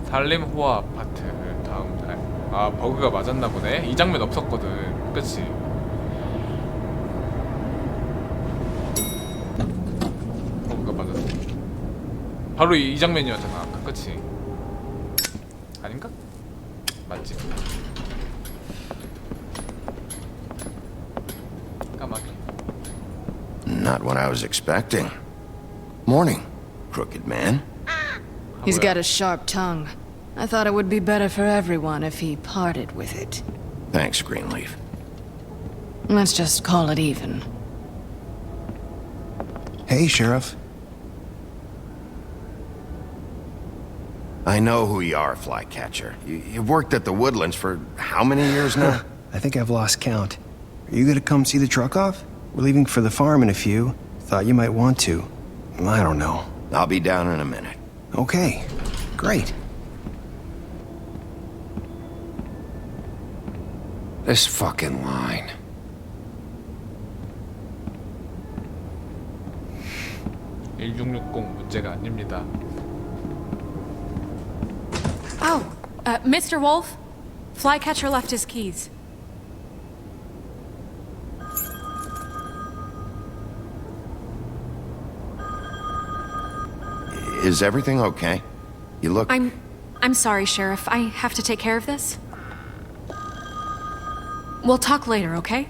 K: 살림호화 아파트 다음 달. 아, 버그가 맞았나 보네. 이 장면 없었거든. 그치? 버그가 맞았어. 바로 이 장면이었잖아 아까. 그치? 아닌가? 맞지? 까마귀.
A: Not what I was expecting. Morning, crooked man.
O: He's got a sharp tongue. I thought it would be better for everyone if he parted with it.
A: Thanks, Greenleaf.
O: Let's just call it even.
B: Hey, Sheriff.
A: I know who you are, Flycatcher. You've worked at the Woodlands for how many years now?
B: I think I've lost count. Are you gonna come see the truck off? We're leaving for the farm in a few. Thought you might want to. I don't know.
A: I'll be down in a minute.
B: Okay, great.
E: This fucking line.
K: 문제가 아닙니다.
I: Oh, Mr. Wolf? Flycatcher left his keys.
A: Is everything okay? You look...
I: I'm sorry, Sheriff. I have to take care of this. We'll talk later, okay?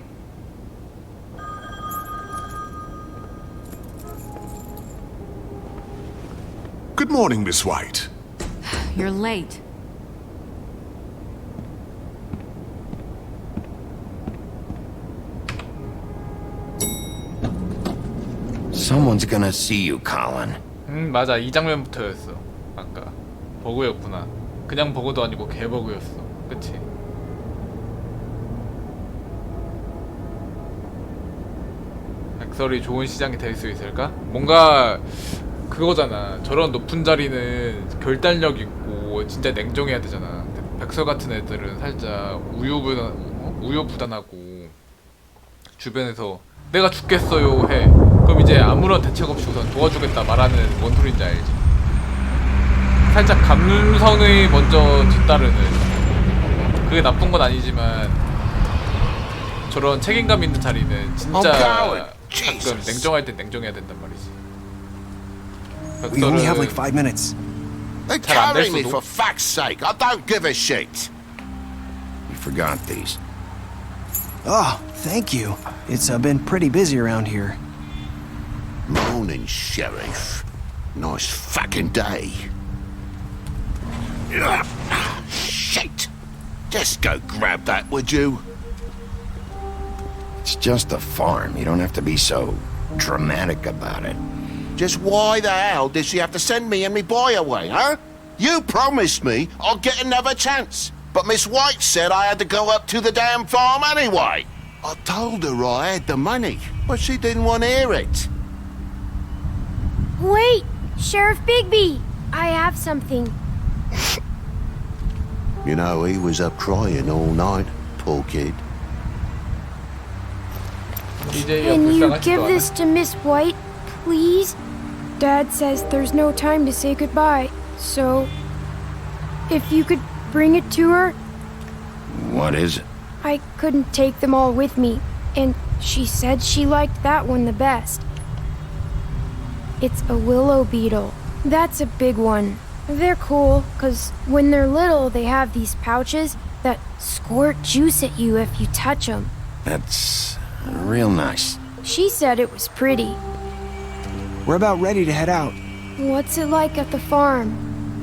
R: Good morning, Miss White.
I: You're late.
A: Someone's gonna see you, Colin.
K: 맞아. 이 장면부터였어. 아까. 버그였구나. 그냥 버그도 아니고 개버그였어. 그치? 백설이 좋은 시장이 될 수 있을까? 뭔가 그거잖아. 저런 높은 자리는 결단력 있고 진짜 냉정해야 되잖아. 백설 같은 애들은 살짝 우유부단하고 주변에서 내가 죽겠어요 해. 그럼 이제 아무런 대책 없이 우선 도와주겠다 말하는 뭔 소린지 알지? 살짝 감성의 먼저 뒤따르는. 그게 나쁜 건 아니지만 저런 책임감 있는 자리는 진짜 가끔 냉정할 땐 냉정해야 된단 말이지.
B: We only have like 5 minutes.
A: They carry me for fuck's sake. I don't give a shit. You forgot these.
B: Oh, thank you. It's been pretty busy around here.
W: Morning, Sheriff. Nice fucking day. Shit! Just go grab that, would you?
A: It's just a farm. You don't have to be so dramatic about it.
W: Just why the hell did she have to send me and me boy away, huh? You promised me I'd get another chance, but Miss White said I had to go up to the damn farm anyway. I told her I had the money, but she didn't want to hear it.
X: Wait! Sheriff Bigby! I have something.
W: You know, he was up crying all night, poor kid.
X: Can you give this to Miss White, please? Dad says there's no time to say goodbye, so if you could bring it to her.
A: What is it?
X: I couldn't take them all with me, and she said she liked that one the best. It's a willow beetle. That's a big one. They're cool, 'cause when they're little, they have these pouches that squirt juice at you if you touch them.
A: That's real nice.
X: She said it was pretty.
B: We're about ready to head out.
X: What's it like at the farm?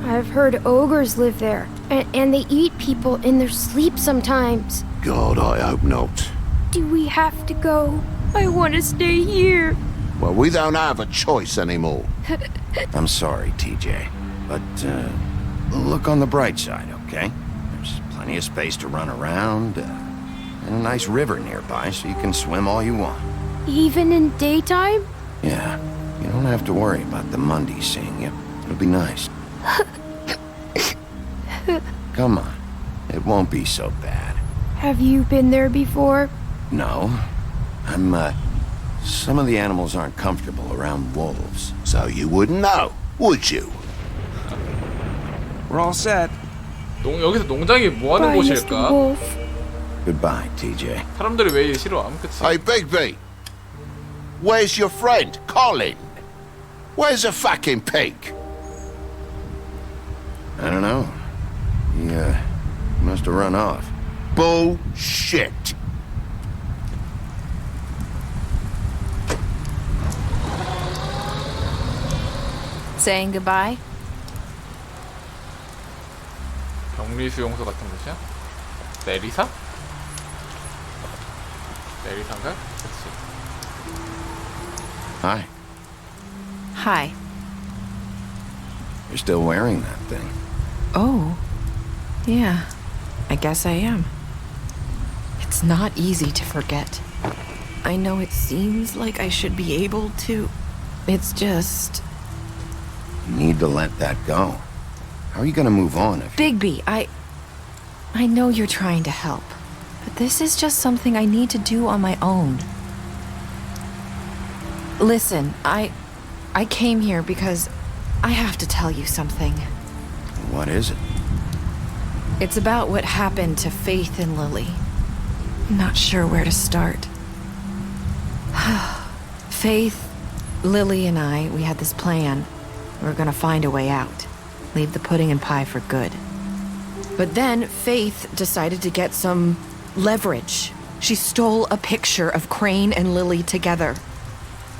X: I've heard ogres live there, and they eat people in their sleep sometimes.
W: God, I hope not.
X: Do we have to go? I want to stay here.
W: Well, we don't have a choice anymore.
A: I'm sorry, TJ, but look on the bright side, okay? There's plenty of space to run around, and a nice river nearby so you can swim all you want.
X: Even in daytime?
A: Yeah, you don't have to worry about the Mundies seeing you. It'll be nice. Come on, it won't be so bad.
X: Have you been there before?
A: No, some of the animals aren't comfortable around wolves.
W: So you wouldn't know, would you?
B: We're all set.
K: 여기서 농장이 뭐 하는
X: Bye, Mr.
K: 곳일까?
X: Wolf.
A: Goodbye, TJ.
K: 사람들이 왜 싫어함? 그치?
W: Hey, Bigby. Where's your friend, Colin? Where's the fucking pig?
A: I don't know. He must have run off.
W: Bullshit.
D: Saying goodbye?
K: 격리 수용소 같은 곳이야? 내리사? 내리상가? 그치.
A: Hi.
C: Hi.
A: You're still wearing that thing.
C: Oh. Yeah. I guess I am. It's not easy to forget. I know it seems like I should be able to. It's just...
A: You need to let that go. How are you gonna move on if...
C: Bigby, I know you're trying to help, but this is just something I need to do on my own. Listen, I came here because I have to tell you something.
A: What is it?
C: It's about what happened to Faith and Lily. I'm not sure where to start. Faith, Lily, and I, we had this plan. We were gonna find a way out. Leave the pudding and pie for good. But then Faith decided to get some leverage. She stole a picture of Crane and Lily together.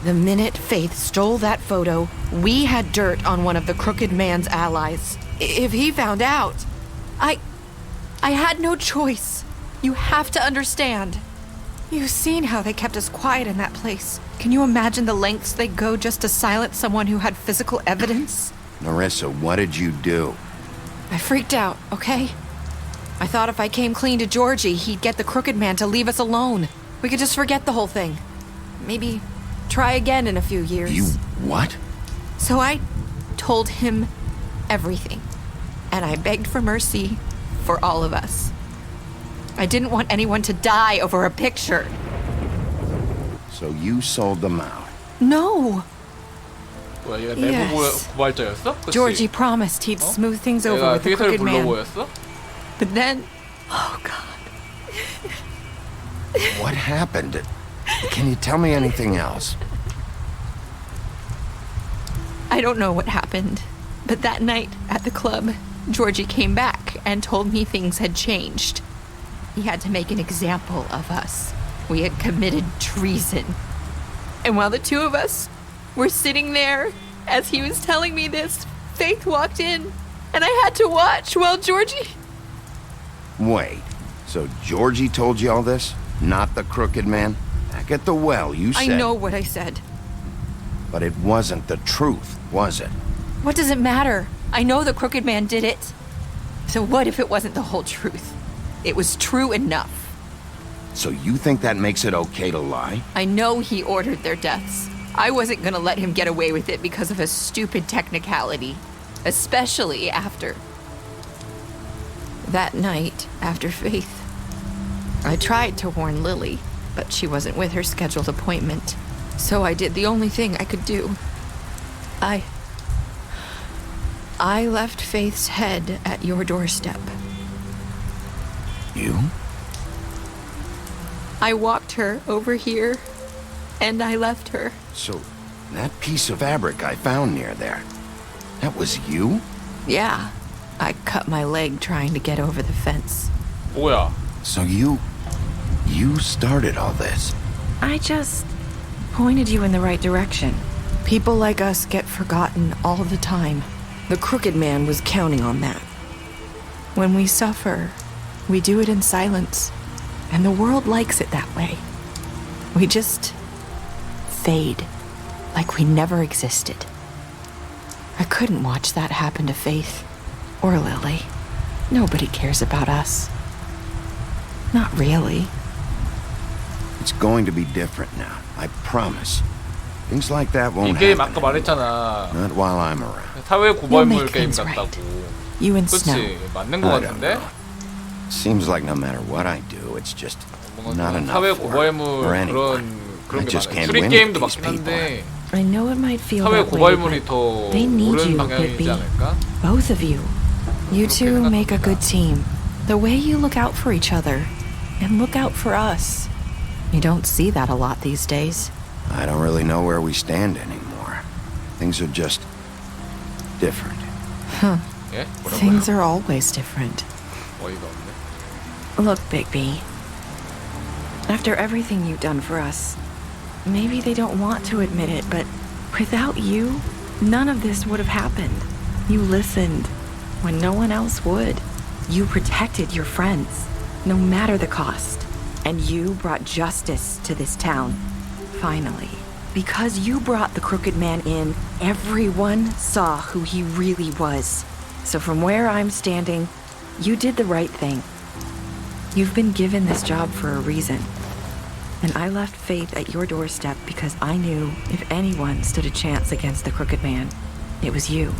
C: The minute Faith stole that photo, we had dirt on one of the Crooked Man's allies. If he found out, I had no choice. You have to understand. You've seen how they kept us quiet in that place. Can you imagine the lengths they go just to silence someone who had physical evidence?
A: Narissa, what did you do?
C: I freaked out, okay? I thought if I came clean to Georgie, he'd get the Crooked Man to leave us alone. We could just forget the whole thing. Maybe try again in a few years.
A: You what?
C: So I told him everything. And I begged for mercy for all of us. I didn't want anyone to die over a picture.
A: So you sold them out?
C: No.
K: 뭐야, 얘가 내부 고발자였어? 그치?
C: Georgie promised he'd smooth things over with the
K: 회사를
C: Crooked Man.
K: 불러보였어?
C: But then... Oh, God.
A: What happened? Can you tell me anything else?
C: I don't know what happened. But that night at the club, Georgie came back and told me things had changed. He had to make an example of us. We had committed treason. And while the two of us were sitting there, as he was telling me this, Faith walked in, and I had to watch while Georgie...
A: Wait, so Georgie told you all this? Not the Crooked Man? Back at the well, you said...
C: I know what I said.
A: But it wasn't the truth, was it?
C: What does it matter? I know the Crooked Man did it. So what if it wasn't the whole truth? It was true enough.
A: So you think that makes it okay to lie?
C: I know he ordered their deaths. I wasn't gonna let him get away with it because of a stupid technicality. Especially after... That night, after Faith, I tried to warn Lily, but she wasn't with her scheduled appointment. So I did the only thing I could do. I left Faith's head at your doorstep.
A: You?
C: I walked her over here, and I left her.
A: So, that piece of fabric I found near there, that was you?
C: Yeah. I cut my leg trying to get over the fence.
K: 뭐야?
A: So you started all this?
C: I just pointed you in the right direction. People like us get forgotten all the time. The Crooked Man was counting on that. When we suffer, we do it in silence, and the world likes it that way. We just fade, like we never existed. I couldn't watch that happen to Faith or Lily. Nobody cares about us. Not really.
A: It's going to be different now, I promise. Things like that
K: 이
A: won't
K: 게임
A: happen
K: 아까 말했잖아.
A: Not while I'm around.
K: 사회 고발물 게임 같다고.
C: You and Snow.
K: 그치? 맞는 거
A: I don't
K: 같은데?
A: know. Seems like no matter what I do, it's just not enough
K: 사회
A: for her,
K: 고발물
A: or anyone.
K: 그런
A: I
K: 게
A: just
K: 많아.
A: can't
K: 추리
A: win
K: 게임도
A: with these
K: 맞긴
A: people.
K: 한데
C: I know it might feel
K: 사회
C: that way,
K: 고발물이
C: but
K: 더
C: they need
K: 옳은
C: you,
K: 방향이지
C: Bigby.
K: 않을까?
C: Both of you. You two make a good team. The way you look out for each other and look out for us. You don't see that a lot these days.
A: I don't really know where we stand anymore. Things are just different.
C: Huh.
K: 예? 뭐라고요?
C: Things are always different.
K: 어이가 없네.
C: Look, Bigby. After everything you've done for us, maybe they don't want to admit it, but without you, none of this would have happened. You listened when no one else would. You protected your friends, no matter the cost. And you brought justice to this town. Finally. Because you brought the Crooked Man in, everyone saw who he really was. So from where I'm standing, you did the right thing. You've been given this job for a reason. And I left Faith at your doorstep because I knew if anyone stood a chance against the Crooked Man, it was you.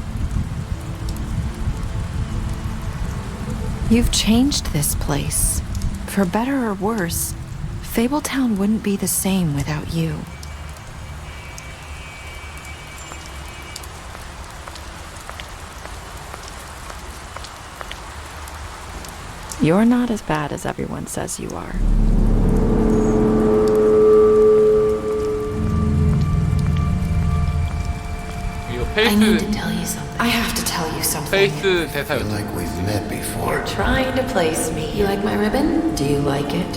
C: You've changed this place. For better or worse, Fabletown wouldn't be the same without you. You're not as bad as everyone says you are.
K: I
C: need to tell you something. I have to tell you something.
K: 페이스 대사였죠.
A: Like we've met before.
C: You're trying to place me. You like my ribbon? Do you like it?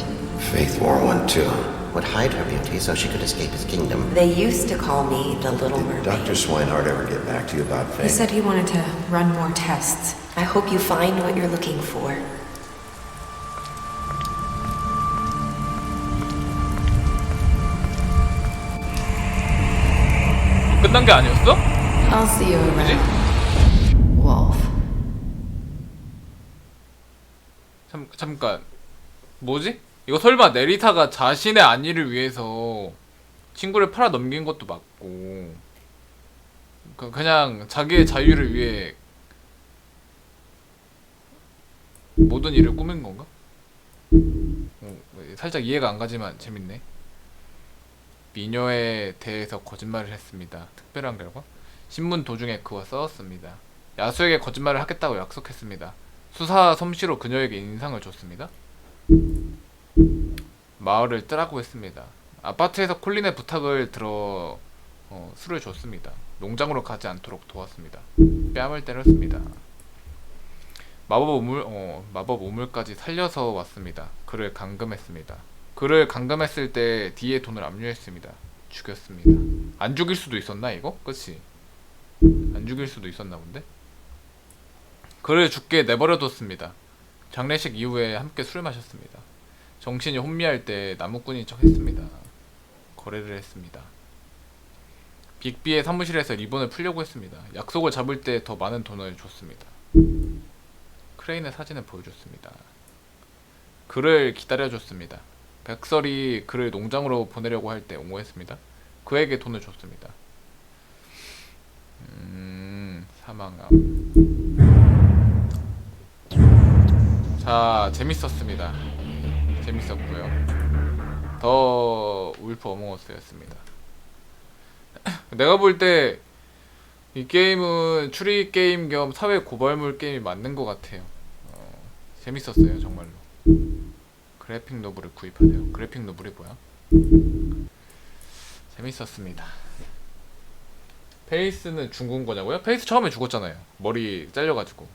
A: Faith wore one too. Would hide her beauty so she could escape his kingdom.
C: They used to call me the Little Mermaid.
A: Dr. Swinehart ever get back to you about Faith?
C: He said he wanted to run more tests. I hope you find what you're looking for.
K: 끝난 게 아니었어?
C: I'll see you around. Wolf.
K: 잠깐. 뭐지? 이거 설마 네리타가 자신의 안위를 위해서 친구를 팔아 넘긴 것도 맞고 그냥 자기의 자유를 위해 모든 일을 꾸민 건가? 살짝 이해가 안 가지만 재밌네. 미녀에 대해서 거짓말을 했습니다. 특별한 결과? 신문 도중에 그와 싸웠습니다. 야수에게 거짓말을 하겠다고 약속했습니다. 수사 솜씨로 그녀에게 인상을 줬습니다. 마을을 뜨라고 했습니다. 아파트에서 콜린의 부탁을 들어 술을 줬습니다. 농장으로 가지 않도록 도왔습니다. 뺨을 때렸습니다. 마법 우물까지 살려서 왔습니다. 그를 감금했습니다. 그를 감금했을 때 D의 돈을 압류했습니다. 죽였습니다. 안 죽일 수도 있었나 이거? 그치? 안 죽일 수도 있었나 본데? 그를 죽게 내버려뒀습니다. 장례식 이후에 함께 술을 마셨습니다. 정신이 혼미할 때 나무꾼인 척 했습니다. 거래를 했습니다. 빅비의 사무실에서 리본을 풀려고 했습니다. 약속을 잡을 때 더 많은 돈을 줬습니다. 크레인의 사진을 보여줬습니다. 그를 기다려줬습니다. 백설이 그를 농장으로 보내려고 할 때 옹호했습니다. 그에게 돈을 줬습니다. 사망함. 자, 재밌었습니다. 재밌었고요. 더 울프 어몽어스였습니다. 내가 볼 때 이 게임은 추리 게임 겸 사회 고발물 게임이 맞는 것 같아요. 재밌었어요, 정말로. 그래픽 노블을 구입하세요. 그래픽 노블이 뭐야? 재밌었습니다. 페이스는 죽은 거냐고요? 페이스 처음에 죽었잖아요. 머리 잘려가지고.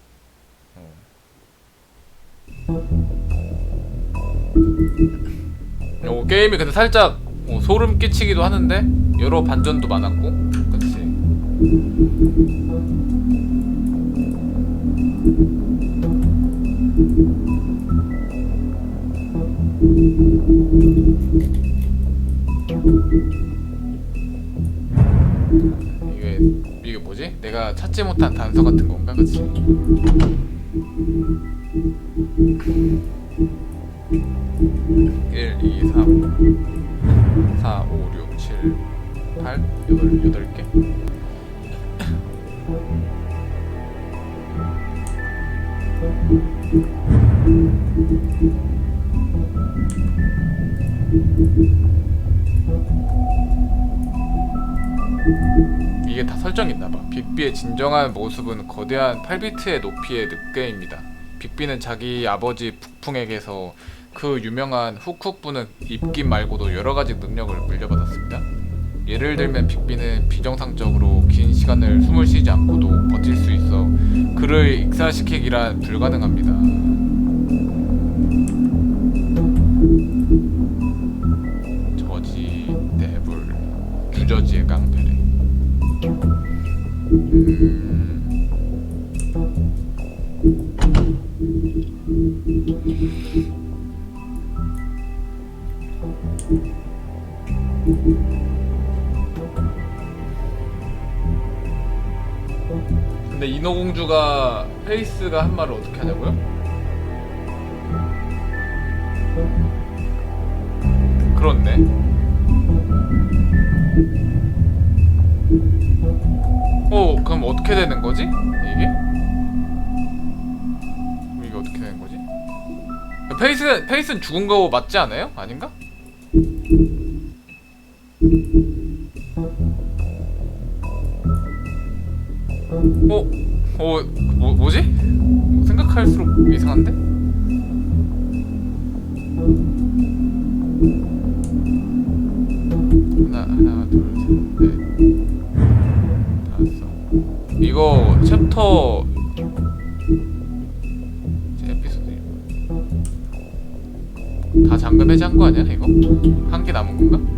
K: 게임이 근데 살짝 소름 끼치기도 하는데 여러 반전도 많았고, 그치? 이게 뭐지? 내가 찾지 못한 단서 같은 건가, 그치? 1, 2, 3, 4, 5, 6, 7, 8, 8개. 이게 다 설정이 있나봐. 빅비의 진정한 모습은 거대한 8비트의 높이의 늑대입니다. 빅비는 자기 아버지 북풍에게서 그 유명한 훅훅 부는 입김 말고도 여러가지 능력을 물려받았습니다. 예를 들면 빅비는 비정상적으로 긴 시간을 숨을 쉬지 않고도 버틸 수 있어 그를 익사시키기란 불가능합니다. 저지, 데블, 뉴저지의 깡패래. 근데 인어공주가 페이스가 한 말을 어떻게 하냐고요? 그렇네. 그럼 어떻게 되는 거지? 이게? 이게 어떻게 되는 거지? 페이스는 죽은 거 맞지 않아요? 아닌가? 뭐지? 생각할수록 이상한데? 하나, 둘, 셋, 넷, 다섯. 이거 챕터 에피소드 다 잠금 해제한 거 아니야 이거? 한 개 남은 건가?